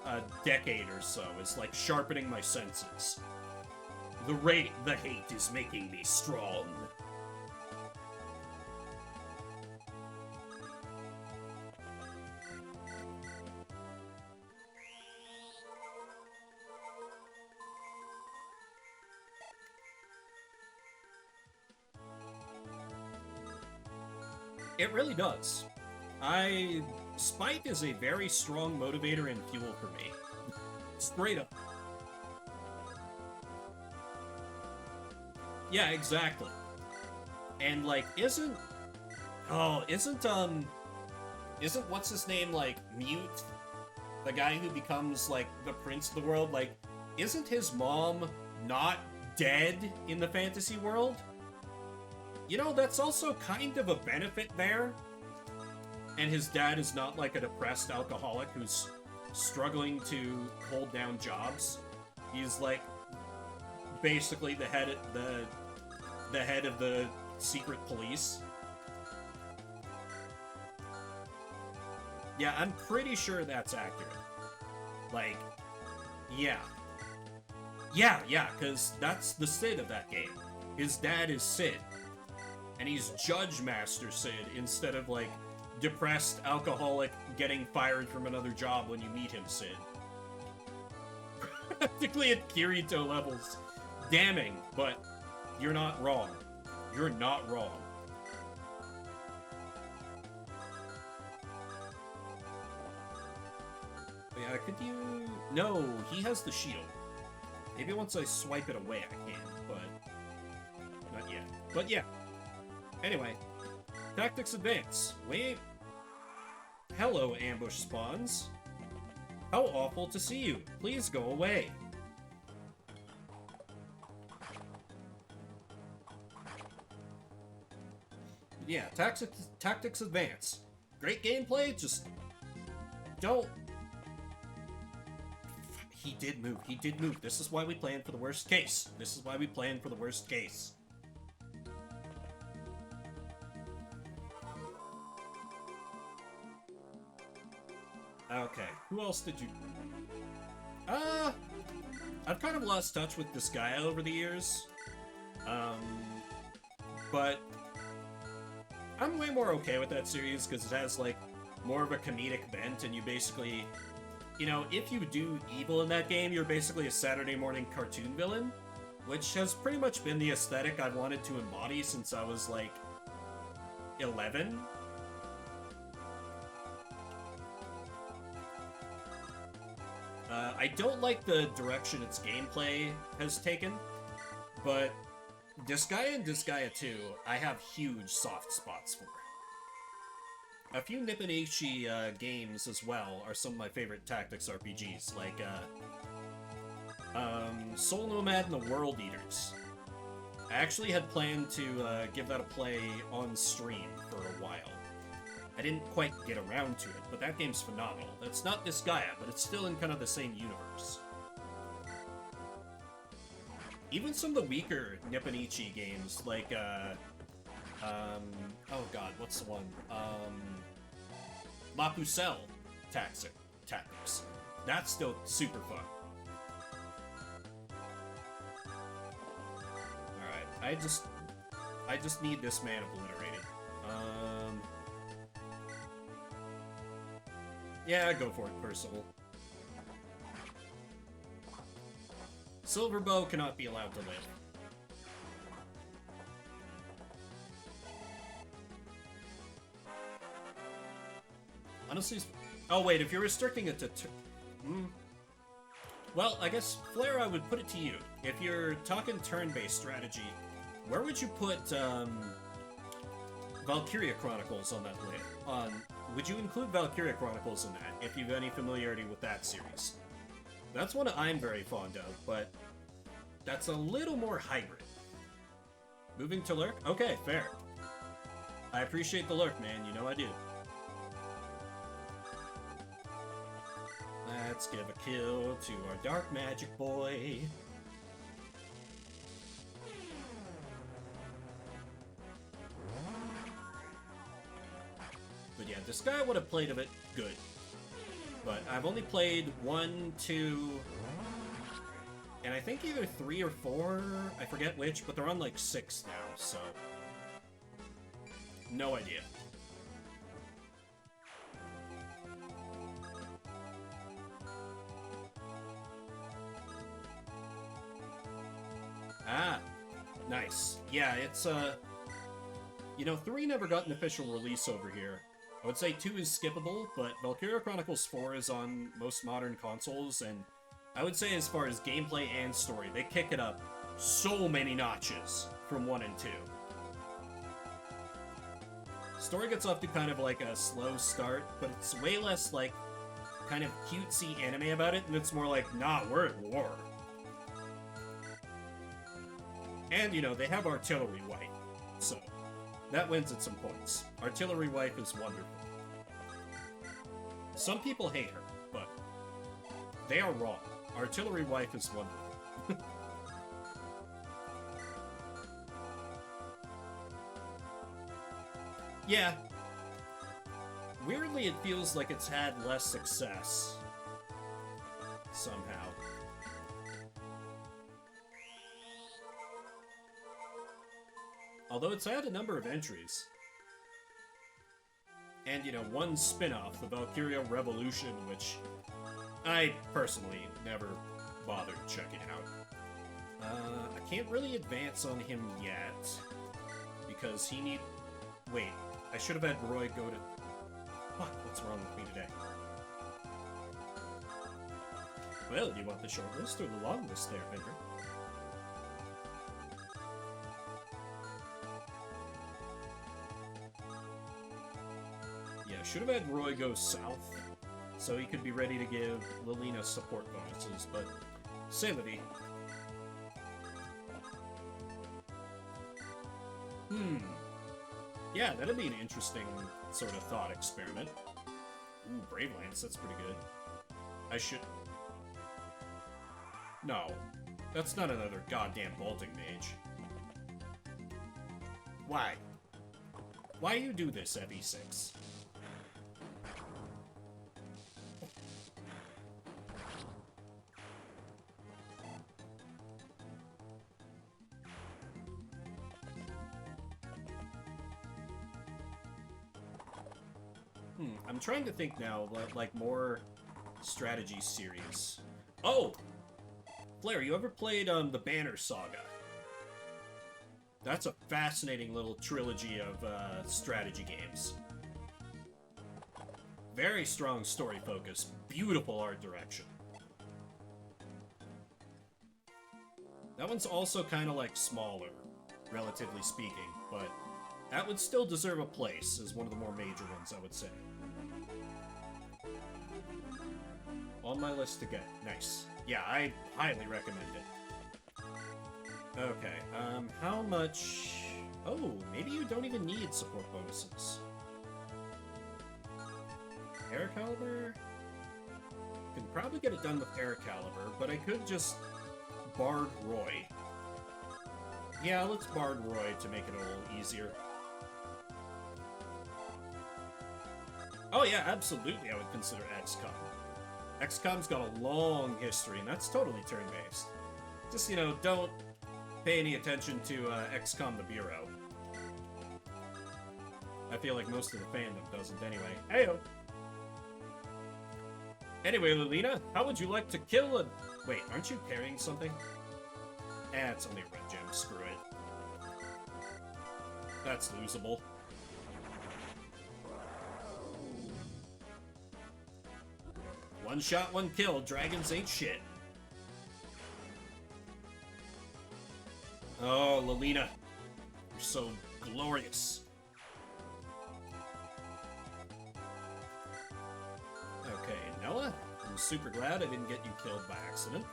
a decade or so is like sharpening my senses. The hate is making me strong. It really does. Spite is a very strong motivator and fuel for me. Straight up. Yeah, exactly. And, like, isn't what's his name, like, Mute? The guy who becomes, like, the prince of the world, like, isn't his mom not dead in the fantasy world? You know, that's also kind of a benefit there. And his dad is not like a depressed alcoholic who's struggling to hold down jobs. He's like basically the head of the secret police. Yeah, I'm pretty sure that's accurate. Like, yeah. Yeah, because that's the Sid of that game. His dad is Sid. And he's Judge Master Sid instead of, like, depressed alcoholic getting fired from another job when you meet him Sid. Practically at Kirito levels. Damning, but you're not wrong. You're not wrong. Yeah, could you... No, he has the shield. Maybe once I swipe it away I can, but... Not yet. But yeah. Anyway. Tactics advance. Wait. Hello, ambush spawns. How awful to see you. Please go away. Yeah, tactics advance. Great gameplay, just... Don't... He did move. This is why we plan for the worst case. Okay, who else did you... I've kind of lost touch with this guy over the years. But... I'm way more okay with that series, because it has, like, more of a comedic bent, and you basically... You know, if you do evil in that game, you're basically a Saturday morning cartoon villain, which has pretty much been the aesthetic I've wanted to embody since I was, like, 11. I don't like the direction its gameplay has taken, but Disgaea and Disgaea 2, I have huge soft spots for. A few Nipponichi games as well are some of my favorite tactics RPGs, like Soul Nomad and the World Eaters. I actually had planned to give that a play on stream for a while. I didn't quite get around to it, but that game's phenomenal. That's not Disgaea, but it's still in kind of the same universe. Even some of the weaker Nipponichi games, like, oh god, what's the one? La Pucelle Tactics. That's still super fun. Alright, I just need this man obliterated. Yeah, go for it, Percival. Silverbow cannot be allowed to live. Honestly, oh wait, if you're restricting it to well, I guess, Flair, I would put it to you. If you're talking turn-based strategy, where would you put, Valkyria Chronicles on that list? Would you include Valkyria Chronicles in that, if you have any familiarity with that series? That's one I'm very fond of, but that's a little more hybrid. Moving to Lurk? Okay, fair. I appreciate the Lurk, man, you know I do. Let's give a kill to our Dark Magic boy. But yeah, this guy would have played of it good. But I've only played 1, 2, and I think either 3 or 4, I forget which, but they're on like 6 now, so... No idea. Ah, nice. Yeah, it's, you know, 3 never got an official release over here. I would say 2 is skippable, but Valkyria Chronicles 4 is on most modern consoles, and I would say as far as gameplay and story, they kick it up so many notches from 1 and 2. Story gets off to kind of like a slow start, but it's way less like kind of cutesy anime about it, and it's more like, nah, we're at war. And, you know, they have Artillery Wife, so that wins at some points. Artillery Wife is wonderful. Some people hate her, but they are wrong. Artillery Wife is wonderful. Yeah. Weirdly, it feels like it's had less success. Somehow. Although it's had a number of entries. And, you know, one spin-off, the Valkyria Revolution, which I personally never bothered checking out. I can't really advance on him yet, because he need... Wait, I should have had Roy go to... Fuck, what's wrong with me today? Well, do you want the short list or the long list there, Vendor? Yeah, should have had Roy go south, so he could be ready to give Lilina support bonuses, but... C'est la vie. Yeah, that'd be an interesting sort of thought experiment. Ooh, Brave Lance, that's pretty good. I should... No. That's not another goddamn bolting mage. Why? Why you do this, FE6? I'm trying to think now, like more strategy series. Oh! Flair, you ever played the Banner Saga? That's a fascinating little trilogy of strategy games. Very strong story focus, beautiful art direction. That one's also kind of like smaller, relatively speaking, but that would still deserve a place as one of the more major ones, I would say. On my list to get. Nice. Yeah, I highly recommend it. Okay, how much... Oh, maybe you don't even need support bonuses. Air Caliber? Can probably get it done with Air Caliber, but I could just Bard Roy. Yeah, let's Bard Roy to make it a little easier. Oh yeah, absolutely I would consider XCOM. XCOM's got a long history, and that's totally turn-based. Just, you know, don't pay any attention to XCOM the Bureau. I feel like most of the fandom doesn't anyway. Heyo! Anyway, Lilina, how would you like to kill a... Wait, aren't you carrying something? It's only a red gem, screw it. That's losable. One shot, one kill. Dragons ain't shit. Oh, Lilina. You're so glorious. Okay, Nella. I'm super glad I didn't get you killed by accident.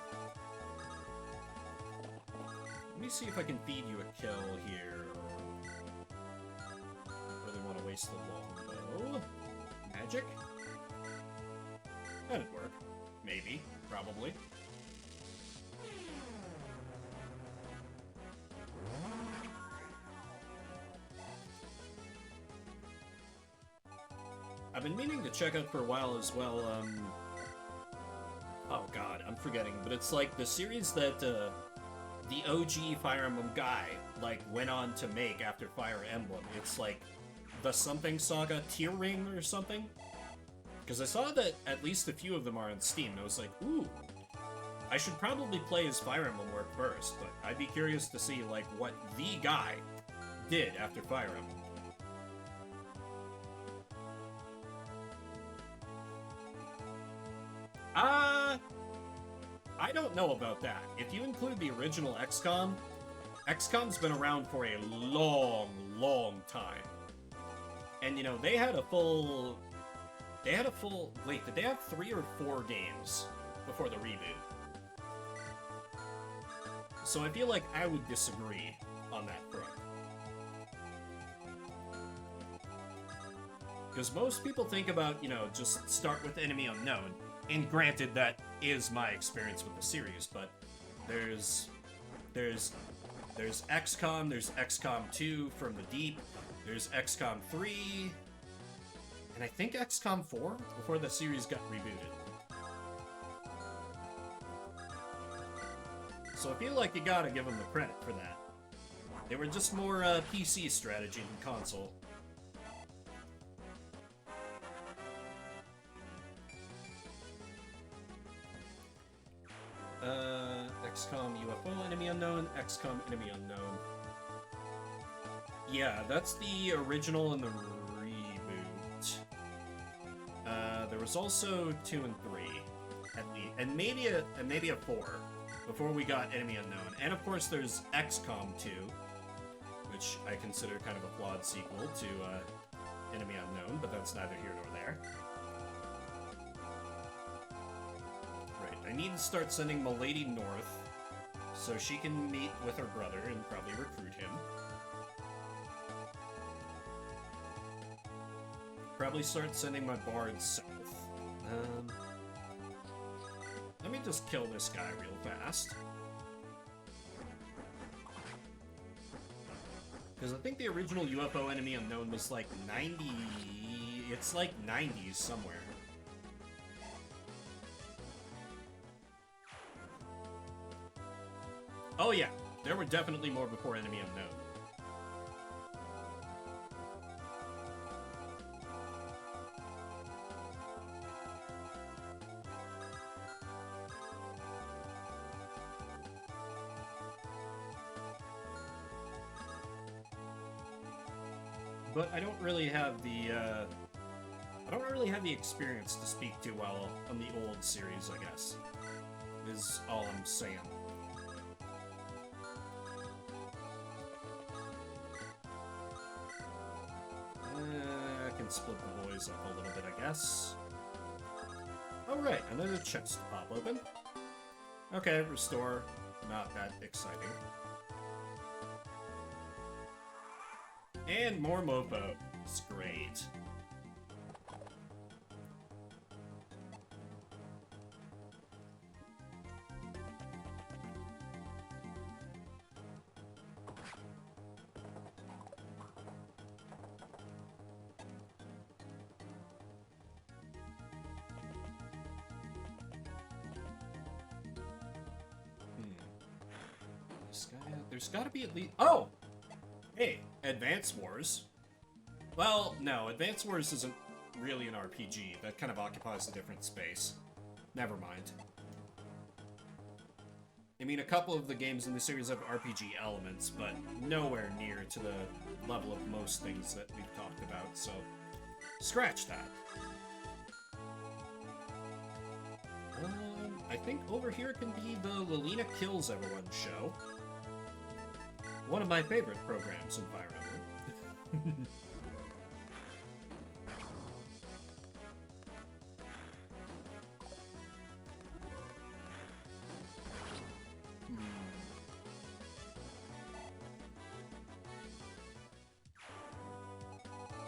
Let me see if I can feed you a kill here. Really want to waste the longbow. Magic? That'd work. Maybe. Probably. I've been meaning to check out for a while as well, oh god, I'm forgetting, but it's like the series that, the OG Fire Emblem guy, like, went on to make after Fire Emblem. It's like the something saga tier ring or something? Because I saw that at least a few of them are on Steam, and I was like, ooh, I should probably play his Fire Emblem work first, but I'd be curious to see, like, what the guy did after Fire Emblem. I don't know about that. If you include the original XCOM, XCOM's been around for a long, long time. And, you know, they had a full... Wait, did they have 3 or 4 games before the reboot? So I feel like I would disagree on that front. Because most people think about, you know, just start with Enemy Unknown. And granted, that is my experience with the series, but there's XCOM, there's XCOM 2 from the Deep, There's XCOM 3, and I think XCOM 4 before the series got rebooted. So I feel like you gotta give them the credit for that. They were just more PC strategy than console. XCOM UFO Enemy Unknown, XCOM Enemy Unknown. Yeah, that's the original and the reboot. There was also 2 and 3, at least, and maybe a 4 before we got Enemy Unknown. And of course, there's XCOM 2, which I consider kind of a flawed sequel to Enemy Unknown, but that's neither here nor there. Right, I need to start sending Milady north so she can meet with her brother and probably recruit him. Probably start sending my bards south. Let me just kill this guy real fast. Because I think the original UFO Enemy Unknown was like 90... It's like 90s somewhere. Oh yeah, there were definitely more before Enemy Unknown. But I don't really have the, experience to speak to while on the old series, I guess. Is all I'm saying. I can split the boys up a little bit, I guess. Alright, another chest to pop open. Okay, restore. Not that exciting. And more mofo. It's great. There's gotta be at least... Oh! Hey, Advance Wars. Well, no, Advance Wars isn't really an RPG. That kind of occupies a different space. Never mind. I mean, a couple of the games in the series have RPG elements, but nowhere near to the level of most things that we've talked about, so scratch that. I think over here can be the Lolina Kills Everyone show. One of my favorite programs in Fire Emblem.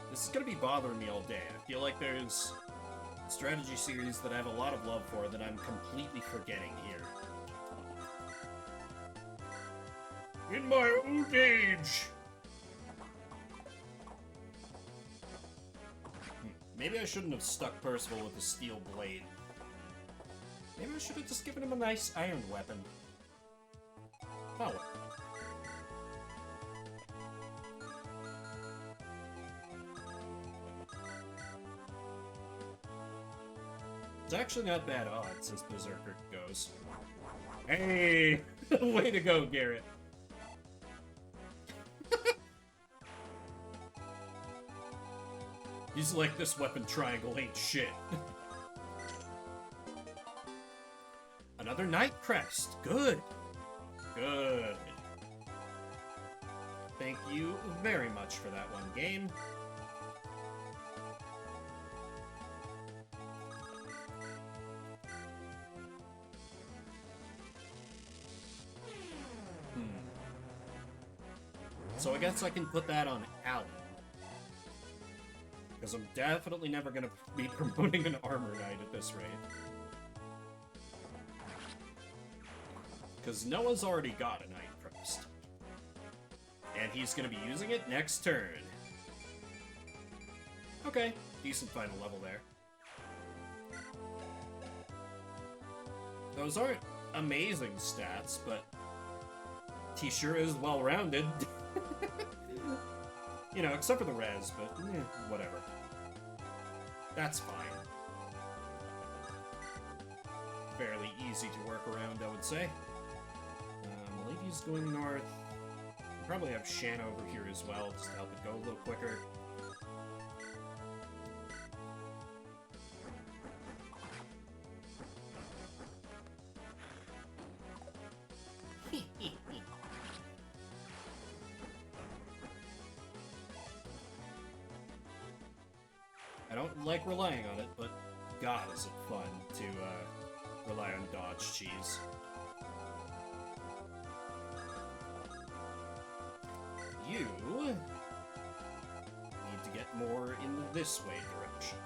This is gonna be bothering me all day. I feel like there's a strategy series that I have a lot of love for that I'm completely forgetting here. In my old age! Maybe I shouldn't have stuck Percival with the steel blade. Maybe I should have just given him a nice iron weapon. Oh well. It's actually not bad odds as Berserker goes. Hey! Way to go, Garrett. He's like, this weapon triangle ain't shit. Another Night Crest. Good. Good. Thank you very much for that one game. So I guess I can put that on Alan. Because I'm definitely never going to be promoting an Armor Knight at this rate. Because Noah's already got a Night Crest. And he's going to be using it next turn. Okay, decent final level there. Those aren't amazing stats, but he sure is well-rounded. You know, except for the res, but whatever. That's fine. Fairly easy to work around, I would say. Milady's going north. We'll probably have Shanna over here as well, just to help it go a little quicker. I don't like relying on it, but God, is it fun to rely on dodge cheese. You need to get more in this way direction.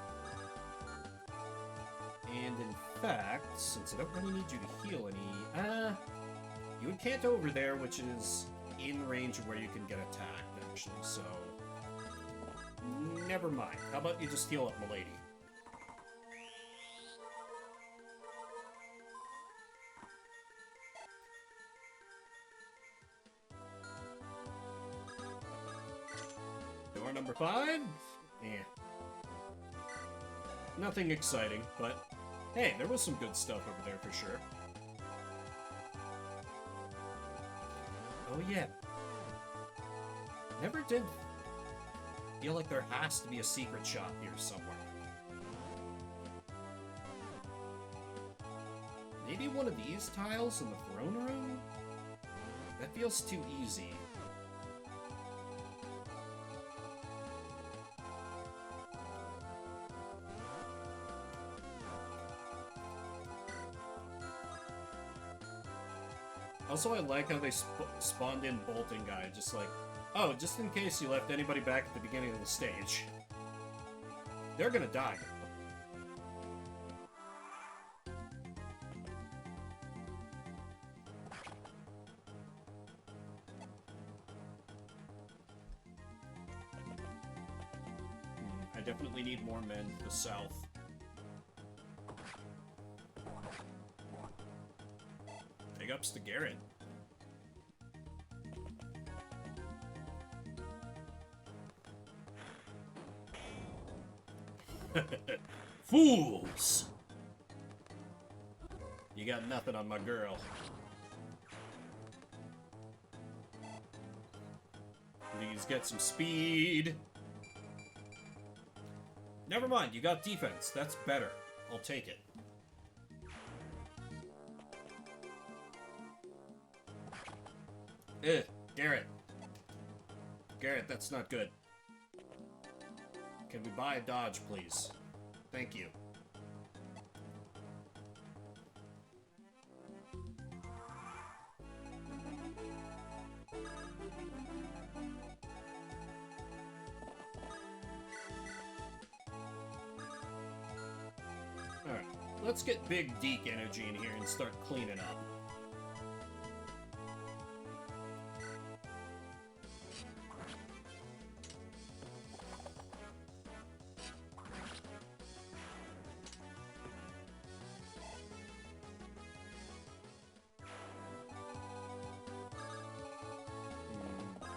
And in fact, since I don't really need you to heal any, you would can't over there, which is in range of where you can get attacked, actually, so never mind. How about you just heal up Milady? Door number 5? Eh. Nothing exciting, but hey, there was some good stuff over there for sure. Oh yeah. Never did feel like there has to be a secret shop here somewhere. Maybe one of these tiles in the throne room? That feels too easy. Also, I like how they spawned in Bolting Guy, just like, oh, just in case you left anybody back at the beginning of the stage. They're gonna die. I definitely need more men to the south. Big ups to Garrett. Fools! You got nothing on my girl. Please get some speed. Never mind, you got defense. That's better. I'll take it. Garrett. Garrett, that's not good. Can we buy a dodge, please? Thank you. Alright, let's get Big Deke energy in here and start cleaning up.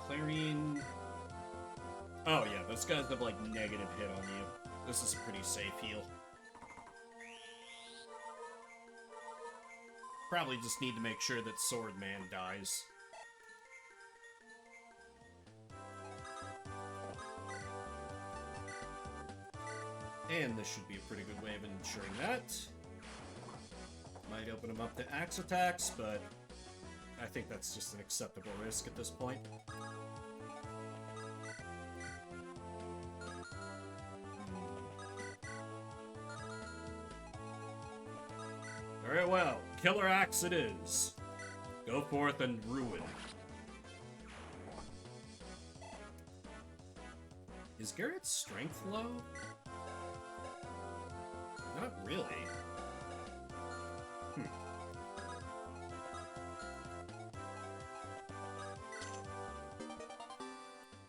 Clarion. Oh yeah, those guys have like negative hit on you. This is a pretty safe heal. Probably just need to make sure that Swordman dies. And this should be a pretty good way of ensuring that. Might open him up to axe attacks, but I think that's just an acceptable risk at this point. Very well, Killer Axe it is. Go forth and ruin. Is Garrett's strength low? Not really.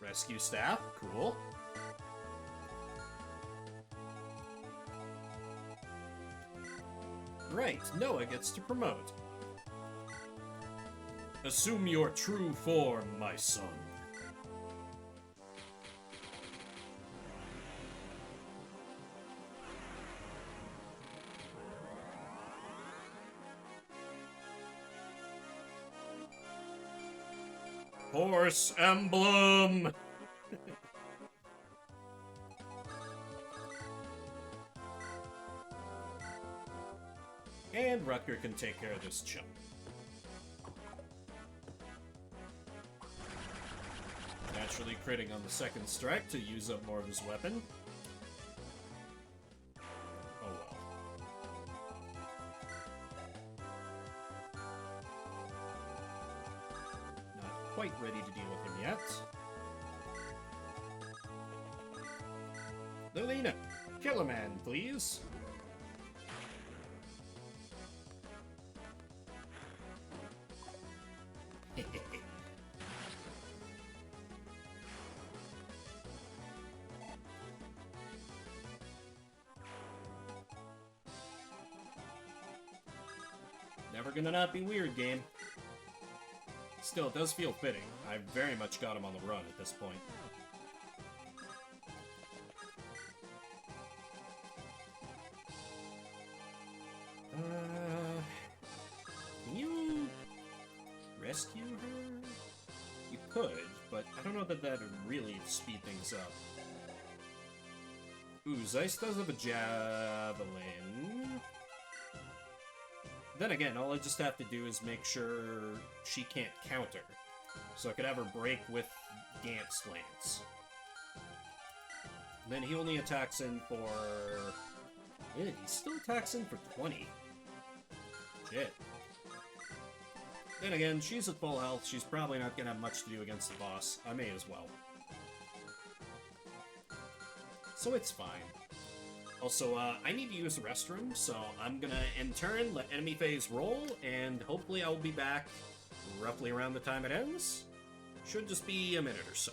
Rescue staff, cool. right, Noah gets to promote. Assume your true form, my son. Horse Emblem! And Rutger can take care of this chump. Naturally critting on the second strike to use up more of his weapon. Oh well. Not quite ready to deal with him yet. Lolina, kill a man, please. Never gonna not be weird, game. Still, it does feel fitting. I very much got him on the run at this point. Can you rescue her? You could, but I don't know that that would really speed things up. Ooh, Zeiss does have a javelin. Then again, all I just have to do is make sure she can't counter. So I could have her break with Gant's Lance. Then he only attacks in for... Yeah, he still attacks in for 20. Shit. Then again, she's at full health. She's probably not gonna have much to do against the boss. I may as well. So it's fine. Also, I need to use the restroom, so I'm gonna, in turn, let enemy phase roll, and hopefully I'll be back roughly around the time it ends. Should just be a minute or so.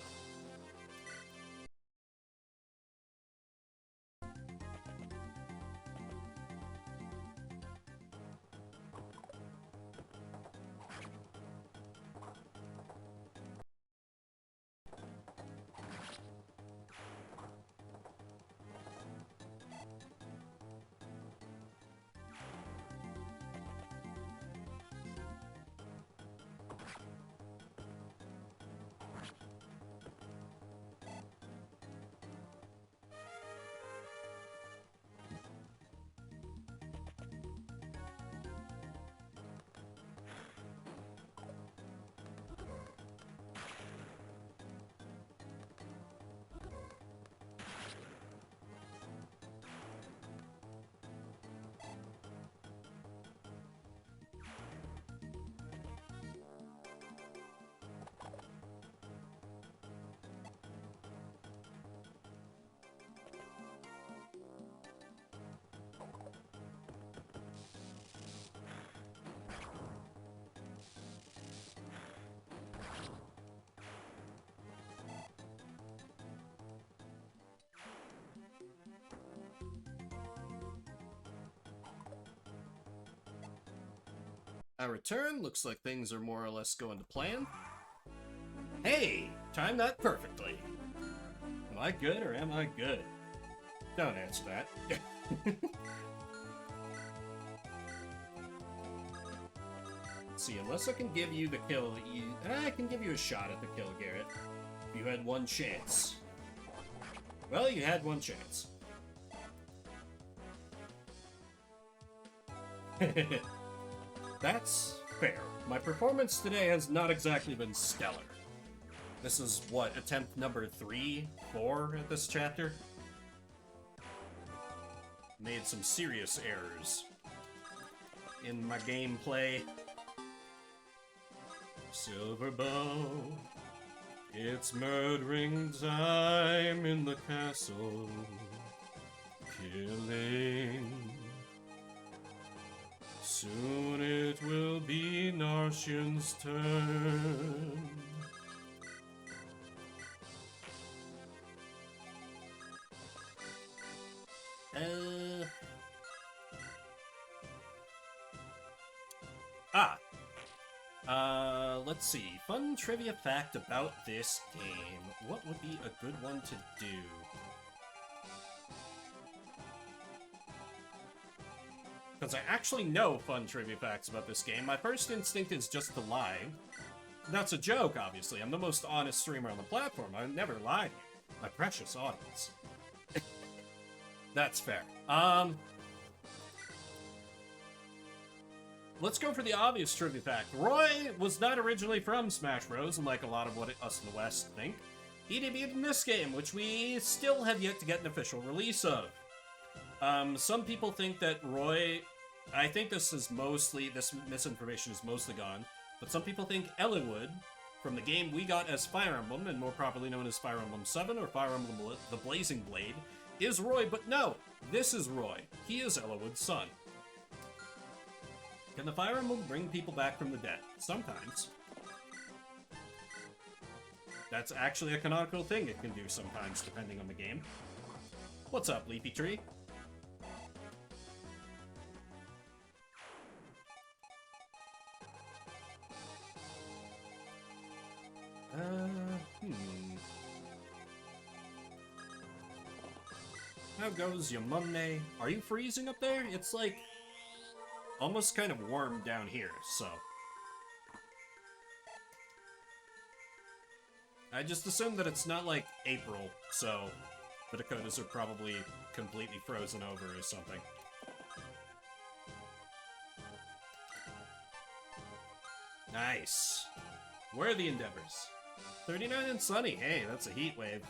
I return. Looks like things are more or less going to plan. Hey! Timed that perfectly. Am I good or am I good? Don't answer that. Let's see, unless I can give you the kill, I can give you a shot at the kill, Garrett. If you had one chance. Well, you had one chance. That's fair. My performance today has not exactly been stellar. This is, what, attempt number 3, 4 at this chapter? Made some serious errors in my gameplay. Silverbow, it's murdering time in the castle. Killing. Soon it will be Narshian's turn. Let's see. Fun trivia fact about this game. What would be a good one to do? Because I actually know fun trivia facts about this game. My first instinct is just to lie. That's a joke, obviously. I'm the most honest streamer on the platform. I never lie to you, my precious audience. That's fair. Let's go for the obvious trivia fact. Roy was not originally from Smash Bros, unlike a lot of what us in the West think. He debuted in this game, which we still have yet to get an official release of. Some people think that Roy... I think this misinformation is mostly gone, but some people think Eliwood, from the game we got as Fire Emblem, and more properly known as Fire Emblem 7 or Fire Emblem the Blazing Blade, is Roy, but no, this is Roy. He is Eliwood's son. Can the Fire Emblem bring people back from the dead? Sometimes. That's actually a canonical thing it can do sometimes, depending on the game. What's up, Leafy Tree? How goes your Monday? Are you freezing up there? It's like almost kind of warm down here, so. I just assume that it's not like April, so the Dakotas are probably completely frozen over or something. Nice. Where are the Endeavors? 39 and sunny. Hey, that's a heat wave.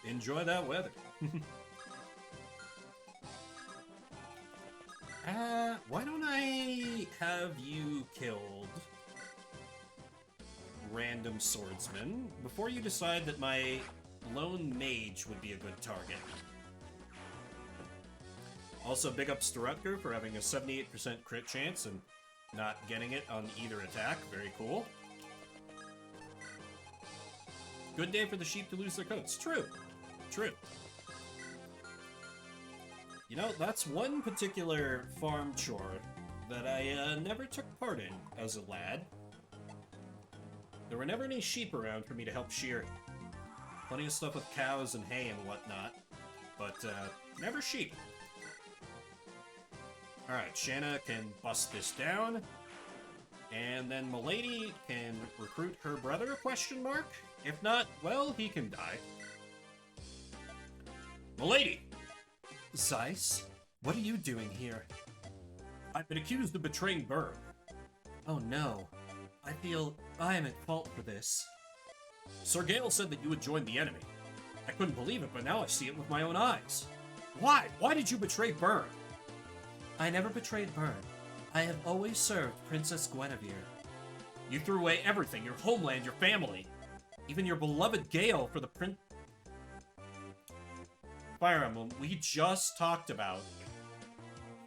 Enjoy that weather. Why don't I have you killed random swordsman before you decide that my lone mage would be a good target? Also, big ups to Rutger for having a 78% crit chance and not getting it on either attack. Very cool. Good day for the sheep to lose their coats. True. True. You know, that's one particular farm chore that I never took part in as a lad. There were never any sheep around for me to help shear. Plenty of stuff with cows and hay and whatnot, but never sheep. Alright, Shanna can bust this down, and then Milady can recruit her brother, question mark? If not, well, he can die. Milady! Zeiss, what are you doing here? I've been accused of betraying Berg. Oh no. I feel I am at fault for this. Sir Gale said that you would join the enemy. I couldn't believe it, but now I see it with my own eyes. Why? Why did you betray Byrne? I never betrayed Byrne. I have always served Princess Guinevere. You threw away everything, your homeland, your family. Even your beloved Gale for the Fire Emblem. We just talked about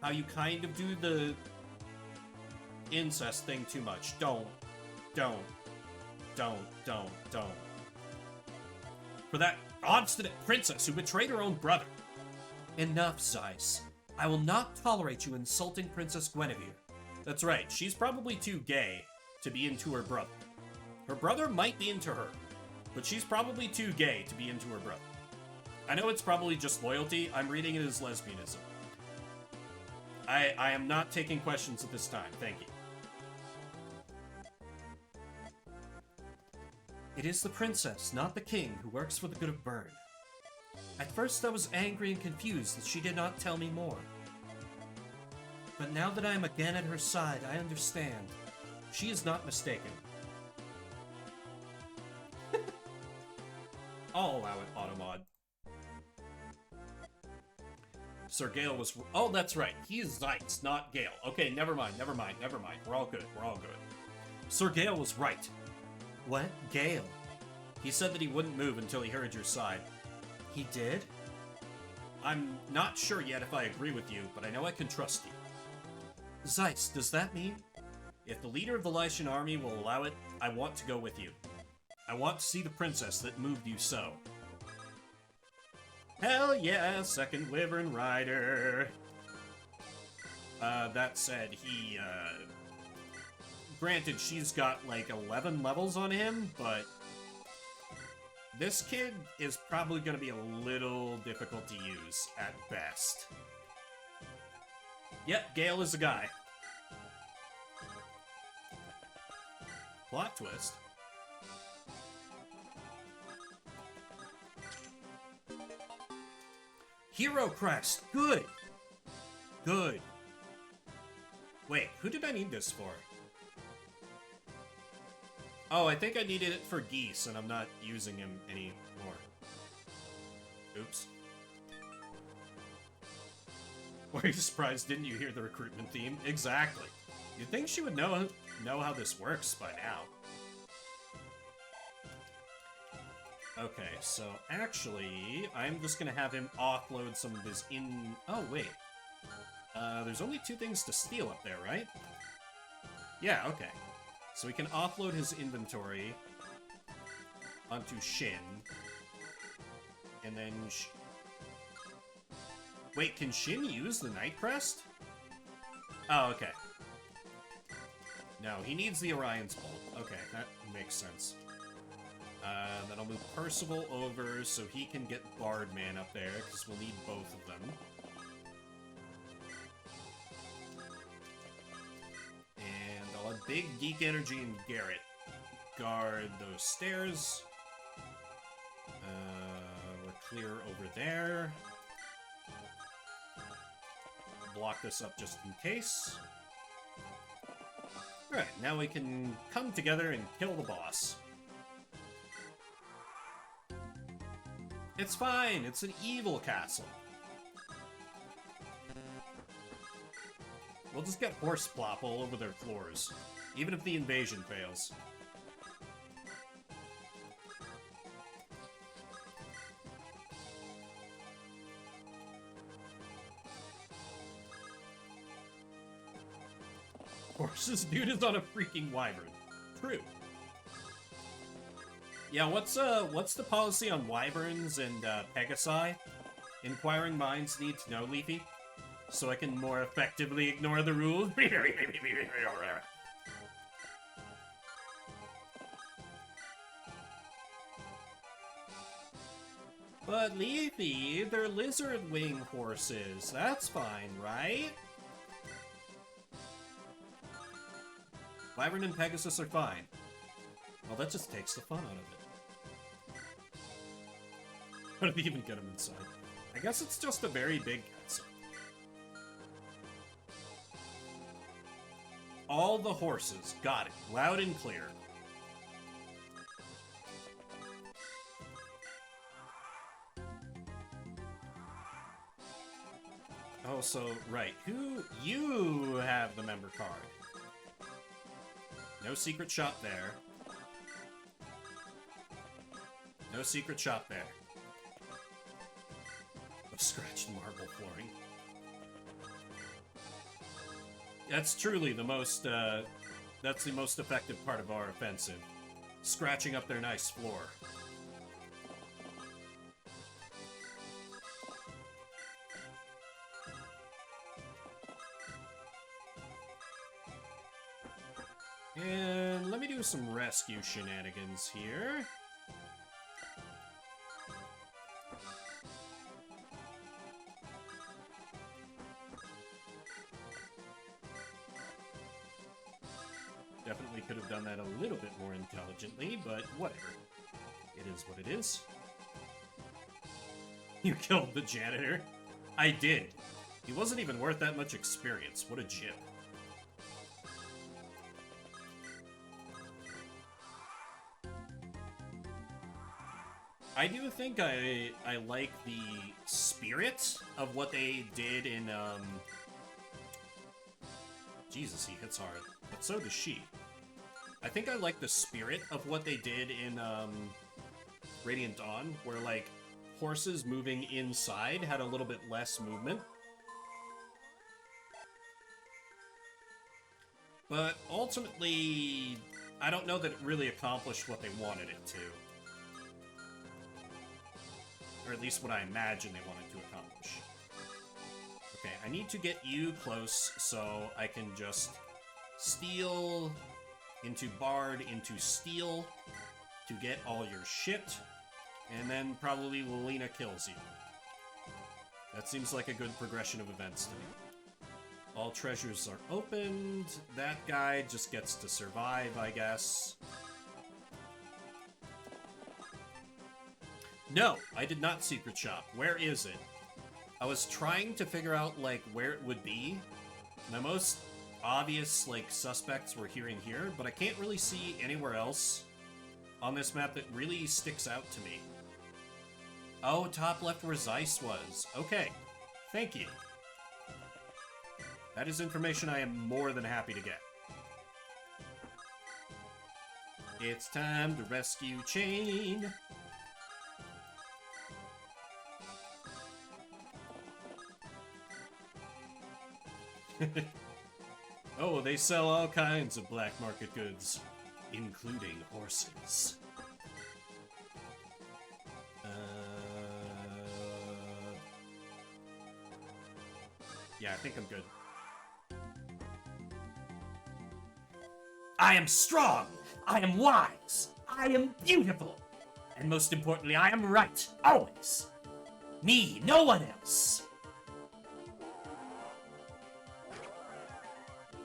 how you kind of do the incest thing too much. Don't. For that obstinate princess who betrayed her own brother. Enough, Zeiss. I will not tolerate you insulting Princess Guinevere. That's right, she's probably too gay to be into her brother. Her brother might be into her, but she's probably too gay to be into her brother. I know it's probably just loyalty. I'm reading it as lesbianism. I am not taking questions at this time. Thank you. It is the princess, not the king, who works for the good of Byrne. At first I was angry and confused that she did not tell me more. But now that I am again at her side, I understand. She is not mistaken. I'll allow it, Automod. Sir Gale was... Oh, that's right. He is Zeiss, not Gale. Okay, never mind. We're all good. Sir Gale was right. What? Gale? He said that he wouldn't move until he heard your side. He did? I'm not sure yet if I agree with you, but I know I can trust you. Zeiss, does that mean? If the leader of the Lycian army will allow it, I want to go with you. I want to see the princess that moved you so. Hell yeah, second Wyvern Rider. That said, granted, she's got like 11 levels on him, but this kid is probably going to be a little difficult to use at best. Yep, Gale is a guy. Plot twist. Hero Crest! Good! Good. Wait, who did I need this for? Oh, I think I needed it for Geese, and I'm not using him anymore. Oops. Were you surprised? Didn't you hear the recruitment theme? Exactly. You'd think she would know how this works by now. Okay, so actually, I'm just gonna have him offload some of his Oh, wait. There's only 2 things to steal up there, right? Yeah, okay. So we can offload his inventory onto Shin. And then... Wait, can Shin use the Night Crest? Oh, okay. No, he needs the Orion's Bolt. Okay, that makes sense. Then I'll move Percival over so he can get Bardman up there, because we'll need both of them. And I'll have Big Geek Energy and Garrett guard those stairs. We're clear over there. Block this up just in case. Alright, now we can come together and kill the boss. It's fine, it's an evil castle. We'll just get horse plop all over their floors, even if the invasion fails. Horses, dude is on a freaking wyvern. True. Yeah, what's the policy on wyverns and Pegasi? Inquiring minds need to know, Leafy, so I can more effectively ignore the rules. But Leafy, they're lizard wing horses. That's fine, right? Wyvern and Pegasus are fine. Well, that just takes the fun out of it. How do they even get them inside? I guess it's just a very big castle. All the horses. Got it. Loud and clear. Oh, so, right. You have the member card. No secret shop there. No secret shop there. A scratched marble flooring. That's truly the most, that's the most effective part of our offensive. Scratching up their nice floor. And let me do some rescue shenanigans here. Definitely could have done that a little bit more intelligently, but whatever. It is what it is. You killed the janitor? I did. He wasn't even worth that much experience. What a jip. I do think I like the spirit of what they did in, Jesus, he hits hard. But so does she. I think I like the spirit of what they did in, Radiant Dawn, where, like, horses moving inside had a little bit less movement. But ultimately, I don't know that it really accomplished what they wanted it to. Or at least what I imagine they wanted to accomplish. Okay, I need to get you close so I can just steal into Bard, into Steel to get all your shit, and then probably Lolina kills you. That seems like a good progression of events to me. All treasures are opened. That guy just gets to survive, I guess. No, I did not secret shop. Where is it? I was trying to figure out, like, where it would be. My most obvious, like, suspects were here and here, but I can't really see anywhere else on this map that really sticks out to me. Oh, top left where Zeiss was. Okay. Thank you. That is information I am more than happy to get. It's time to rescue Chain. Oh, they sell all kinds of black market goods, including horses. Yeah, I think I'm good. I am strong, I am wise, I am beautiful, and most importantly, I am right, always. Me, no one else.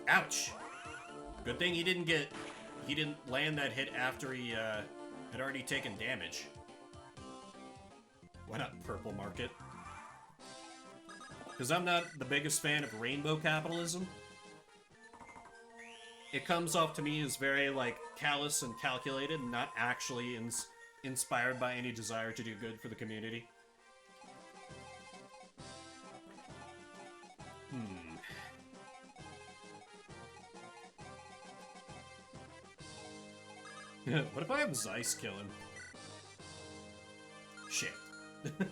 Ouch! Good thing he didn't land that hit after he, had already taken damage. Why not Purple Market? Because I'm not the biggest fan of rainbow capitalism. It comes off to me as very, like, callous and calculated, and not actually inspired by any desire to do good for the community. What if I have Zeiss kill him? Shit. Okay,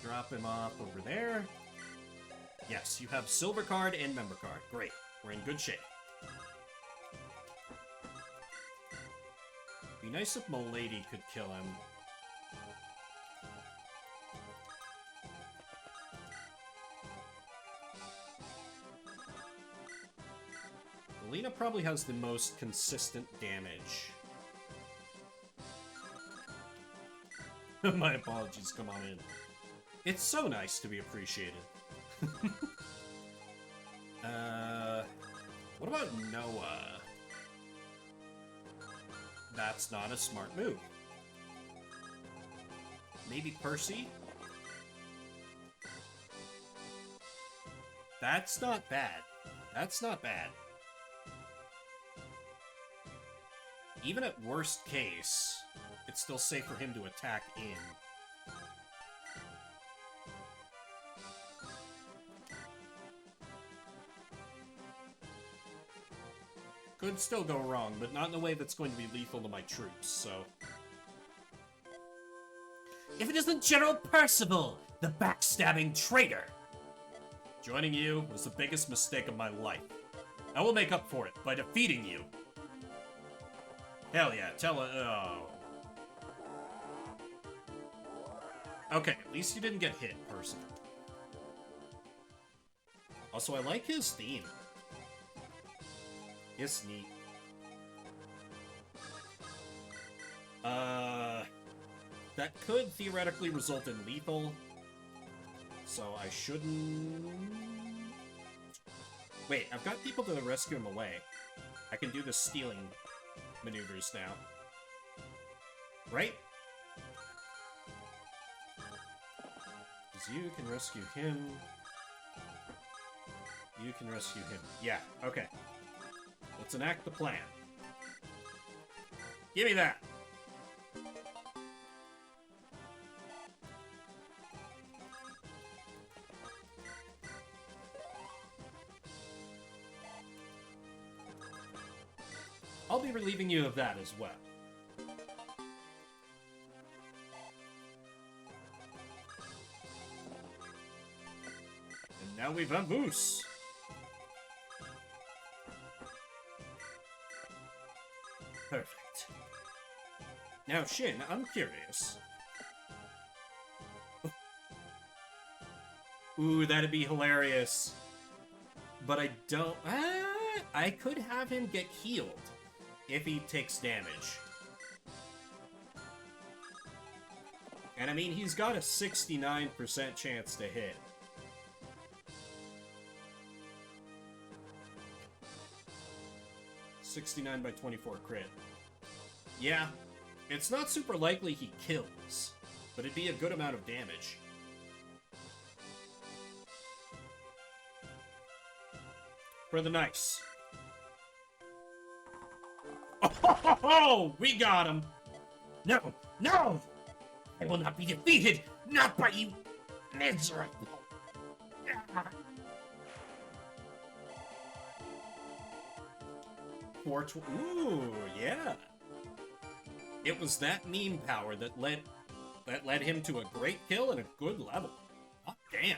drop him off over there. Yes, you have silver card and member card. Great. We're in good shape. Be nice if Milady could kill him. Lolina probably has the most consistent damage. My apologies, come on in. It's so nice to be appreciated. What about Noah? That's not a smart move. Maybe Percy? That's not bad. That's not bad. Even at worst case, it's still safe for him to attack in. Could still go wrong, but not in a way that's going to be lethal to my troops, so... If it isn't General Percival, the backstabbing traitor! Joining you was the biggest mistake of my life. I will make up for it by defeating you. Hell yeah, tell it. Oh. Okay, at least you didn't get hit, person. Also, I like his theme. It's neat. That could theoretically result in lethal. So I shouldn't... Wait, I've got people to rescue him away. I can do the stealing maneuvers now. Right? Because you can rescue him. You can rescue him. Yeah, okay. Let's enact the plan. Give me that! I'll be relieving you of that as well. And now we vamoose! Perfect. Now, Shin, I'm curious. Ooh, that'd be hilarious. but I don't... I could have him get healed if he takes damage. And I mean, he's got a 69% chance to hit. $69 by 24 crit. Yeah, it's not super likely he kills, but it'd be a good amount of damage. For the nice. Oh, we got him! No! No! I will not be defeated! Not by you miserable! Ooh, yeah. It was that meme power that led him to a great kill and a good level. Oh, damn.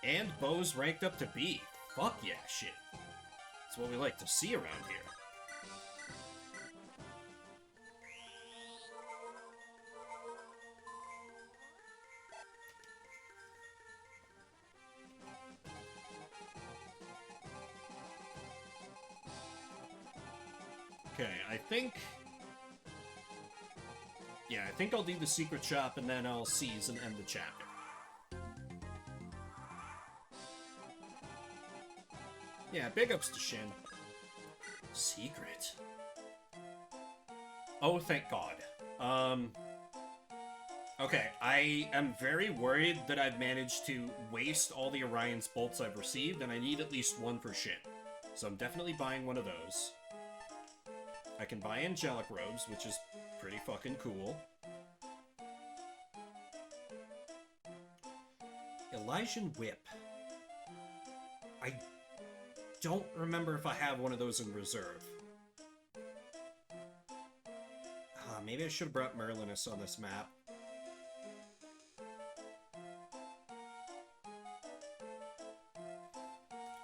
And Bo's ranked up to B. Fuck yeah, shit. That's what we like to see around here. Okay, I think... Yeah, I think I'll do the secret shop and then I'll seize and end the chapter. Yeah, big ups to Shin. Secret. Oh, thank God. Okay, I am very worried that I've managed to waste all the Orion's bolts I've received, and I need at least one for Shin. So I'm definitely buying one of those. I can buy angelic robes, which is pretty fucking cool. Elysian whip. I don't remember if I have one of those in reserve. Maybe I should have brought Merlinus on this map.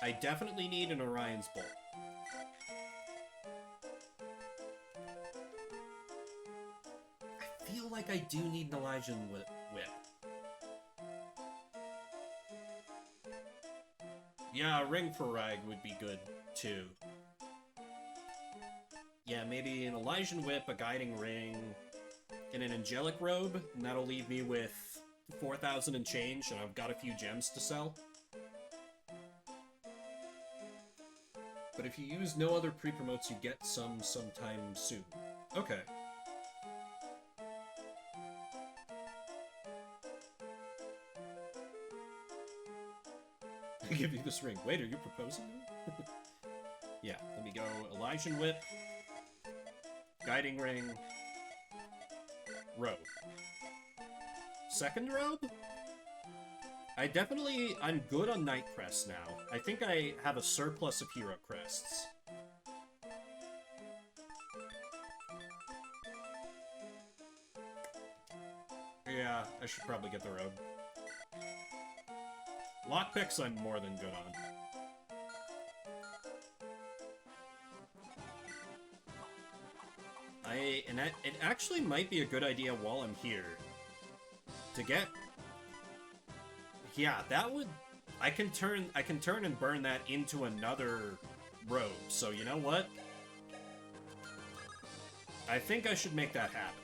I definitely need an Orion's Bolt. I feel like I do need an Elysian whip. Yeah, a ring for Rag would be good, too. Yeah, maybe an Elysian whip, a guiding ring, and an angelic robe, and that'll leave me with 4,000 and change, and I've got a few gems to sell. But if you use no other pre-promotes, you get some sometime soon. Okay. I give you this ring. Wait, are you proposing to me? Yeah, let me go Elysian whip, guiding ring, robe. Second robe? I'm good on Knight Crest now. I think I have a surplus of Hero Crests. Yeah, I should probably get the robe. Lockpicks I'm more than good on. It actually might be a good idea while I'm here to get... Yeah, that would... I can turn and burn that into another robe, so you know what? I think I should make that happen.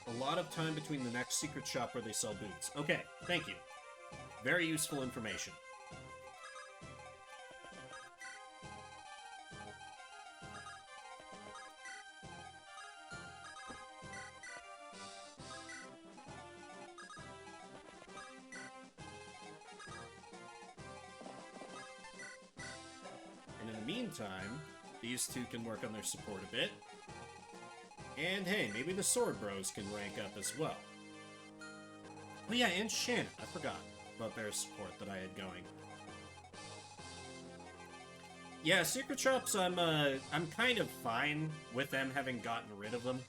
A lot of time between the next secret shop where they sell boots. Okay, thank you. Very useful information. And in the meantime, these two can work on their support a bit. And hey, maybe the Sword Bros can rank up as well. Oh yeah, and Shin. I forgot about their support that I had going. Yeah, secret shops, I'm kind of fine with them having gotten rid of them.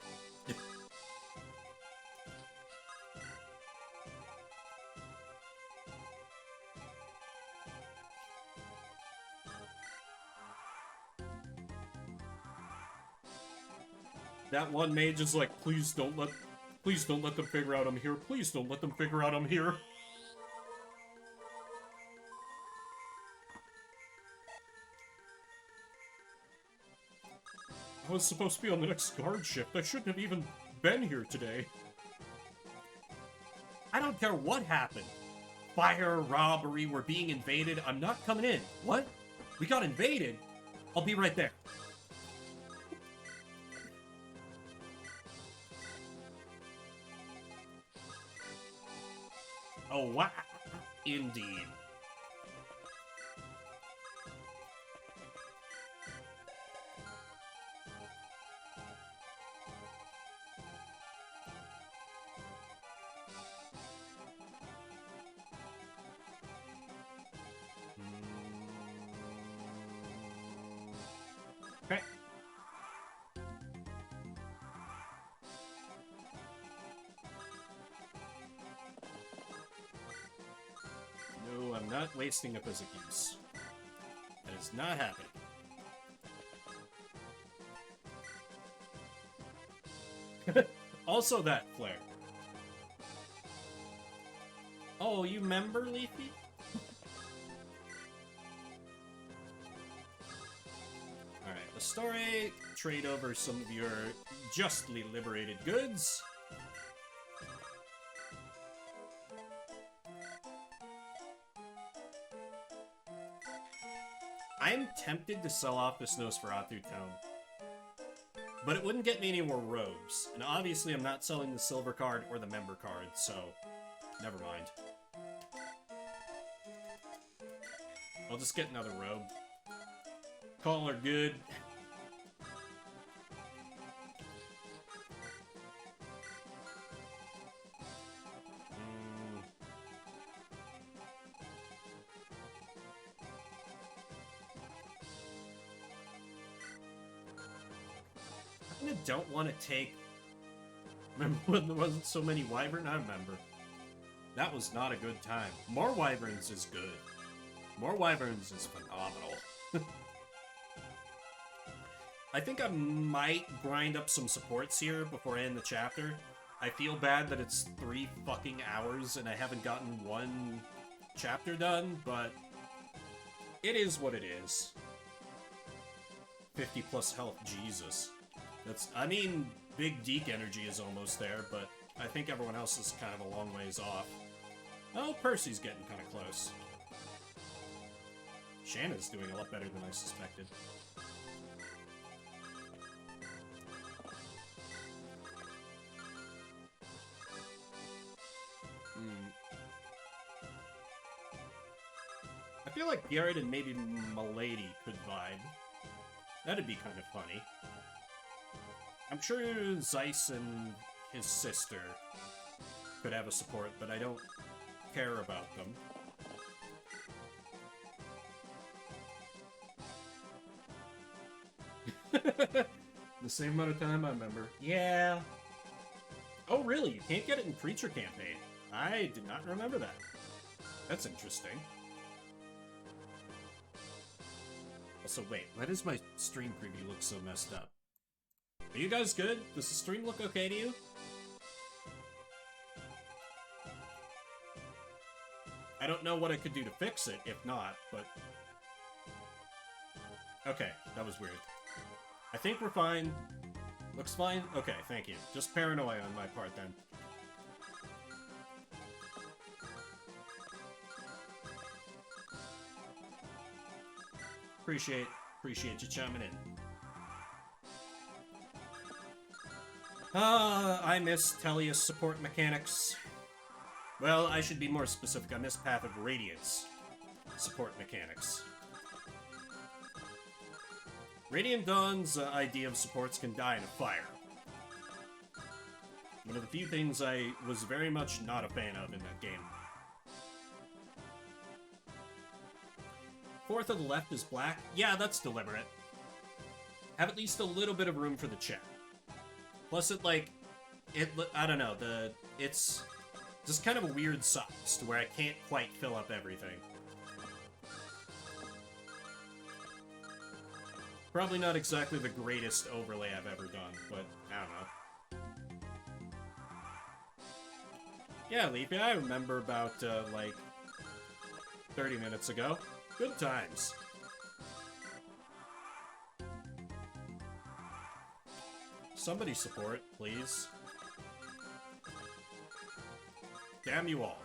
That one mage is like, please don't let them figure out I'm here. Please don't let them figure out I'm here. I was supposed to be on the next guard shift. I shouldn't have even been here today. I don't care what happened. Fire, robbery, we're being invaded. I'm not coming in. What? We got invaded? I'll be right there. Oh, wow. Indeed. Okay. No, I'm not wasting a physic use. That is not happening. Also that flare. Oh, you member, Leafy? Alright, Astore, trade over some of your justly liberated goods. I'm tempted to sell off this Nosferatu tome, but it wouldn't get me any more robes, and obviously I'm not selling the silver card or the member card, so never mind. I'll just get another robe. Call her good. I don't want to take... Remember when there wasn't so many wyvern? I remember. That was not a good time. More wyverns is good. More wyverns is phenomenal. I think I might grind up some supports here before I end the chapter. I feel bad that it's 3 fucking hours and I haven't gotten one chapter done, but it is what it is. 50 plus health, Jesus. That's, I mean, Big Deke energy is almost there, but I think everyone else is kind of a long ways off. Oh, Percy's getting kind of close. Shanna's doing a lot better than I suspected. I feel like Garrett and maybe Milady could vibe. That'd be kind of funny. I'm sure Zeiss and his sister could have a support, but I don't care about them. The same amount of time I remember. Yeah. Oh, really? You can't get it in Creature Campaign. I did not remember that. That's interesting. Also, wait, why does my stream preview look so messed up? Are you guys good? Does the stream look okay to you? I don't know what I could do to fix it, if not, but... Okay, that was weird. I think we're fine. Looks fine? Okay, thank you. Just paranoia on my part, then. Appreciate you chiming in. I miss Tellius support mechanics. Well, I should be more specific. I miss Path of Radiance support mechanics. Radiant Dawn's idea of supports can die in a fire. One of the few things I was very much not a fan of in that game. Fourth of the left is black. Yeah, that's deliberate. Have at least a little bit of room for the chat. Plus I don't know, it's just kind of a weird size to where I can't quite fill up everything. Probably not exactly the greatest overlay I've ever done, but I don't know. Yeah, Leafy, I remember about, like, 30 minutes ago. Good times. Somebody support, please. Damn you all.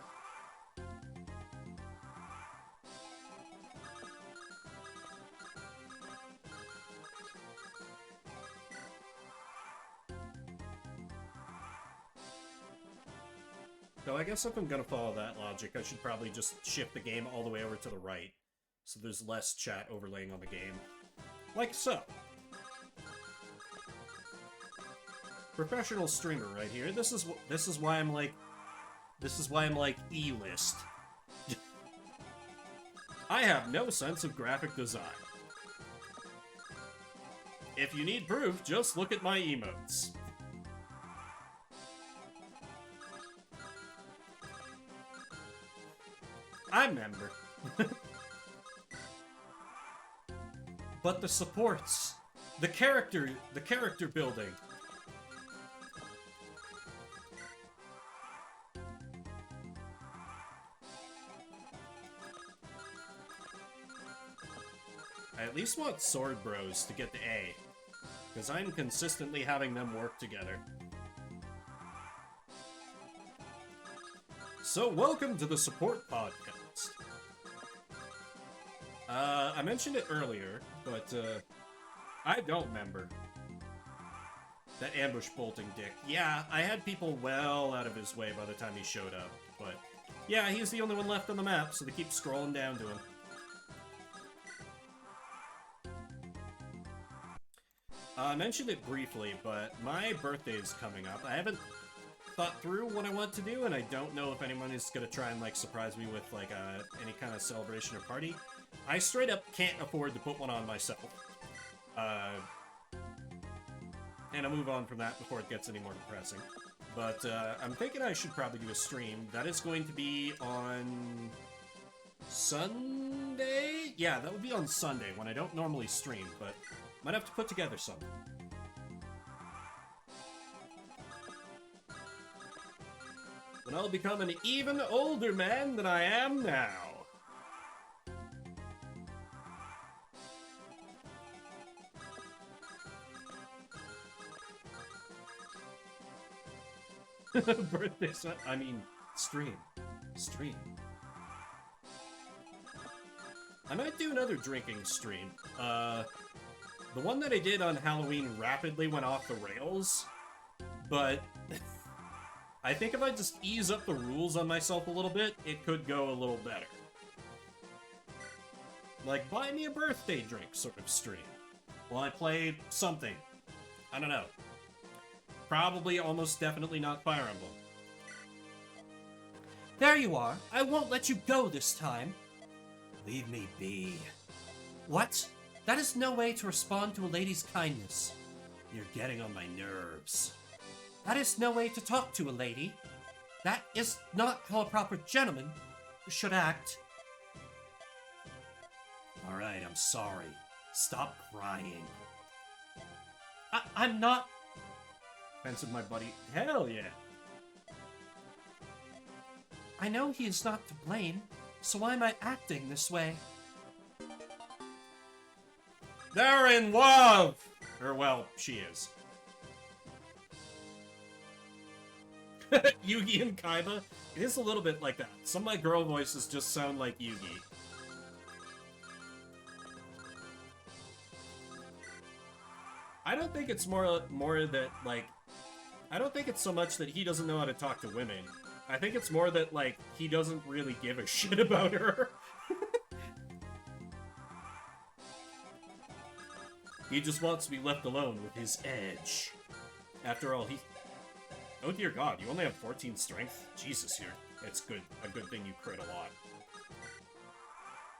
So I guess if I'm gonna follow that logic, I should probably just shift the game all the way over to the right, so there's less chat overlaying on the game. Like so. Professional streamer right here. This is why I'm like E-list. I have no sense of graphic design. If you need proof, just look at my emotes. I remember. But the supports, the character building. I at least want Sword Bros to get the A, because I'm consistently having them work together. So welcome to the Support Podcast. I mentioned it earlier, but I don't remember. That ambush bolting dick. Yeah, I had people well out of his way by the time he showed up, but yeah, he's the only one left on the map, so they keep scrolling down to him. I mentioned it briefly, but my birthday is coming up. I haven't thought through what I want to do, and I don't know if anyone is going to try and, like, surprise me with, like, any kind of celebration or party. I straight up can't afford to put one on myself. And I'll move on from that before it gets any more depressing. But, I'm thinking I should probably do a stream. That is going to be on Sunday? Yeah, that would be on Sunday, when I don't normally stream, but might have to put together something. When I'll become an even older man than I am now. Birthday, I mean, stream. Stream. I might do another drinking stream. The one that I did on Halloween rapidly went off the rails, but I think if I just ease up the rules on myself a little bit, it could go a little better. Like, buy me a birthday drink sort of stream. While I play something. I don't know. Probably almost definitely not Fire Emblem. There you are. I won't let you go this time. Leave me be. What? That is no way to respond to a lady's kindness. You're getting on my nerves. That is no way to talk to a lady. That is not how a proper gentleman should act. Alright, I'm sorry. Stop crying. I'm not... Offensive, my buddy. Hell yeah. I know he is not to blame, so why am I acting this way? They're in love! Or, well, she is. Yugi and Kaiba? It is a little bit like that. Some of my girl voices just sound like Yugi. I don't think it's more that, like... I don't think it's so much that he doesn't know how to talk to women. I think it's more that, like, he doesn't really give a shit about her. He just wants to be left alone with his edge. After all, he... Oh dear god, you only have 14 strength? Jesus, here. It's good. A good thing you crit a lot.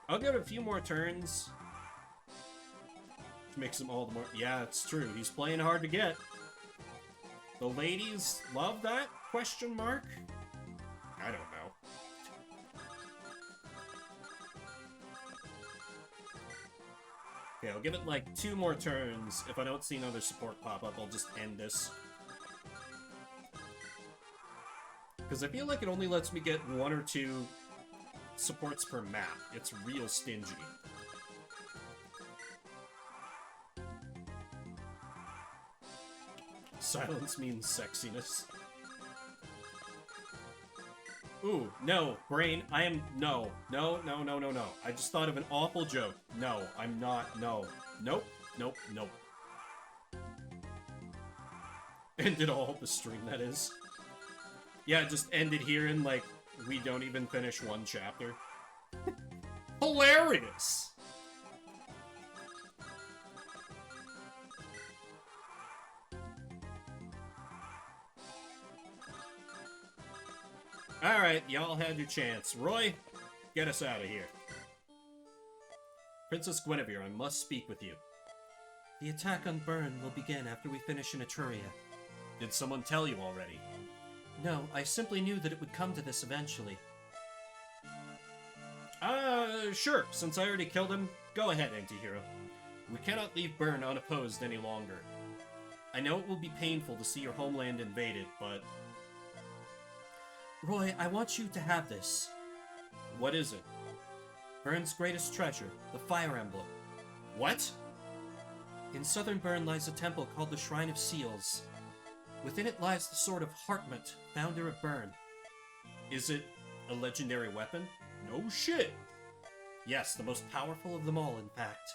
I'll give it a few more turns. Makes him all the more... Yeah, it's true. He's playing hard to get. The ladies love that? Question mark? I don't know. Okay, I'll give it like 2 more turns. If I don't see another support pop up, I'll just end this. Because I feel like it only lets me get 1 or 2 supports per map. It's real stingy. Silence means sexiness. Ooh, no, brain, I am, no. No. I just thought of an awful joke. No, I'm not, no. Nope. Ended all the stream, that is. Yeah, just ended here and, like, we don't even finish 1 chapter. Hilarious! Alright, y'all had your chance. Roy, get us out of here. Princess Guinevere, I must speak with you. The attack on Byrne will begin after we finish in Etruria. Did someone tell you already? No, I simply knew that it would come to this eventually. Sure. Since I already killed him, go ahead, Antihero. We cannot leave Byrne unopposed any longer. I know it will be painful to see your homeland invaded, but... Roy, I want you to have this. What is it? Byrne's greatest treasure, the Fire Emblem. What? In southern Byrne lies a temple called the Shrine of Seals. Within it lies the sword of Hartmut, founder of Byrne. Is it a legendary weapon? No shit! Yes, the most powerful of them all, in fact.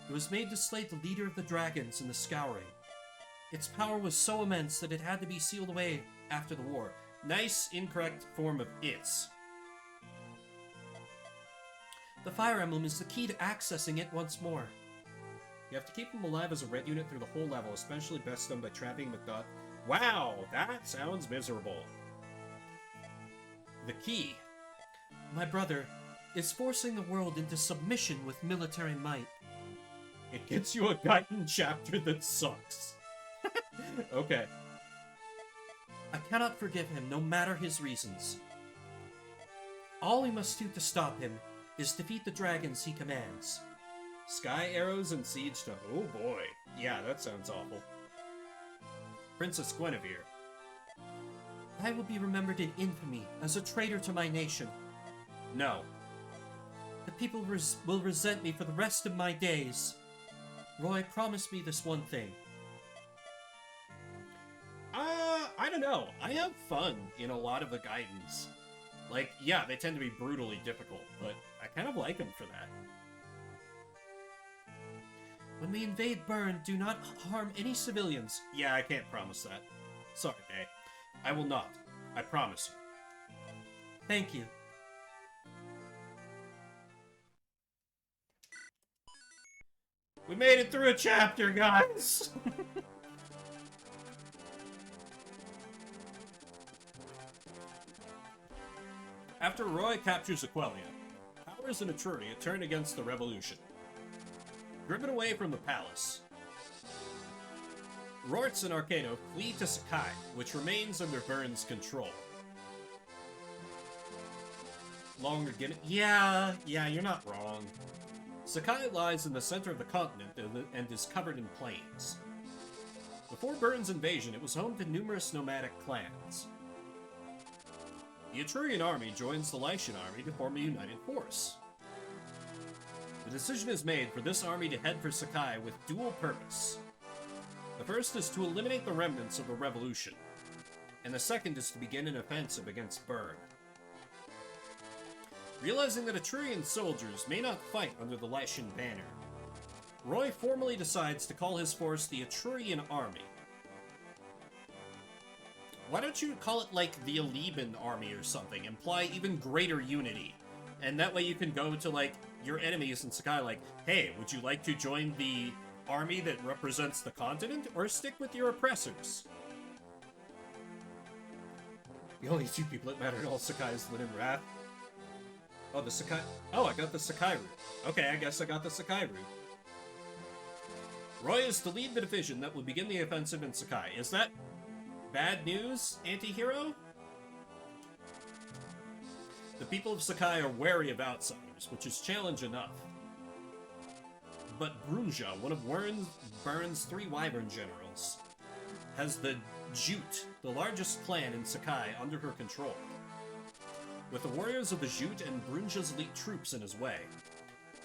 It was made to slay the leader of the dragons in the Scouring. Its power was so immense that it had to be sealed away after the war. Nice, incorrect form of its. The Fire Emblem is the key to accessing it once more. You have to keep him alive as a red unit through the whole level, especially best done by trapping McDot. Wow, that sounds miserable. The key. My brother is forcing the world into submission with military might. It gets you a Gaiden chapter that sucks. Okay. I cannot forgive him, no matter his reasons. All we must do to stop him is defeat the dragons he commands. Sky arrows and siege stone. Oh boy. Yeah, that sounds awful. Princess Guinevere. I will be remembered in infamy as a traitor to my nation. No. The people will resent me for the rest of my days. Roy, promise me this one thing. I don't know. I have fun in a lot of the Gaidens. Like, yeah, they tend to be brutally difficult, but I kind of like them for that. When we invade Byrne, do not harm any civilians. Yeah, I can't promise that. Sorry, May. I will not. I promise you. Thank you. We made it through a chapter, guys! After Roy captures Aquelia, powers in Etruria turn against the revolution. Driven away from the palace, Rorts and Arcano flee to Sakai, which remains under Byrne's control. Longer Guinea... Yeah, you're not wrong. Sakai lies in the center of the continent and is covered in plains. Before Byrne's invasion, it was home to numerous nomadic clans. The Etrurian army joins the Lycian army to form a united force. The decision is made for this army to head for Sakai with dual purpose. The first is to eliminate the remnants of the revolution, and the second is to begin an offensive against Byrne. Realizing that Etrurian soldiers may not fight under the Lycian banner, Roy formally decides to call his force the Etrurian Army. Why don't you call it like the Aliban Army or something? Imply even greater unity. And that way you can go to, like, your enemies in Sakai like, hey, would you like to join the army that represents the continent, or stick with your oppressors? The only two people that matter in all Sakai is Lin and Wrath. Oh, the Sakai... Oh, I got the Sakai route. Okay, I guess I got the Sakai route. Roy is to lead the division that will begin the offensive in Sakai. Is that bad news, anti-hero? The people of Sakai are wary of outsiders, which is challenge enough. But Brunja, one of Byrne's 3 Wyvern generals, has the Jute, the largest clan in Sakai, under her control. With the warriors of the Jute and Brunja's elite troops in his way,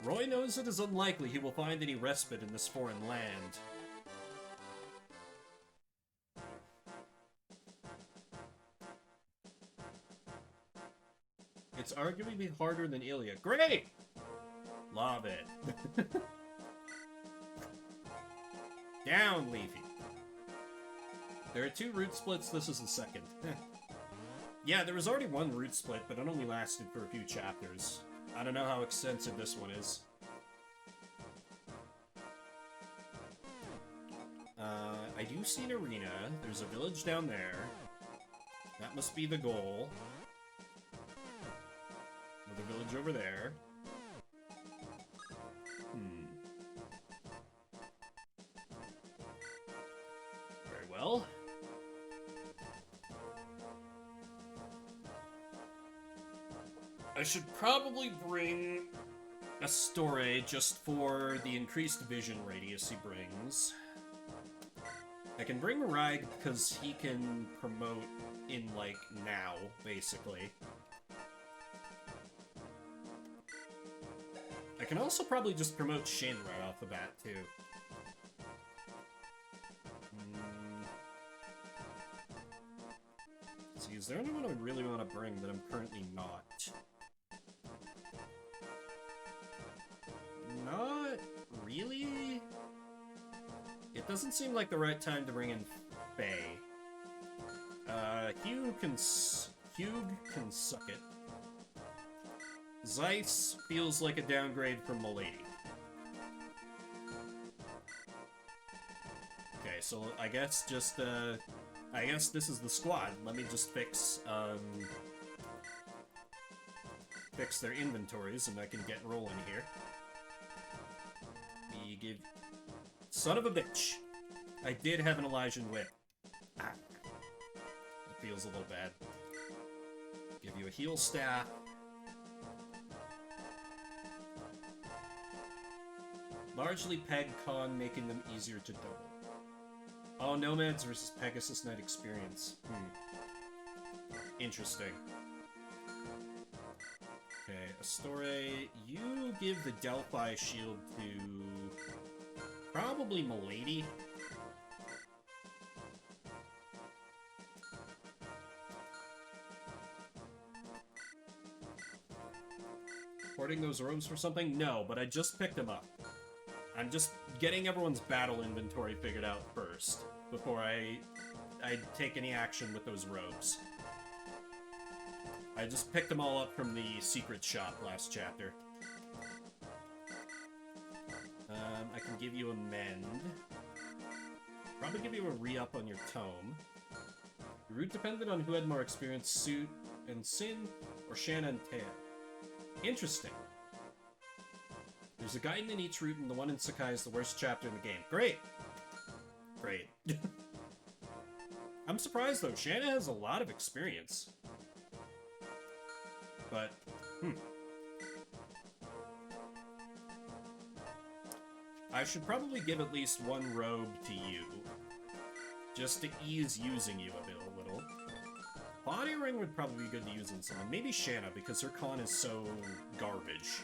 Roy knows it is unlikely he will find any respite in this foreign land. It's arguably harder than Ilya. Great! Love it. Down, Leafy. There are 2 route splits, this is the second. Yeah, there was already 1 route split, but it only lasted for a few chapters. I don't know how extensive this one is. I do see an arena. There's a village down there. That must be the goal. Another village over there. Very well. I should probably bring a story just for the increased vision radius he brings. I can bring Rag because he can promote in, like, now, basically. I can also probably just promote Shin right off the bat, too. See, is there anyone I really want to bring that I'm currently not? Not really? It doesn't seem like the right time to bring in Faye. Hugh can suck it. Zeiss feels like a downgrade from Milady. Okay, so I guess just, I guess this is the squad. Let me just fix their inventories and I can get rolling here. We give... Son of a bitch! I did have an Elysian Whip. Ah. That feels a little bad. Give you a heal staff. Largely PegCon, making them easier to double. Oh, Nomads versus Pegasus Knight experience. Interesting. Okay, Astore, you give the Delphi shield to... probably Milady. Hoarding those robes for something? No, but I just picked them up. I'm just getting everyone's battle inventory figured out first, before I take any action with those robes. I just picked them all up from the secret shop last chapter. I can give you a mend. Probably give you a re-up on your tome. Route depended on who had more experience, Suit and Sin, or Shanna and Taya. Interesting. There's a guide in each route, and the one in Sakai is the worst chapter in the game. Great! Great. I'm surprised, though. Shanna has a lot of experience. But, I should probably give at least one robe to you. Just to ease using you a little. Body ring would probably be good to use in someone. Maybe Shanna, because her con is so garbage.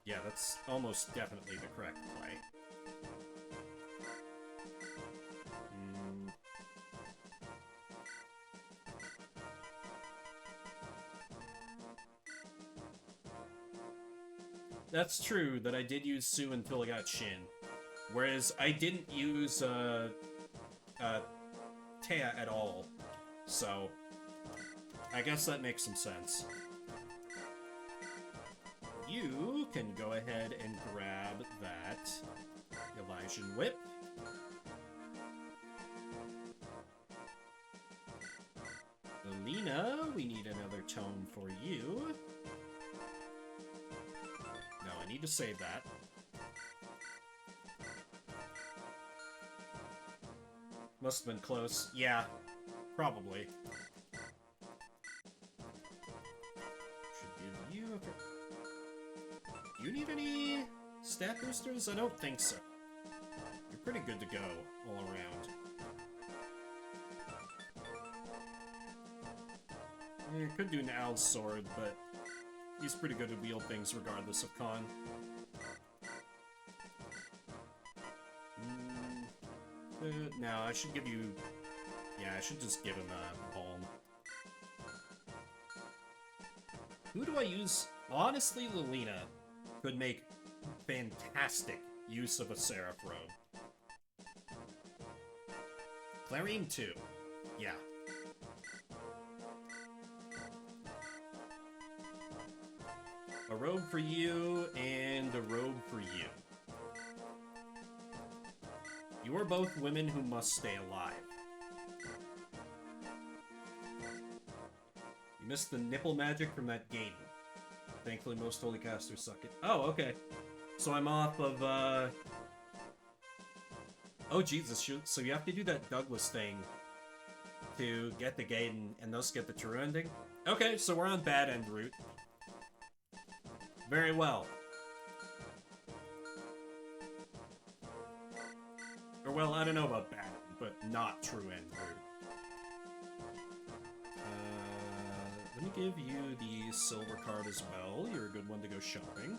Yeah, that's almost definitely the correct play. That's true, that I did use Sue until I got Shin. Whereas I didn't use, Taya at all. So, I guess that makes some sense. You can go ahead and grab that Elysian Whip. Alina, we need another tome for you. No, I need to save that. Must have been close. Yeah, probably. Should give you a... Do you need any stat boosters? I don't think so. You're pretty good to go all around. Could do an Owl's sword, but he's pretty good to wield things regardless of con. No, I should give you... Yeah, I should just give him a Balm. Who do I use? Honestly, Lolina could make fantastic use of a Seraph robe. Clarine 2. Yeah. A robe for you, and a robe for you. You are both women who must stay alive. You missed the nipple magic from that Gaiden. Thankfully, most holy casters suck it. Oh, okay. So I'm off of, Oh, Jesus, shoot. So you have to do that Douglas thing to get the Gaiden and thus get the true ending? Okay, so we're on bad end route. Very well. Or, well, I don't know about bad, but not true end route. Let me give you the silver card as well. You're a good one to go shopping.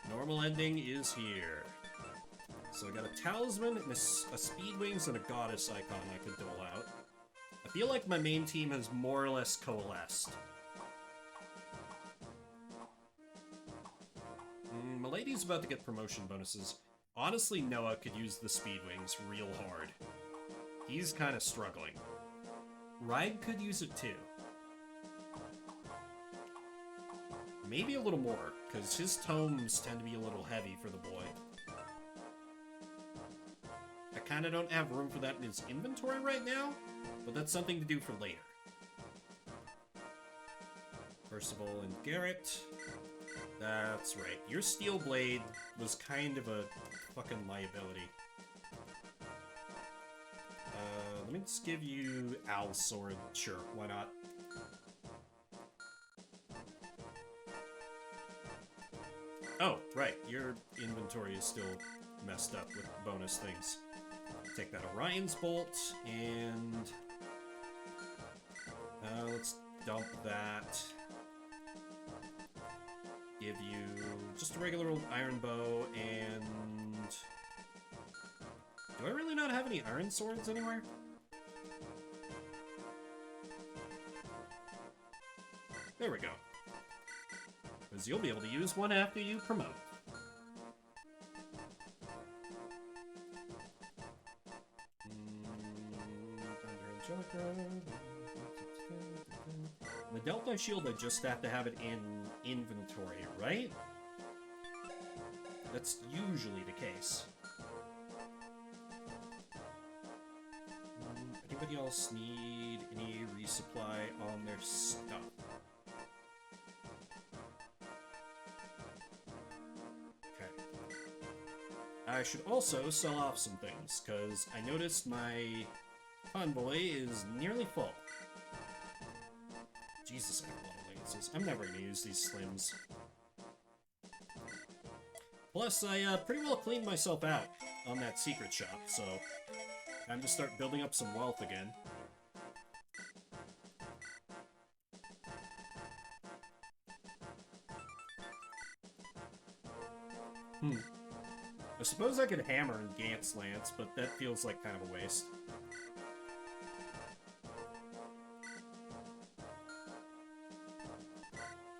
Normal ending is here. So I got a talisman, and a speed wings, and a goddess icon I could dole out. I feel like my main team has more or less coalesced. Milady's about to get promotion bonuses. Honestly, Noah could use the speed wings real hard. He's kind of struggling. Ride could use it too. Maybe a little more, because his tomes tend to be a little heavy for the boy. I kind of don't have room for that in his inventory right now, but that's something to do for later. First of all, in Garrett. That's right. Your Steel Blade was kind of a fucking liability. Let me just give you Owl's Sword. Sure, why not? Oh, right. Your inventory is still messed up with bonus things. Take that Orion's Bolt, and... let's dump that. Give you just a regular old iron bow, and... Do I really not have any iron swords anywhere? There we go. Because you'll be able to use one after you promote. The Delta Shield, I just have to have it in inventory, right? That's usually the case. Anybody else need any resupply on their stuff? Okay. I should also sell off some things, because I noticed my convoy is nearly full. Jesus, I have a lot of lances. I'm never going to use these slims. Plus, I pretty well cleaned myself out on that secret shop, so time to start building up some wealth again. I suppose I could hammer in Gant's Lance, but that feels like kind of a waste.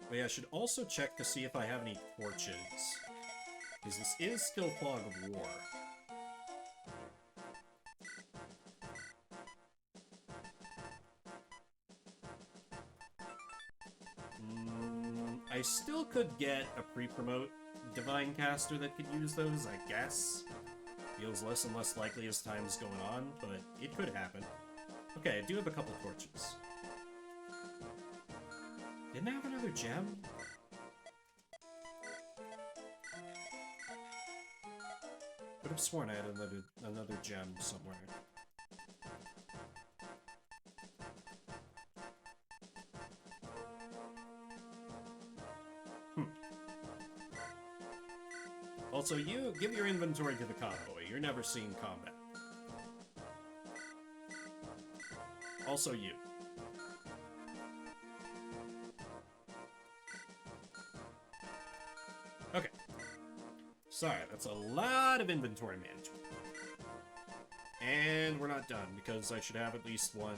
But yeah, I should also check to see if I have any torches. Because this is still Fog of War. I still could get a pre-promote Divine Caster that could use those, I guess. Feels less and less likely as time's going on, but it could happen. Okay, I do have a couple torches. Didn't I have another gem? Could have sworn I had another gem somewhere. Also, you give your inventory to the convoy. You're never seeing combat. Also you. Okay. Sorry, that's a lot of inventory management. And we're not done, because I should have at least one...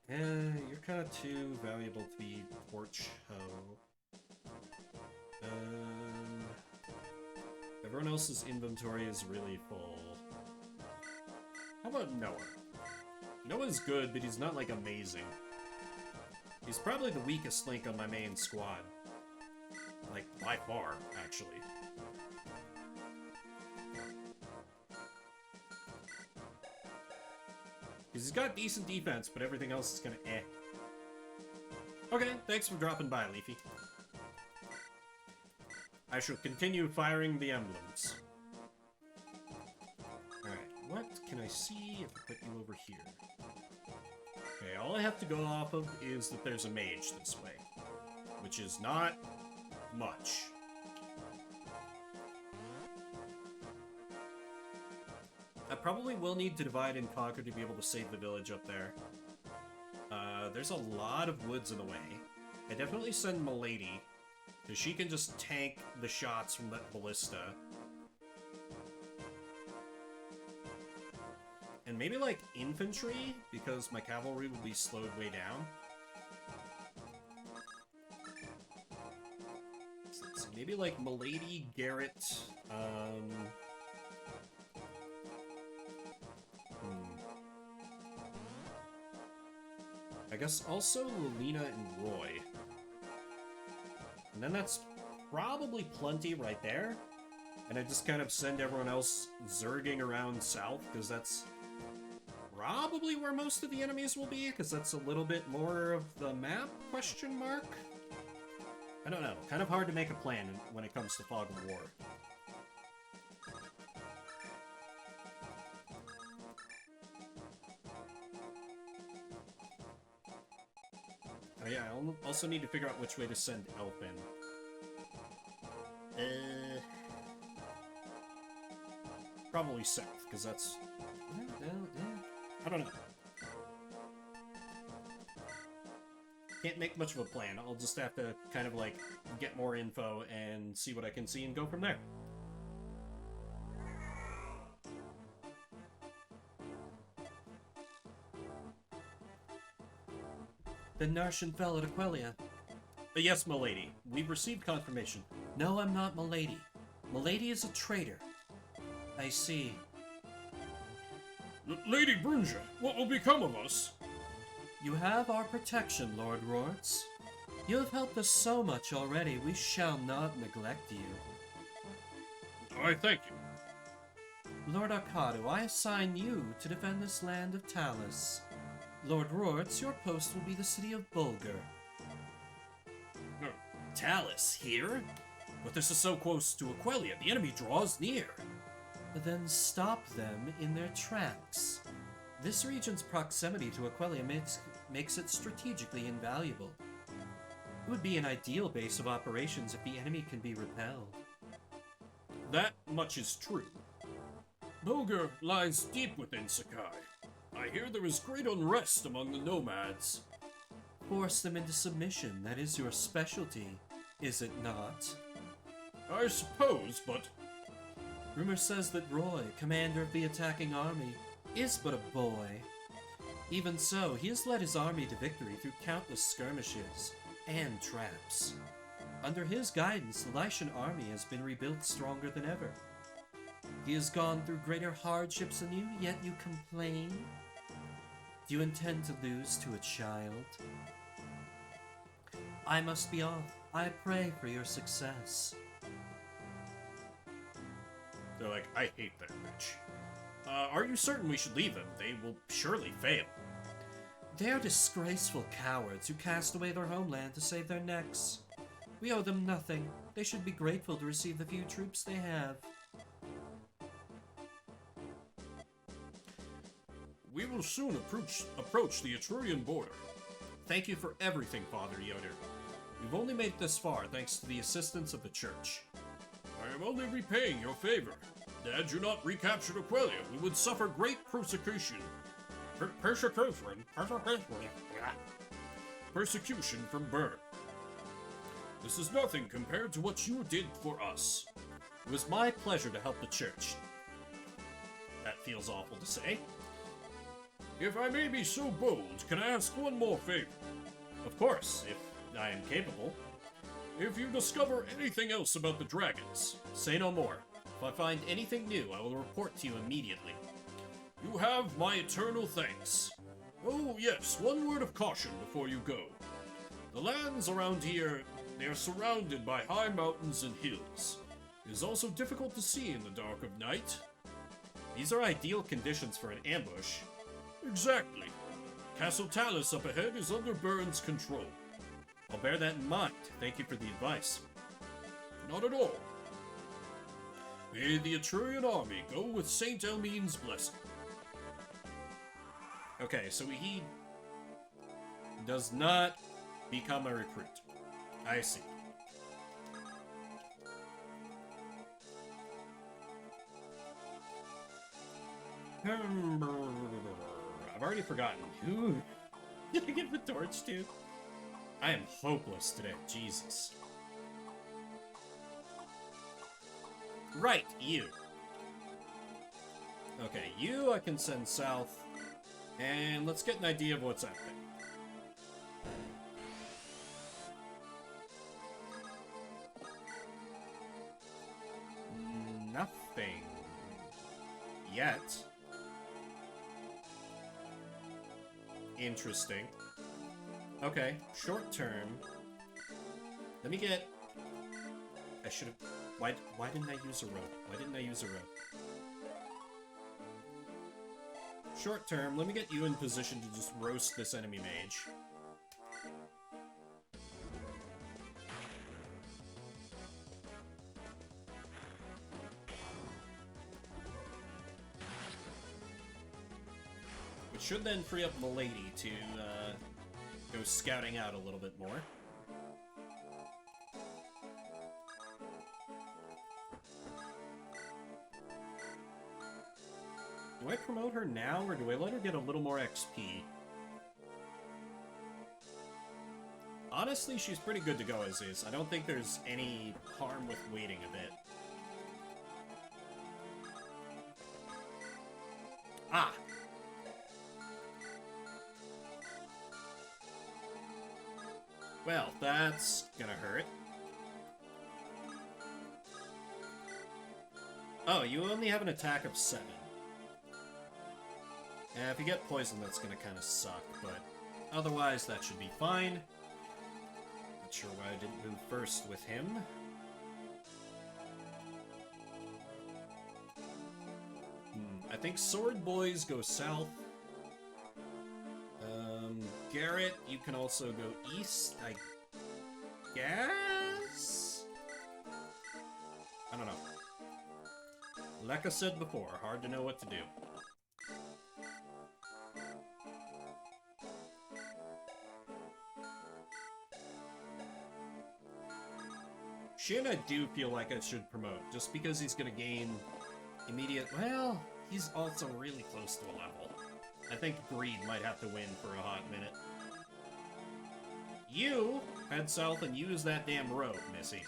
you're kind of too valuable to be Torch Hoe. Everyone else's inventory is really full. How about Noah? Noah's good, but he's not, like, amazing. He's probably the weakest link on my main squad. Like, by far, actually. Because he's got decent defense, but everything else is gonna eh. Okay, thanks for dropping by, Leafy. I shall continue firing the emblems. Alright, what can I see if I put you over here? Okay, all I have to go off of is that there's a mage this way. Which is not much. I probably will need to divide and conquer to be able to save the village up there. There's a lot of woods in the way. I definitely send Milady, because she can just tank the shots from that ballista. And maybe, like, infantry, because my cavalry will be slowed way down. So let's see, maybe, like, Milady, Garrett, I guess also Lolina and Roy. And then that's probably plenty right there. And I just kind of send everyone else zerging around south, because that's probably where most of the enemies will be, because that's a little bit more of the map, question mark? I don't know. Kind of hard to make a plan when it comes to Fog of War. Oh yeah, I also need to figure out which way to send Elfin. Probably south, because that's... I don't know. Can't make much of a plan. I'll just have to kind of, like, get more info and see what I can see and go from there. Then Narshan fell at Aquelia. Yes, milady. We've received confirmation. No, I'm not Milady. Milady is a traitor. I see. Lady Brunja, what will become of us? You have our protection, Lord Rorts. You have helped us so much already, we shall not neglect you. I thank you. Lord Arcado, I assign you to defend this land of Talus. Lord Rorts, your post will be the city of Bulgur. Talus, here? But this is so close to Aquelia, the enemy draws near. Then stop them in their tracks. This region's proximity to Aquelia makes it strategically invaluable. It would be an ideal base of operations if the enemy can be repelled. That much is true. Bulgur lies deep within Sakai. I hear there is great unrest among the nomads. Force them into submission, that is your specialty, is it not? I suppose, but... Rumor says that Roy, commander of the attacking army, is but a boy. Even so, he has led his army to victory through countless skirmishes and traps. Under his guidance, the Lycian army has been rebuilt stronger than ever. He has gone through greater hardships than you, yet you complain? Do you intend to lose to a child? I must be off. I pray for your success. They're like, I hate that bitch. Are you certain we should leave them? They will surely fail. They are disgraceful cowards who cast away their homeland to save their necks. We owe them nothing. They should be grateful to receive the few troops they have. We will soon approach the Etrurian border. Thank you for everything, Father Yoder. We've only made it this far thanks to the assistance of the Church. I am only repaying your favor. Had you not recaptured Aqualia, we would suffer great persecution. Persecution from Burn. This is nothing compared to what you did for us. It was my pleasure to help the church. That feels awful to say. If I may be so bold, can I ask one more favor? Of course, if I am capable. If you discover anything else about the dragons, say no more. If I find anything new, I will report to you immediately. You have my eternal thanks. Oh yes, one word of caution before you go. The lands around here, they are surrounded by high mountains and hills. It is also difficult to see in the dark of night. These are ideal conditions for an ambush. Exactly. Castle Talus up ahead is under Burn's control. I'll bear that in mind. Thank you for the advice. Not at all. May the Etrurian army go with Saint Elmine's blessing. Okay, so he does not become a recruit. I see. I've already forgotten. Who did I give the torch to? I am hopeless today. Jesus. Right, you. Okay, you I can send south. And let's get an idea of what's out there. Nothing. Yet. Interesting. Okay, short term. Let me get... I should have... Why didn't I use a rope? Why didn't I use a rope? Short term, let me get you in position to just roast this enemy mage. Which should then free up Loli to go scouting out a little bit more. Do I promote her now, or do I let her get a little more XP? Honestly, she's pretty good to go as is. I don't think there's any harm with waiting a bit. Ah! Well, that's gonna hurt. Oh, you only have an attack of 7. Yeah, if you get poisoned, that's gonna kind of suck, but otherwise that should be fine. Not sure why I didn't move first with him. I think Sword Boys go south. Garrett, you can also go east, I guess? I don't know. Like I said before, hard to know what to do. Shin, I do feel like I should promote, just because he's gonna gain immediate... Well, he's also really close to a level. I think Greed might have to win for a hot minute. You head south and use that damn rope, Missy.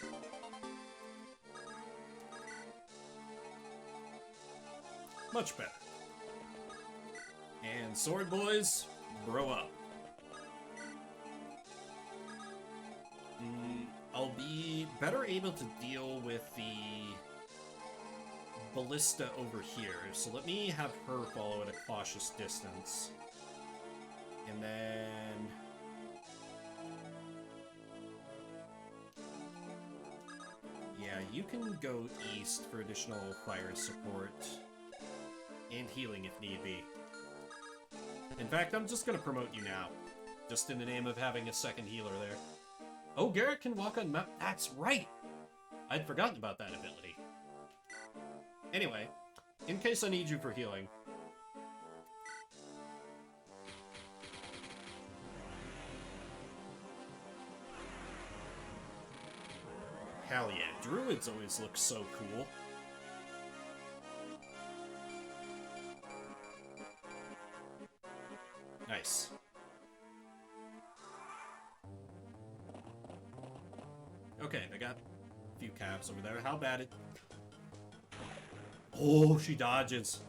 Much better. And Sword Boys, bro up. I'll be better able to deal with the ballista over here, so let me have her follow at a cautious distance. And then... yeah, you can go east for additional fire support. And healing if need be. In fact, I'm just gonna promote you now. Just in the name of having a second healer there. Oh, Garrett can walk on map. That's right! I'd forgotten about that ability. Anyway, in case I need you for healing. Hell yeah, druids always look so cool. Okay, I got a few caps over there. How bad it... Oh, she dodges.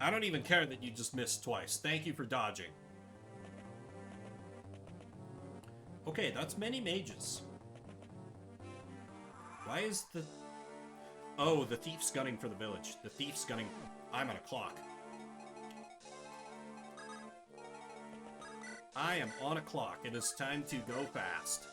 I don't even care that you just missed twice. Thank you for dodging. Okay, that's many mages. Why is the... Oh, the thief's gunning for the village. The thief's gunning... I'm on a clock. I am on a clock. It is time to go fast.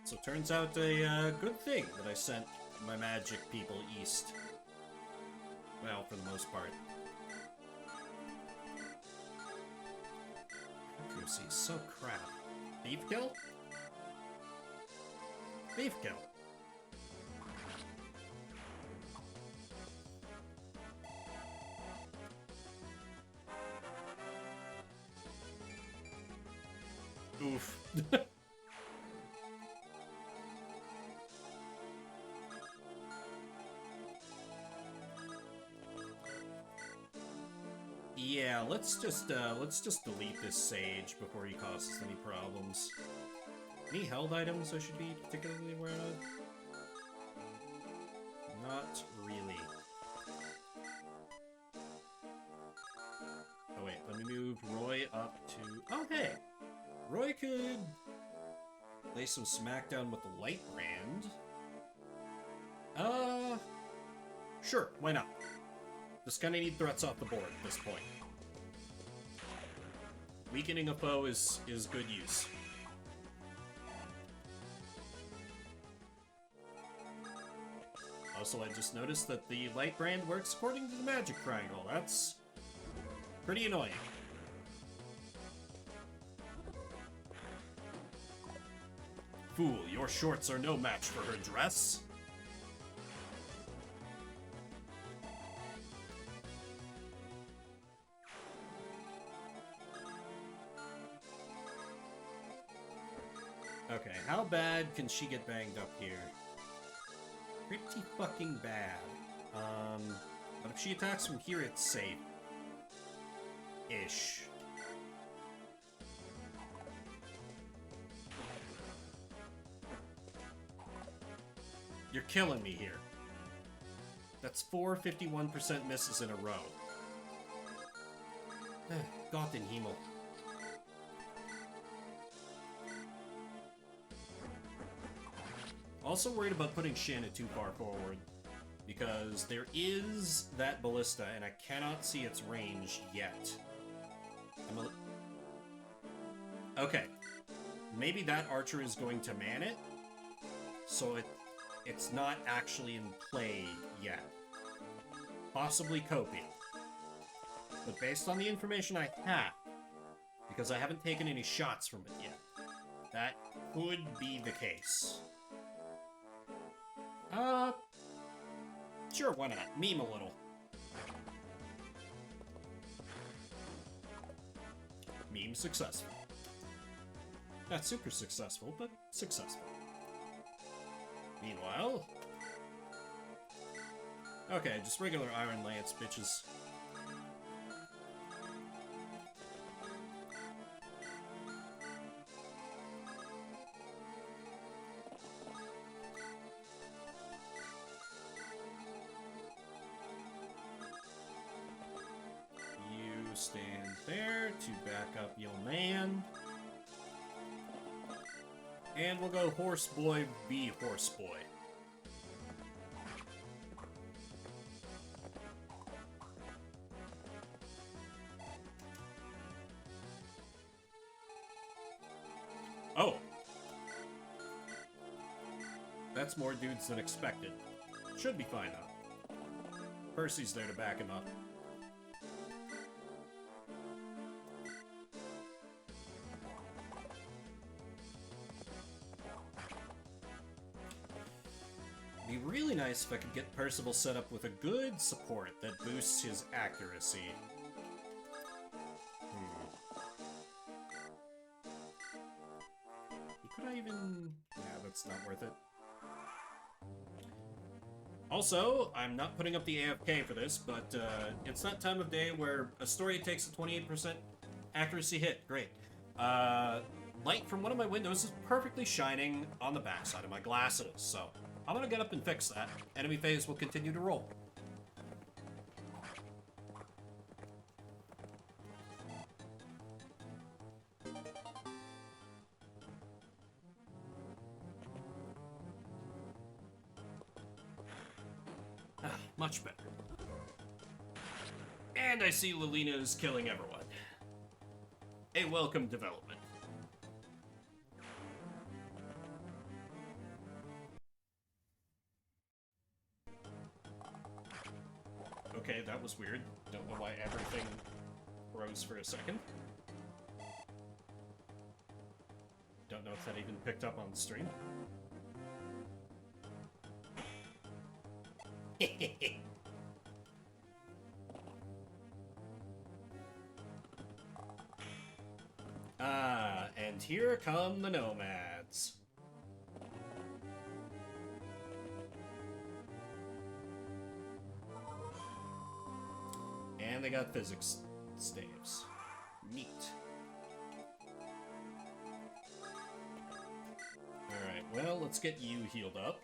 So turns out a good thing that I sent my magic people east. Well, for the most part. Accuracy is so crap. Thief kill? Thief kill. Oof. Yeah, let's just delete this sage before he causes any problems. Any held items I should be particularly aware of? Not really. Oh wait, let me move Roy up to... Oh hey! Roy could lay some smackdown with the light brand. Sure, why not? Just kinda need threats off the board at this point. Weakening a foe is good use. Also, I just noticed that the light brand works according to the magic triangle. That's pretty annoying. Fool, your shorts are no match for her dress. Okay, how bad can she get banged up here? Pretty fucking bad. But if she attacks from here, it's safe. Ish. You're killing me here. That's 4 51% misses in a row. Gott in Himmel. Also worried about putting Shanna too far forward, because there is that ballista, and I cannot see its range yet. Okay. Maybe that archer is going to man it, so it's not actually in play yet. Possibly coping. But based on the information I have, because I haven't taken any shots from it yet, that could be the case. Sure, why not? Meme a little. Meme successful. Not super successful, but successful. Meanwhile... Okay, just regular Iron Lance, bitches. Stand there to back up your man. And we'll go Horse Boy v Horse Boy. Oh! That's more dudes than expected. Should be fine though. Percy's there to back him up. It'd be really nice if I could get Percival set up with a good support that boosts his accuracy. even... Yeah, that's not worth it. Also, I'm not putting up the AFK for this, but it's that time of day where a story takes a 28% accuracy hit. Great. Light from one of my windows is perfectly shining on the backside of my glasses, so I'm gonna get up and fix that. Enemy phase will continue to roll. Much better. And I see Lolina is killing everyone. A welcome development. Okay, that was weird. Don't know why everything froze for a second. Don't know if that even picked up on the stream. And here come the nomads. And they got physics staves. Neat. Alright, well, let's get you healed up.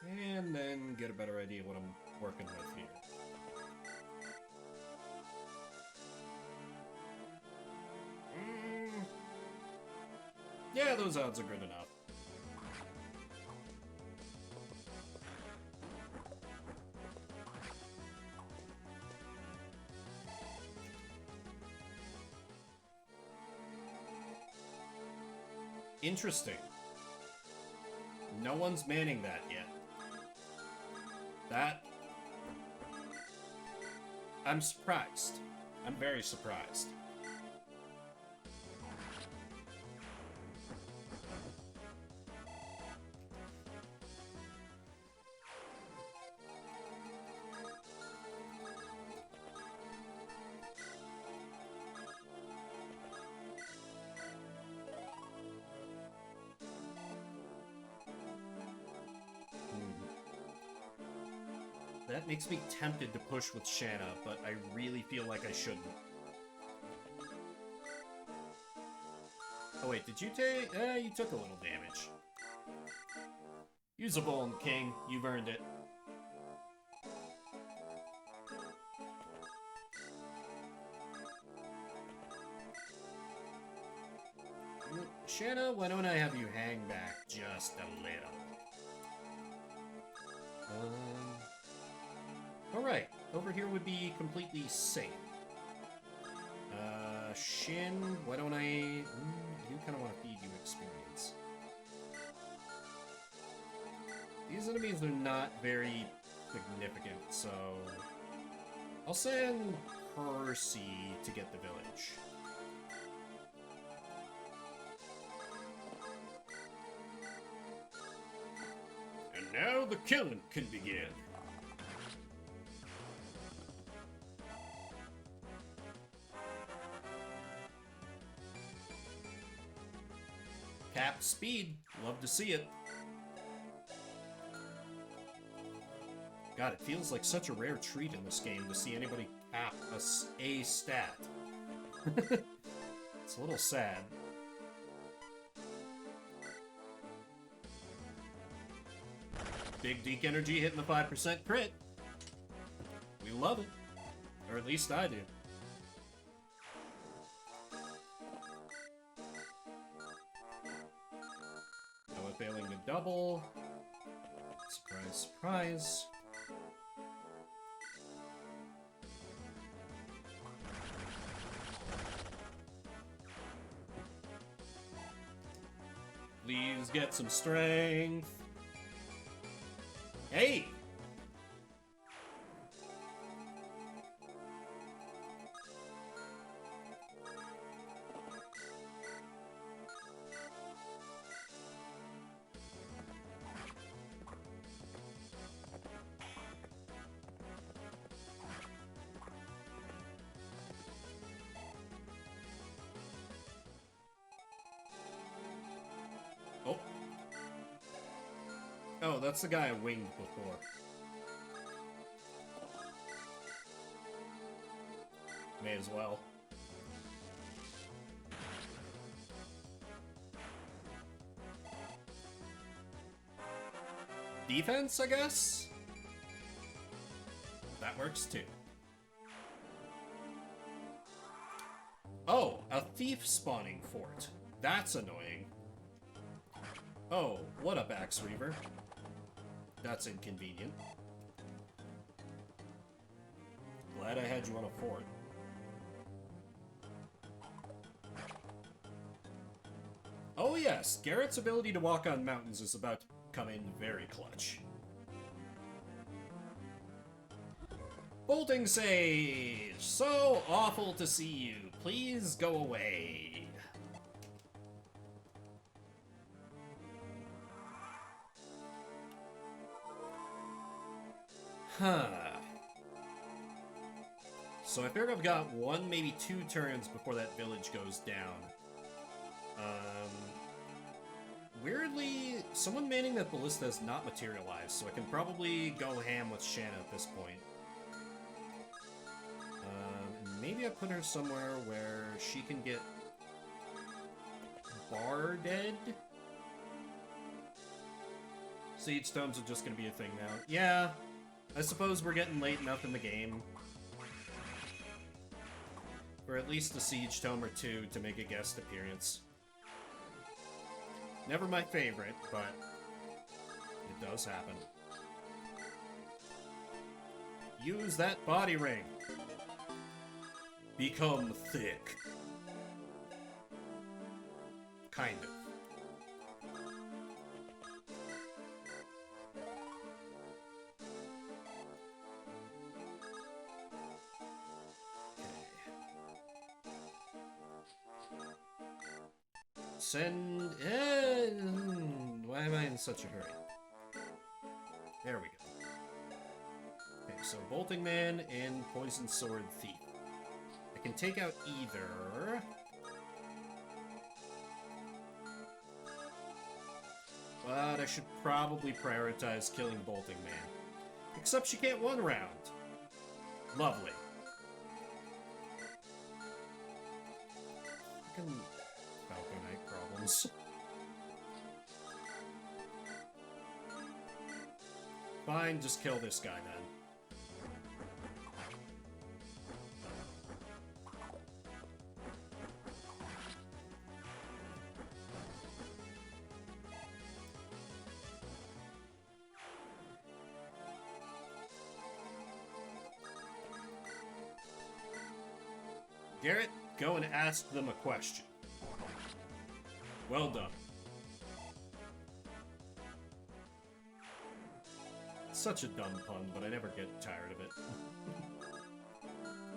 And then get a better idea of what I'm working with here. Yeah, those odds are good enough. Interesting. No one's manning that yet. That... I'm surprised. I'm very surprised. That makes me tempted to push with Shanna, but I really feel like I shouldn't. Oh wait, did you take... you took a little damage. Use a Bone King, you've earned it. Shanna, why don't I have you hang back just a little? Alright, over here would be completely safe. Shin, why don't I... you kind of want to feed you experience. These enemies are not very significant, so... I'll send Percy to get the village. And now the killing can begin. Cap speed. Love to see it. God, it feels like such a rare treat in this game to see anybody cap a stat. It's a little sad. Big Deke energy hitting the 5% crit. We love it. Or at least I do. Failing to double. Surprise, surprise. Please get some strength. Hey! Oh, that's the guy I winged before. May as well. Defense, I guess? That works too. Oh, a thief spawning fort. That's annoying. Oh, what up, Axe Reaver? That's inconvenient. Glad I had you on a fort. Oh yes, Garrett's ability to walk on mountains is about to come in very clutch. Bolting Sage! So awful to see you. Please go away. Huh. So I figure I've got 1, maybe 2 turns before that village goes down. Weirdly, someone manning that ballista has not materialized, so I can probably go ham with Shanna at this point. Maybe I put her somewhere where she can get barded. Siege tomes are just gonna be a thing now. Yeah, I suppose we're getting late enough in the game for at least a siege tome or 2 to make a guest appearance. Never my favorite, but it does happen. Use that body ring. Become thick. Kind of. Send... why am I in such a hurry? There we go. Okay, so Bolting Man and Poison Sword Thief. I can take out either... but I should probably prioritize killing Bolting Man. Except she can't one round. Lovely. Fucking Falconite problems. Fine, just kill this guy then. Garrett, go and ask them a question. Well done. Such a dumb pun, but I never get tired of it.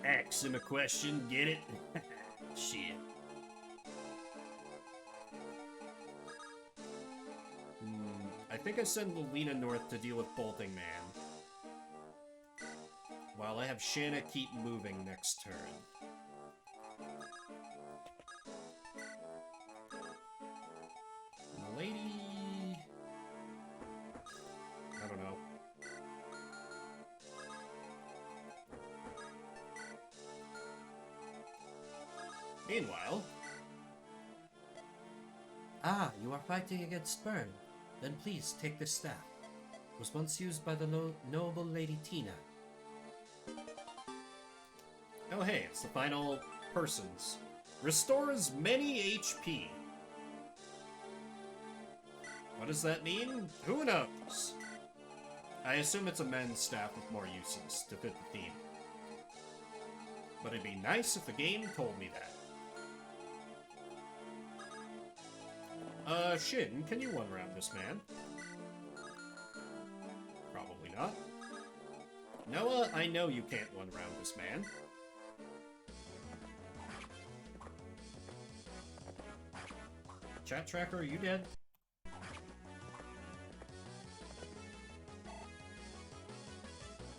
Ask him a question, get it? Shit. I think I send Lolina north to deal with Bolting Man, while I have Shanna keep moving next turn. Lady... I don't know. Meanwhile... Ah, you are fighting against Burn. Then please take this staff. It was once used by the noble Lady Tina. Oh hey, it's the final person's. Restores many HP. What does that mean? Who knows? I assume it's a men's staff with more uses to fit the theme. But it'd be nice if the game told me that. Shin, can you one-round this man? Probably not. Noah, I know you can't one-round this man. Chat Tracker, are you dead?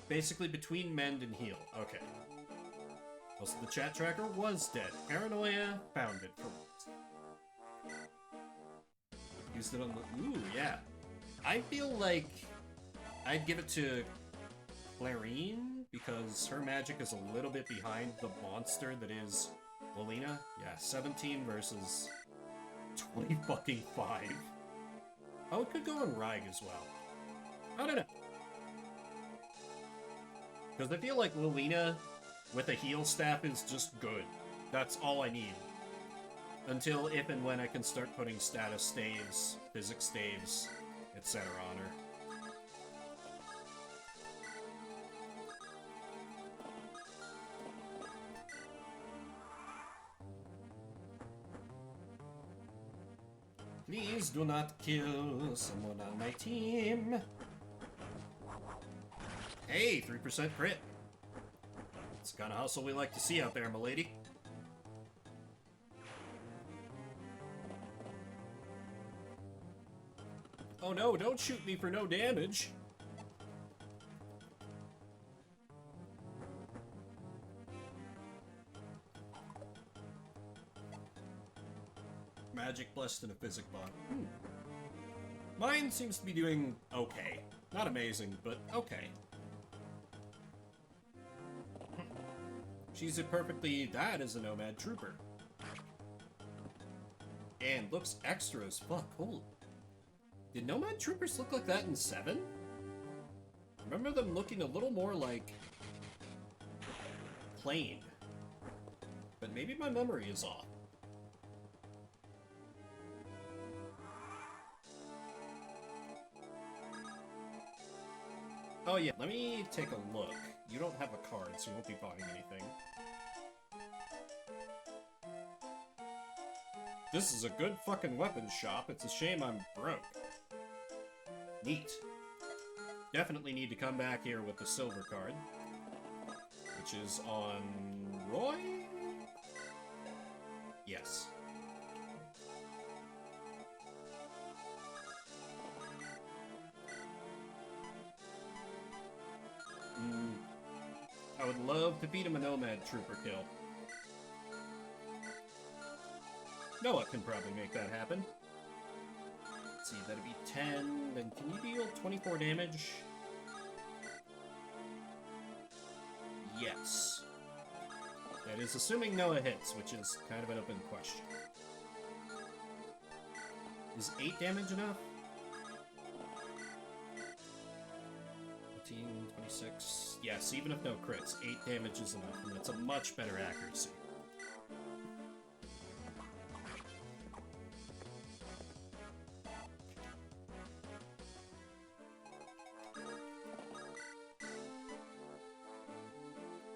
Basically between mend and heal. Okay. Also, the Chat Tracker was dead. Paranoia found it for once. Used it on the... Ooh, yeah. I feel like I'd give it to Clarine, because her magic is a little bit behind the monster that is Lolina. Yeah, 17 versus 20 fucking 5. Oh, it could go on Raig as well. I don't know. Because I feel like Lolina with a heal staff is just good. That's all I need. Until if and when I can start putting status staves, physics staves, etc. on her. Please do not kill someone on my team. Hey, 3% crit. It's the kind of hustle we like to see out there, milady. Oh no, don't shoot me for no damage. Magic blessed in a physic bot. Mine seems to be doing okay. Not amazing, but okay. She's a perfectly... That is a Nomad Trooper. And looks extra as fuck. Holy... Did Nomad Troopers look like that in 7? I remember them looking a little more like... plain. But maybe my memory is off. Oh yeah, let me take a look. You don't have a card, so you won't be buying anything. This is a good fucking weapons shop. It's a shame I'm broke. Neat. Definitely need to come back here with the silver card. Which is on... Roy? Yes. I would love to feed him a Nomad Trooper kill. Noah can probably make that happen. Let's see, that'd be 10, then can you deal 24 damage? Yes. That is assuming Noah hits, which is kind of an open question. Is 8 damage enough? 15, 26... Yes, even if no crits, 8 damage is enough, and that's a much better accuracy.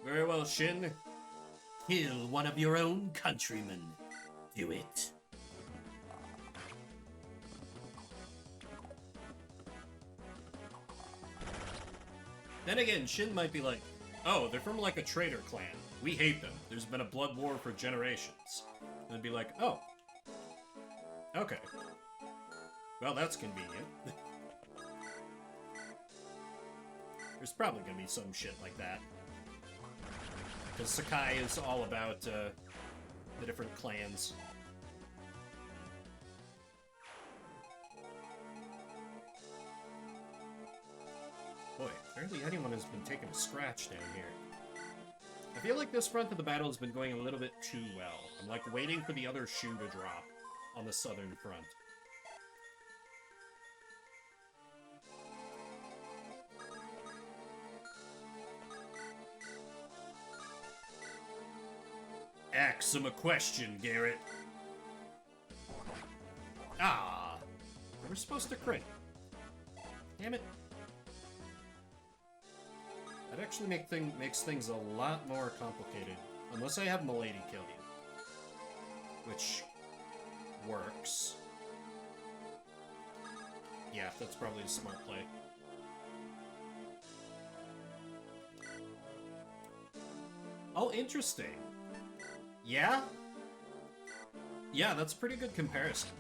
Very well, Shin. Kill one of your own countrymen. Do it. Then again, Shin might be like, oh, they're from like a traitor clan. We hate them. There's been a blood war for generations. And I'd be like, oh. Okay. Well, that's convenient. There's probably gonna be some shit like that. Because Sakai is all about the different clans. Boy, barely anyone has been taking a scratch down here. I feel like this front of the battle has been going a little bit too well. I'm like waiting for the other shoe to drop on the southern front. Ask him a question, Garrett. Ah, we were supposed to crit. Damn it. That actually makes things a lot more complicated. Unless I have Milady kill you. Which works. Yeah, that's probably a smart play. Oh, interesting. Yeah? Yeah, that's a pretty good comparison.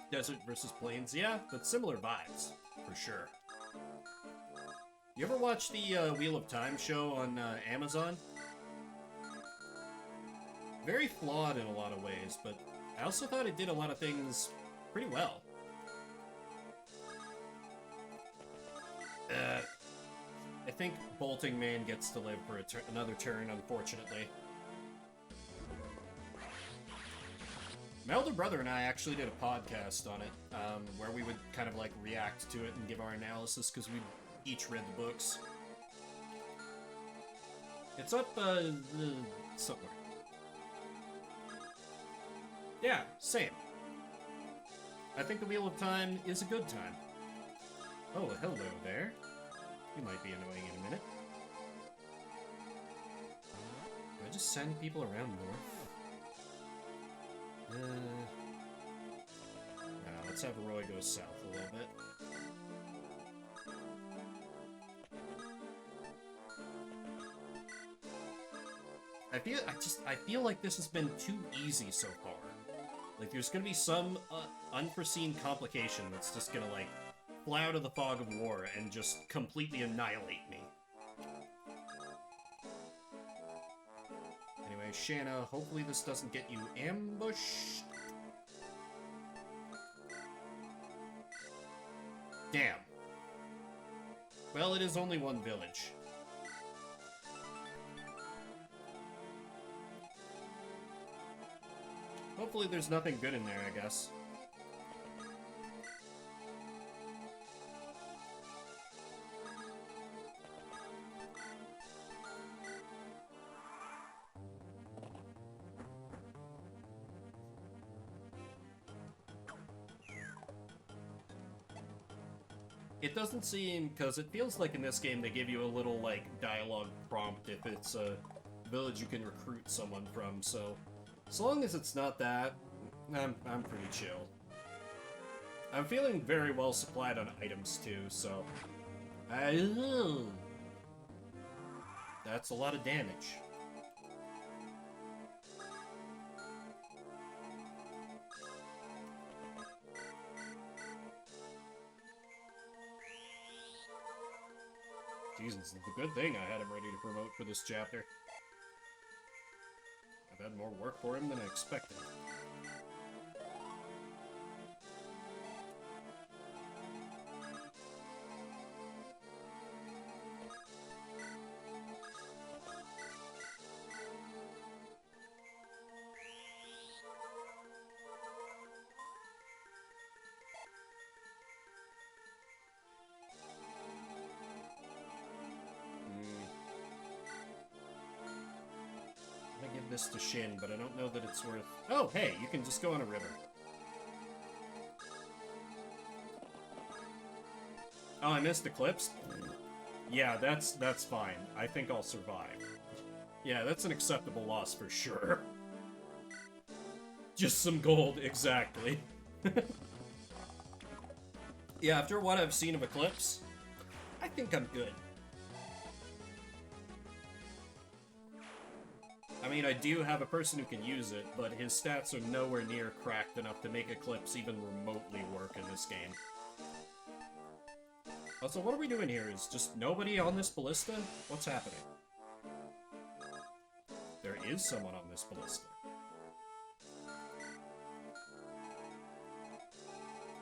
Desert versus plains, yeah, but similar vibes, for sure. You ever watch the Wheel of Time show on Amazon? Very flawed in a lot of ways, but I also thought it did a lot of things pretty well. I think Bolting Man gets to live for another turn, unfortunately. My older brother and I actually did a podcast on it, where we would kind of like react to it and give our analysis, because we each read the books. It's up, somewhere. Yeah, same. I think the Wheel of Time is a good time. Oh, hello there. You might be annoying in a minute. Do I just send people around north? No, let's have Roy go south a little bit. I feel like this has been too easy so far. Like, there's gonna be some unforeseen complication that's just gonna, like, fly out of the fog of war and just completely annihilate me. Anyway, Shanna, hopefully this doesn't get you ambushed. Damn. Well, it is only one village. Hopefully there's nothing good in there, I guess. It doesn't seem, because it feels like in this game they give you a little, like, dialogue prompt if it's a village you can recruit someone from, so as long as it's not that, I'm pretty chill. I'm feeling very well supplied on items, too, so that's a lot of damage. Jesus, it's a good thing I had him ready to promote for this chapter. I've had more work for him than I expected. This to Shin, but I don't know that it's worth... Oh, hey, you can just go on a river. Oh, I missed Eclipse? Yeah, that's fine. I think I'll survive. Yeah, that's an acceptable loss for sure. Just some gold, exactly. Yeah, after what I've seen of Eclipse, I think I'm good. I mean, I do have a person who can use it, but his stats are nowhere near cracked enough to make Eclipse even remotely work in this game. Also, what are we doing here? Is just nobody on this ballista? What's happening? There is someone on this ballista.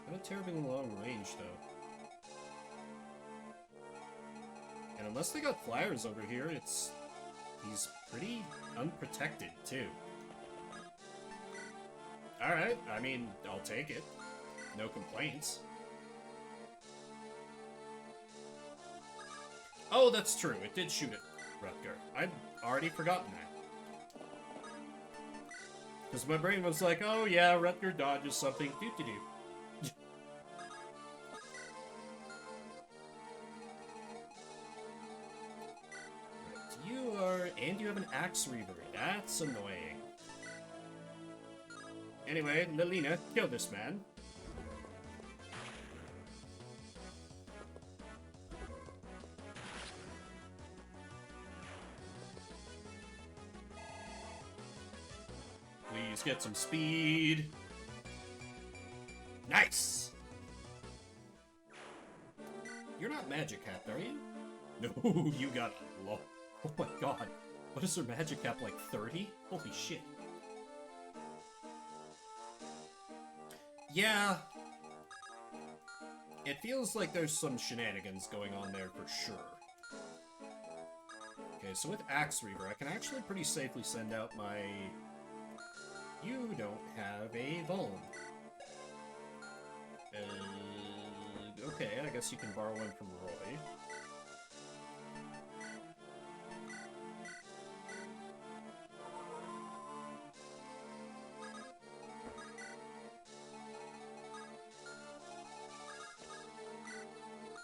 Not a terribly long range, though. And unless they got flyers over here, he's pretty unprotected, too. Alright, I mean, I'll take it. No complaints. Oh, that's true. It did shoot at Rutger. I'd already forgotten that. Because my brain was like, oh yeah, Rutger dodges something. Doo-doo-doo. And you have an Axe Reaver. That's annoying. Anyway, Lelina, kill this man. Please get some speed. Nice! You're not Magic Hat, are you? No, you got low. Oh my god. What is her magic cap, like 30? Holy shit. Yeah. It feels like there's some shenanigans going on there for sure. Okay, so with Axe Reaver, I can actually pretty safely send out my... You don't have a Vuln. Okay, I guess you can borrow one from Roy.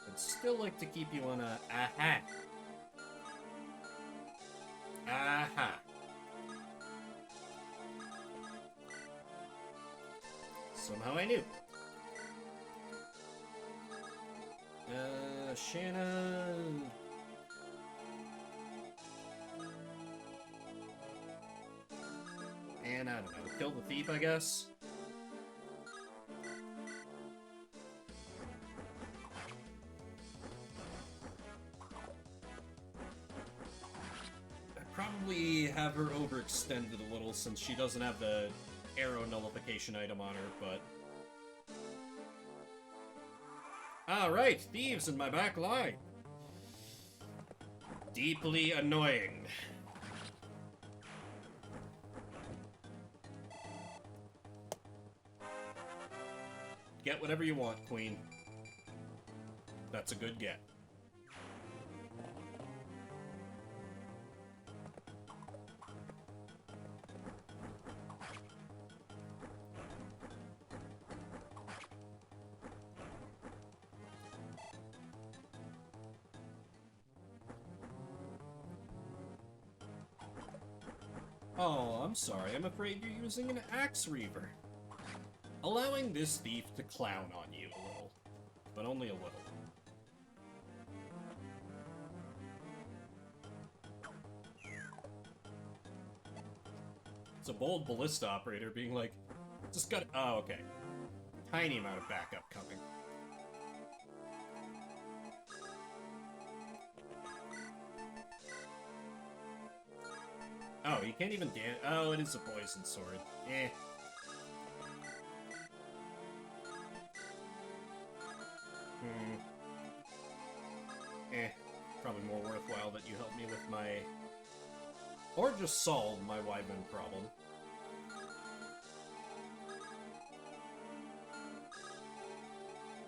I'd still like to keep you on a... Aha! Aha! Somehow I knew. Shannon... And I don't know, kill the thief, I guess? I'd probably have her overextended a little since she doesn't have the arrow nullification item on her, but... Alright, thieves in my back line. Deeply annoying. Get whatever you want, Queen. That's a good get. Oh, I'm sorry. I'm afraid you're using an Axe Reaver. Allowing this thief to clown on you a little. But only a little. It's a bold ballista operator being like, just got... Oh, okay. Tiny amount of backup coming. Oh, you can't even dance. Oh, it is a poison sword. Eh. Probably more worthwhile that you help me with my... Or just solve my Wyvern problem.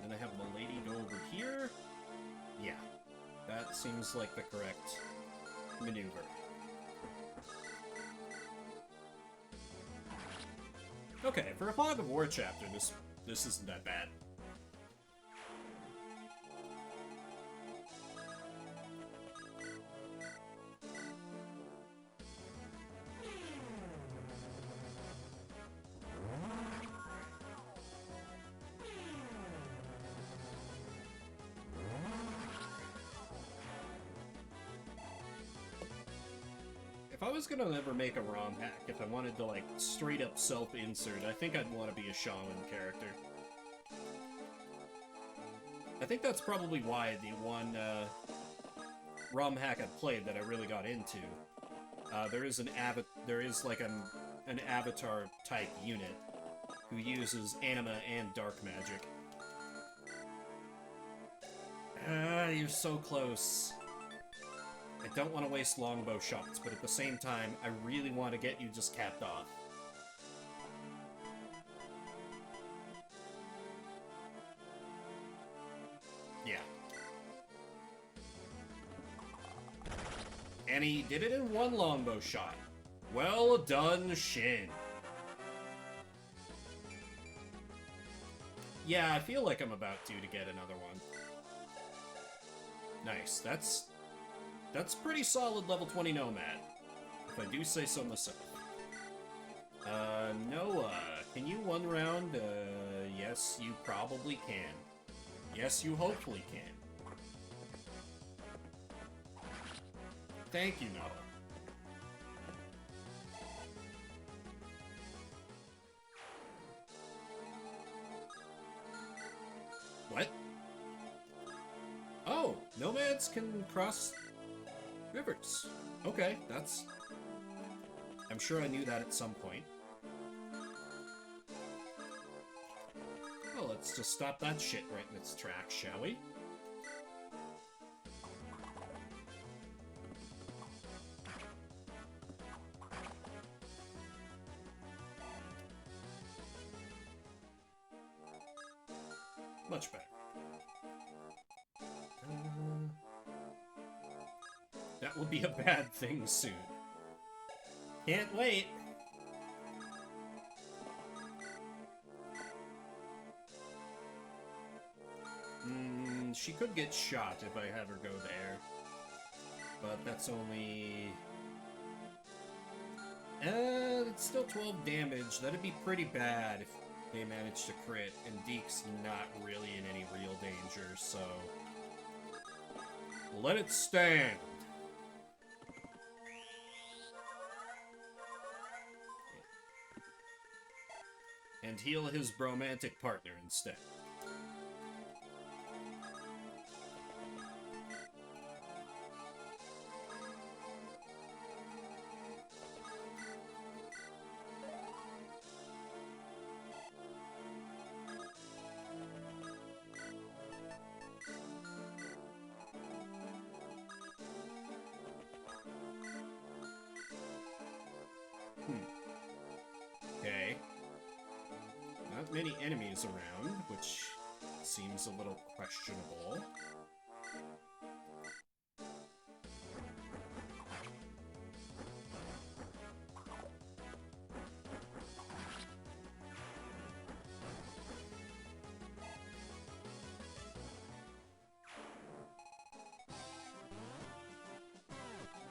Then I have Milady go over here. Yeah. That seems like the correct maneuver. Okay, for a Fog of War chapter, this isn't that bad. If I was gonna ever make a ROM hack, if I wanted to, like, straight up self-insert, I think I'd want to be a shaman character. I think that's probably why the one, ROM hack I played that I really got into, there is like an avatar-type unit who uses anima and dark magic. You're so close. I don't want to waste longbow shots, but at the same time, I really want to get you just capped off. Yeah. And he did it in one longbow shot. Well done, Shin. Yeah, I feel like I'm about to get another one. Nice, that's pretty solid level 20 Nomad, if I do say so myself. Noah, can you one round? Yes, you probably can. Yes, you hopefully can. Thank you, Noah. What? Oh! Nomads can cross rivers. Okay, that's... I'm sure I knew that at some point. Well, let's just stop that shit right in its tracks, shall we? Much better. That will be a bad thing soon. Can't wait. She could get shot if I have her go there. But that's only... it's still 12 damage. That'd be pretty bad if they managed to crit, and Deke's not really in any real danger, so... Let it stand! And heal his bromantic partner instead. Okay. Not many enemies around, which seems a little questionable.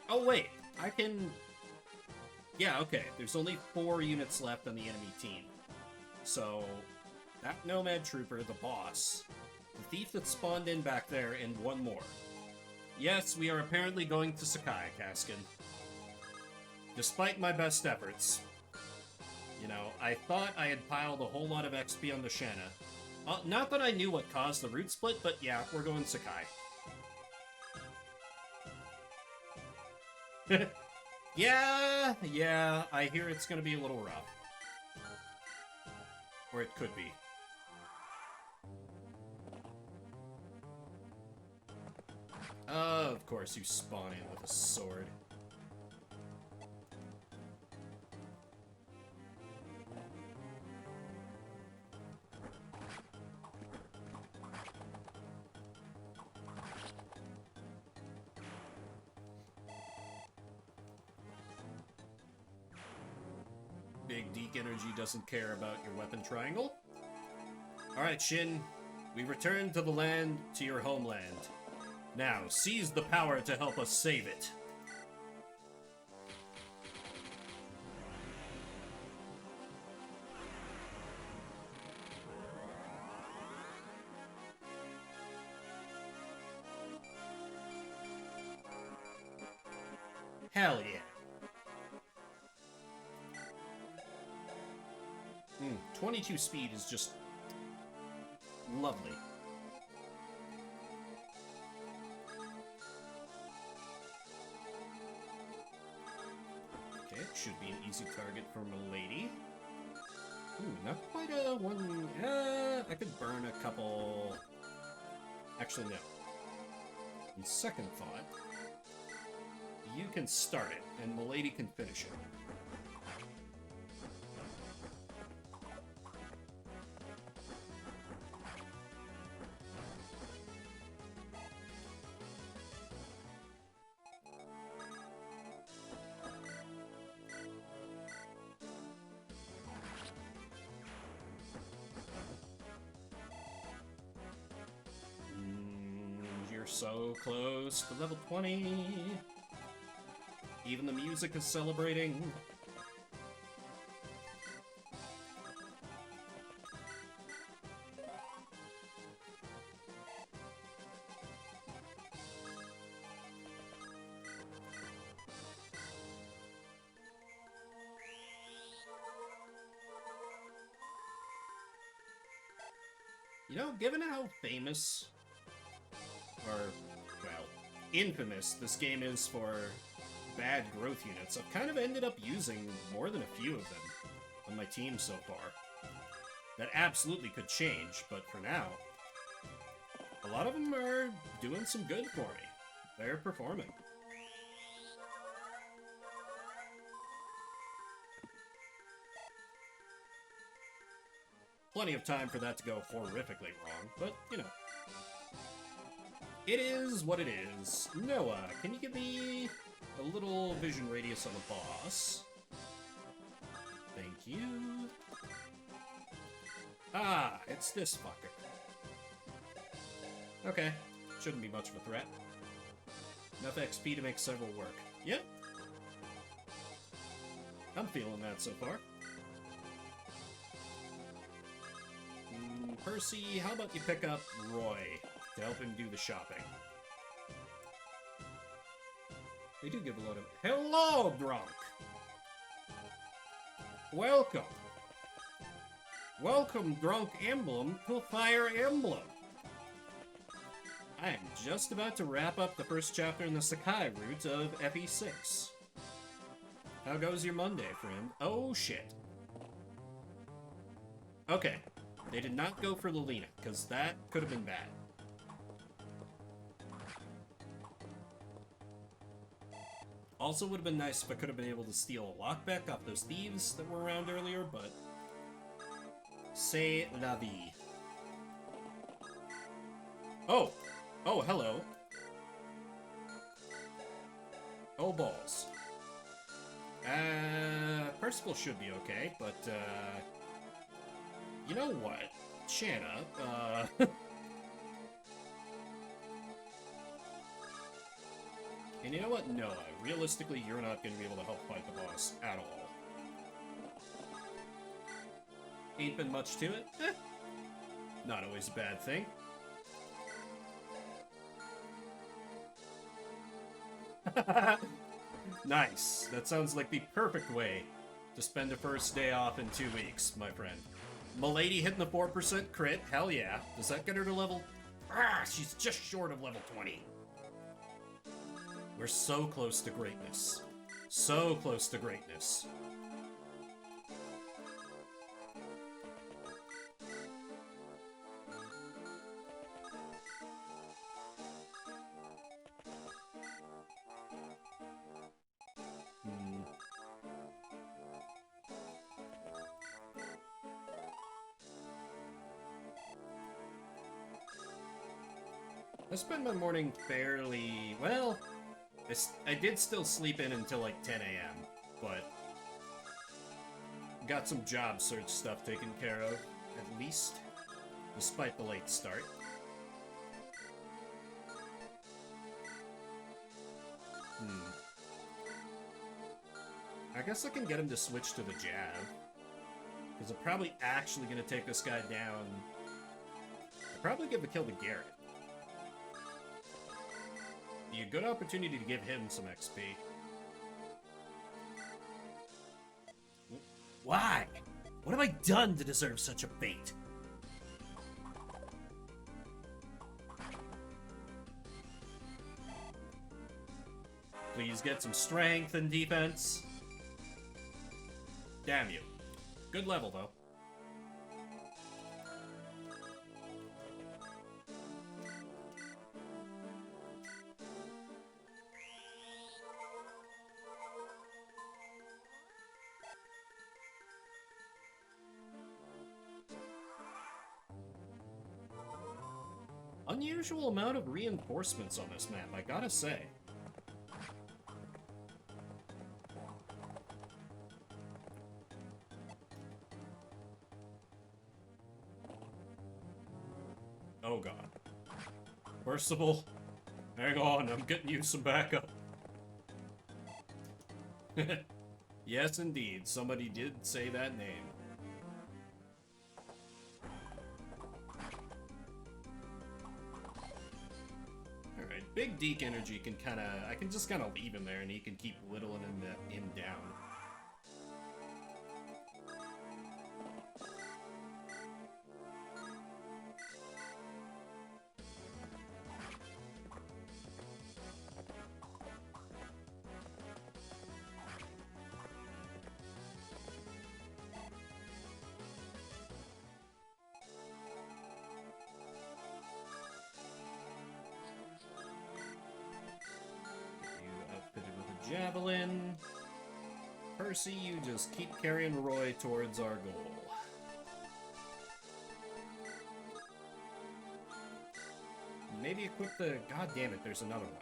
Oh wait, I can... Yeah, okay, there's only 4 units left on the enemy team. So, that Nomad Trooper, the boss, the thief that spawned in back there, and 1 more. Yes, we are apparently going to Sakai, Kaskin. Despite my best efforts. You know, I thought I had piled a whole lot of XP on the Shanna. Not that I knew what caused the route split, but yeah, we're going Sakai. Yeah, I hear it's gonna be a little rough. Or it could be. Of course you spawn in with a sword. Big Deke Energy doesn't care about your weapon triangle. Alright, Shin. We return to the land, to your homeland. Now, seize the power to help us save it. Hell yeah. 22 speed is just lovely. Okay, it should be an easy target for Milady. Ooh, not quite a one... I could burn a couple... Actually, no. In second thought, you can start it, and Milady can finish it. You're so close to level 20. Even the music is celebrating. You know, given how famous, or infamous this game is for bad growth units, I've kind of ended up using more than a few of them on my team so far. That absolutely could change, but for now, a lot of them are doing some good for me. They're performing. Plenty of time for that to go horrifically wrong, but, you know. It is what it is. Noah, can you give me a little vision radius on the boss? Thank you. Ah, it's this fucker. Okay, shouldn't be much of a threat. Enough XP to make several work. Yep. I'm feeling that so far. Percy, how about you pick up Roy to help him do the shopping? They do give a lot of... Hello, Drunk! Welcome! Welcome, Drunk Emblem, to Fire Emblem! I am just about to wrap up the first chapter in the Sakai route of FE6. How goes your Monday, friend? Oh, shit. Okay. They did not go for Lolina, because that could have been bad. Also would have been nice if I could have been able to steal a lockpick off those thieves that were around earlier, but... C'est la vie. Oh! Oh, hello. Oh, balls. Percival should be okay, but, you know what? Shanna, And you know what? Noah, realistically, you're not going to be able to help fight the boss at all. Ain't been much to it? Eh. Not always a bad thing. Nice. That sounds like the perfect way to spend a first day off in 2 weeks, my friend. Milady hitting the 4% crit, hell yeah. Does that get her to level... Ah, she's just short of level 20. We're so close to greatness. So close to greatness. I spend my morning fairly... well, I did still sleep in until like 10 a.m., but got some job search stuff taken care of, at least, despite the late start. I guess I can get him to switch to the jab, because I'm probably actually going to take this guy down. I'll probably give the kill to Garrett. Be a good opportunity to give him some XP. Why? What have I done to deserve such a fate? Please get some strength and defense. Damn you. Good level, though. Unusual amount of reinforcements on this map, I gotta say. Oh god. Percival, hang on, I'm getting you some backup. Yes, indeed, somebody did say that name. Big Deke energy can I can just kind of leave him there and he can keep whittling him down. javelin. Percy, you just keep carrying Roy towards our goal. Maybe equip the... God damn it, there's another one.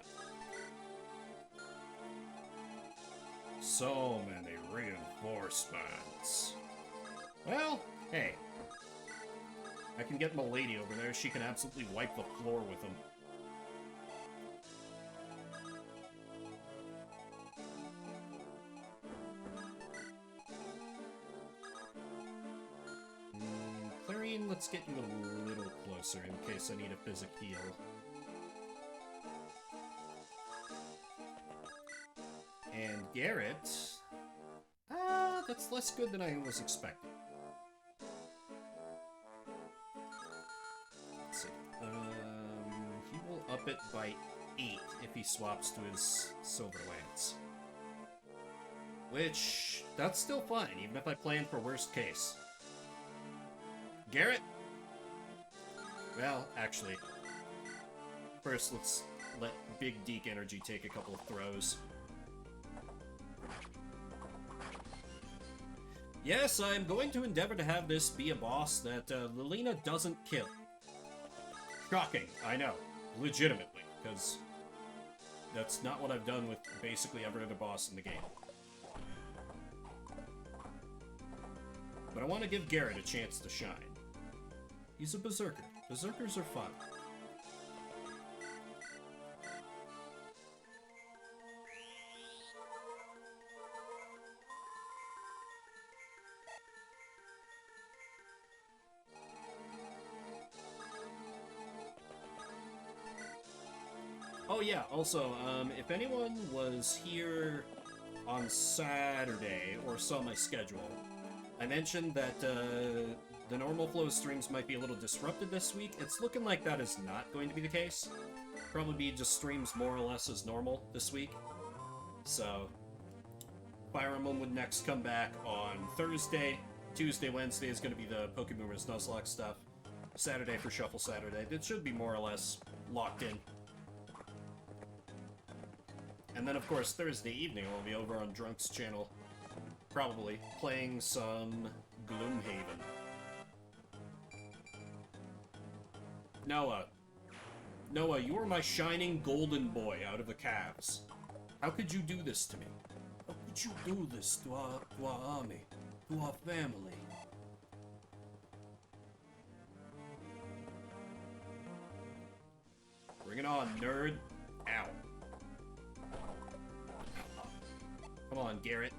So many reinforcements. Well, hey. I can get Milady over there. She can absolutely wipe the floor with them. Clarine, let's get you a little closer in case I need a physic heal. And Garrett... that's less good than I was expecting. Let's see. He will up it by 8 if he swaps to his Silver Lance. Which, that's still fine, even if I plan for worst case. Garrett? Well, actually, first let's let Big Deke Energy take a couple of throws. Yes, I'm going to endeavor to have this be a boss that Lilina doesn't kill. Shocking, I know. Legitimately, because that's not what I've done with basically every other boss in the game. But I want to give Garrett a chance to shine. He's a berserker. Berserkers are fun. Oh yeah, also, if anyone was here on Saturday or saw my schedule, I mentioned that the normal flow streams might be a little disrupted this week. It's looking like that is not going to be the case. Probably be just streams more or less as normal this week. So, Fire Emblem would next come back on Thursday. Tuesday, Wednesday is going to be the Pokemooners Nuzlocke stuff. Saturday for Shuffle Saturday. It should be more or less locked in. And then, of course, Thursday evening I'll be over on Drunk's channel, probably, playing some Gloomhaven. Noah. Noah, you are my shining golden boy out of the calves. How could you do this to me? How could you do this to our army, to our family? Bring it on, nerd. Ow. Come on, Garrett.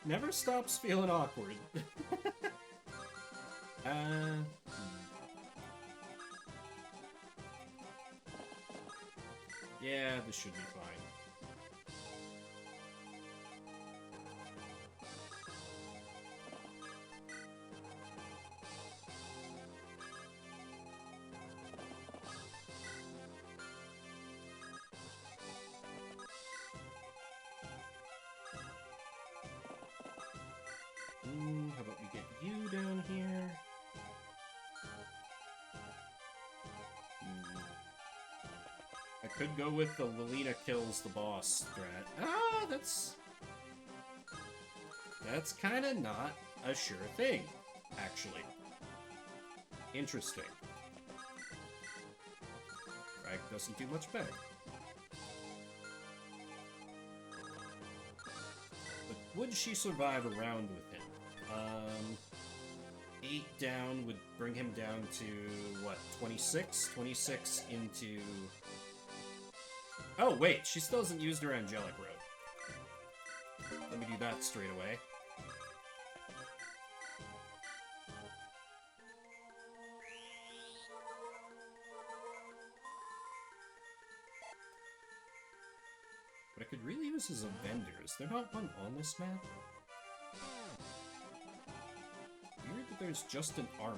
Never stops feeling awkward. Yeah, this should be fine. How about we get you down here? I could go with the Lilina kills the boss strat. Ah, that's kind of not a sure thing, actually. Interesting. Frag doesn't do much better. But would she survive a round with him? 8 down would bring him down to, what, 26? 26 into... Oh, wait, she still hasn't used her Angelic Road. Let me do that straight away. But I could really this is a vendor. Is there not one on this map? Weird that there's just an armory.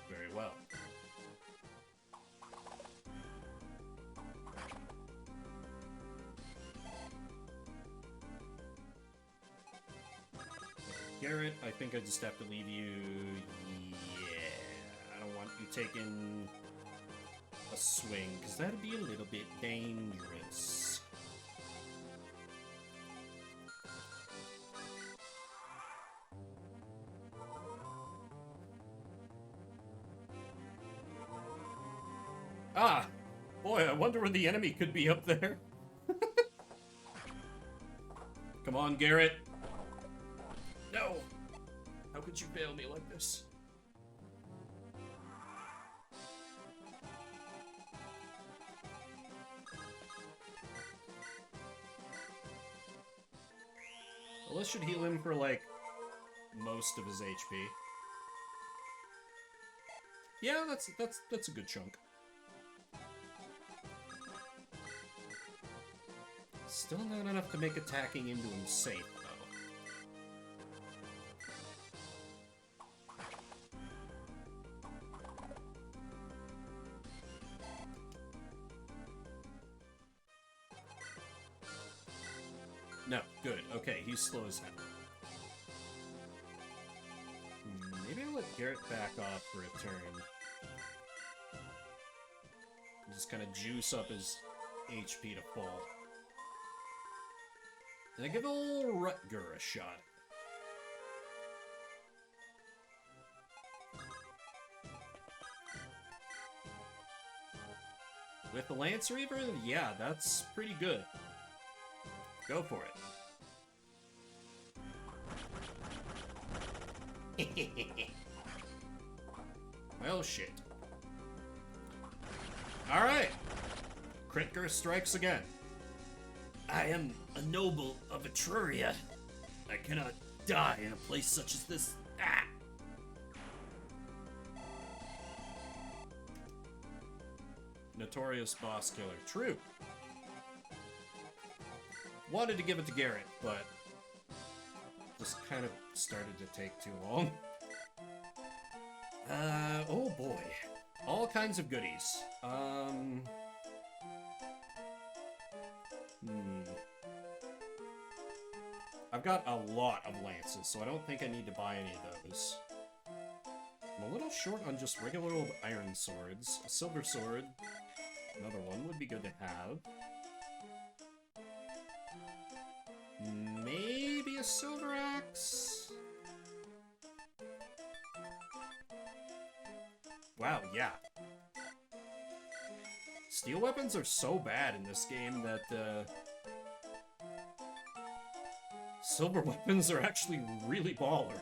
Very well. Garrett, I think I just have to leave you. Yeah, I don't want you taking a swing, because that'd be a little bit dangerous. Ah! Boy, I wonder where the enemy could be up there. Come on, Garrett. No! How could you fail me like this? Well, this should heal him for, like, most of his HP. Yeah, that's a good chunk. Still not enough to make attacking into him safe, though. No, good. Okay, he's slow as hell. Maybe I'll let Garrett back off for a turn. Just kind of juice up his HP to full. And I give old Rutger a shot. With the Lance Reaver, yeah, that's pretty good. Go for it. Well, shit. Alright. Critger strikes again. I am a noble of Etruria. I cannot die in a place such as this. Ah! Notorious boss killer. True. Wanted to give it to Garrett, but just kind of started to take too long. Oh boy. All kinds of goodies. I've got a lot of lances, so I don't think I need to buy any of those. I'm a little short on just regular old iron swords. A silver sword, another one, would be good to have. Maybe a silver axe? Wow, yeah. Steel weapons are so bad in this game that, silver weapons are actually really baller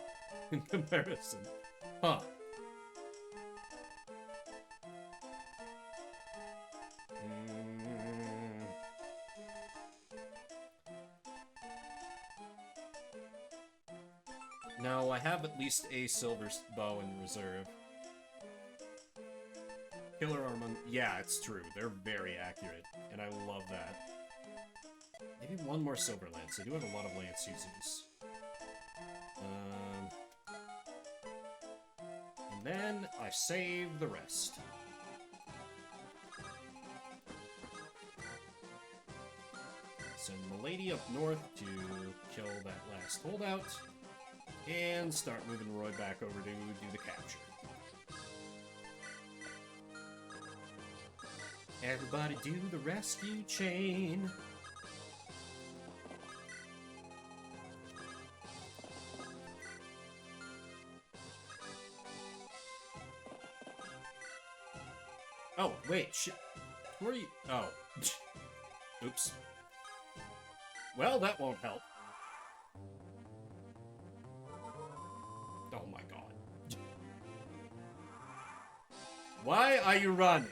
in comparison. Huh. No, I have at least a silver bow in reserve. Killer armor, yeah, it's true. They're very accurate, and I love that. Maybe one more silver lance. I do have a lot of lance users. And then I save the rest. Send Milady up north to kill that last holdout, and start moving Roy back over to do the capture. Everybody do the rescue chain. Oh, wait, shit. Who are you? Oh. Oops. Well, that won't help. Oh my god. Why are you running?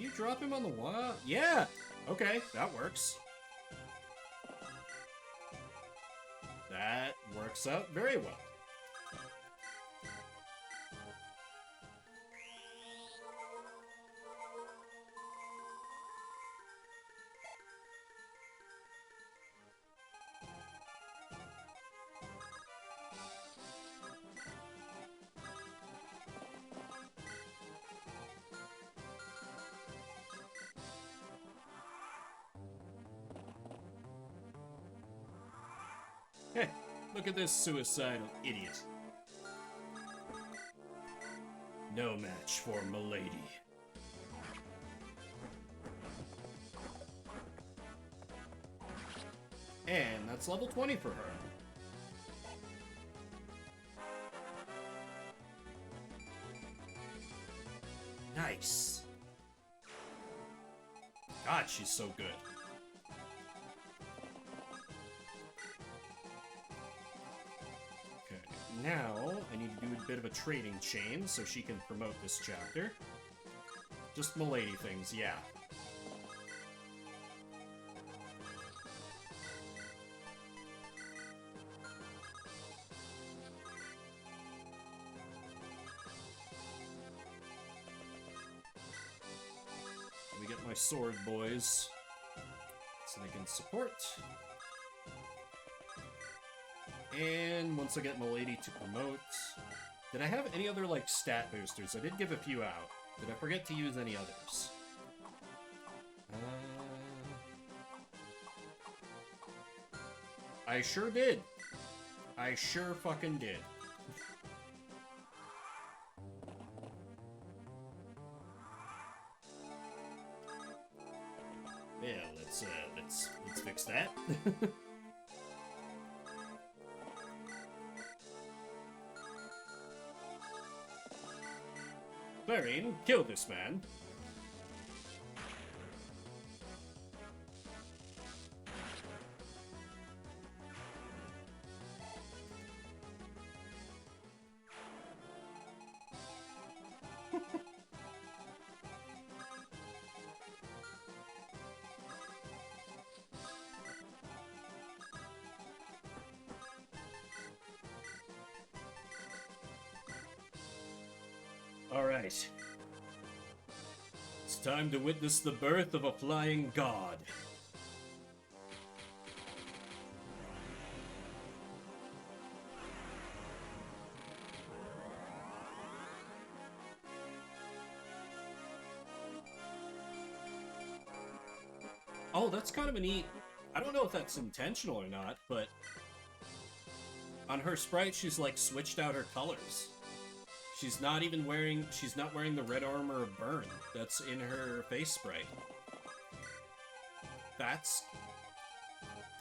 you drop him on the wall? Yeah! Okay, that works. That works out very well. Hey, look at this suicidal idiot. No match for Milady. And that's level 20 for her. Nice. God, she's so good. Now, I need to do a bit of a trading chain so she can promote this chapter. Just Milady things, yeah. Let me get my sword boys so they can support. And once I get Milady to promote... Did I have any other, like, stat boosters? I did give a few out. Did I forget to use any others? I sure did. I sure fucking did. Yeah, let's fix that. Varian, kill this man. Alright. It's time to witness the birth of a flying god. Oh, that's kind of a neat... I don't know if that's intentional or not, but... on her sprite, she's like switched out her colors. She's not wearing the red armor of Burn that's in her face sprite. That's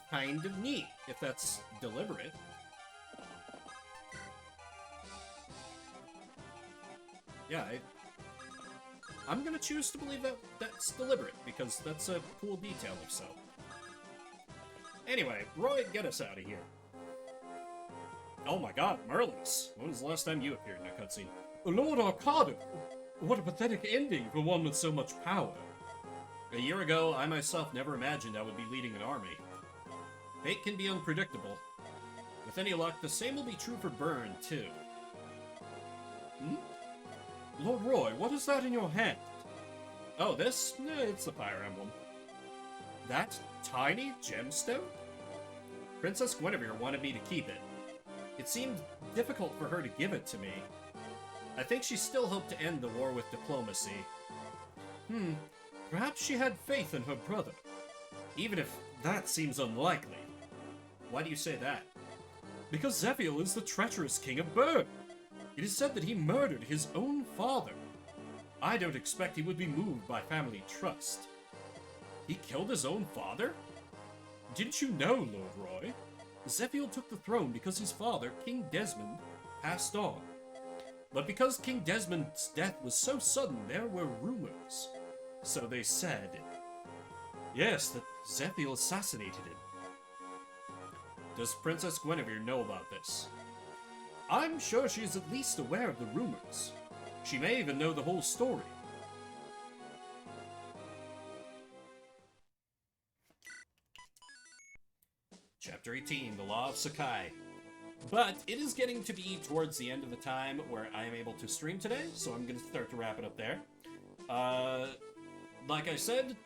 kind of neat, if that's deliberate. Yeah, I'm gonna choose to believe that that's deliberate, because that's a cool detail if so. Anyway, Roy, get us out of here. Oh my god, Merlis! When was the last time you appeared in a cutscene? Lord Arcado! What a pathetic ending for one with so much power. A year ago, I myself never imagined I would be leading an army. Fate can be unpredictable. With any luck, the same will be true for Burn, too. Hmm? Lord Roy, what is that in your hand? Oh, this? It's the Fire Emblem. That tiny gemstone? Princess Guinevere wanted me to keep it. It seemed difficult for her to give it to me. I think she still hoped to end the war with diplomacy. Perhaps she had faith in her brother. Even if that seems unlikely. Why do you say that? Because Zephiel is the treacherous king of Burn. It is said that he murdered his own father. I don't expect he would be moved by family trust. He killed his own father? Didn't you know, Lord Roy? Zephiel took the throne because his father, King Desmond, passed on. But because King Desmond's death was so sudden, there were rumors. So they said. Yes, that Zephiel assassinated him. Does Princess Guinevere know about this? I'm sure she's at least aware of the rumors. She may even know the whole story. Chapter 18, The Law of Sakai. But it is getting to be towards the end of the time where I am able to stream today, so I'm going to start to wrap it up there. Like I said,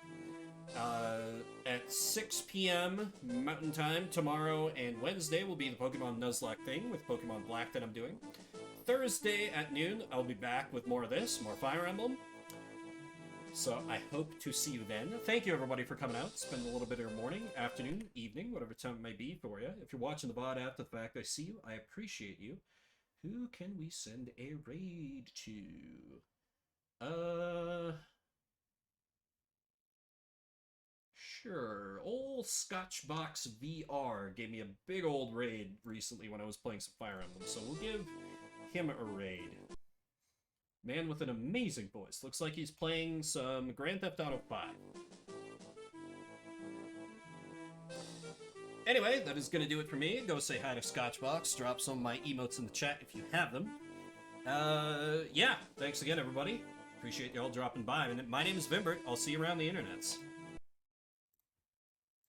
at 6 p.m. Mountain Time tomorrow and Wednesday will be the Pokemon Nuzlocke thing with Pokemon Black that I'm doing. Thursday at noon, I'll be back with more of this, more Fire Emblem. So I hope to see you then. Thank you everybody for coming out. Spend a little bit of your morning, afternoon, evening, whatever time it may be for you. If you're watching the VOD after the fact, I see you. I appreciate you. Who can we send a raid to? Sure. Old Scotchbox VR gave me a big old raid recently when I was playing some Fire Emblem, so we'll give him a raid. Man with an amazing voice. Looks like he's playing some Grand Theft Auto 5. Anyway, that is going to do it for me. Go say hi to Scotchbox. Drop some of my emotes in the chat if you have them. Yeah, thanks again, everybody. Appreciate you all dropping by. And my name is Vimbert. I'll see you around the internets.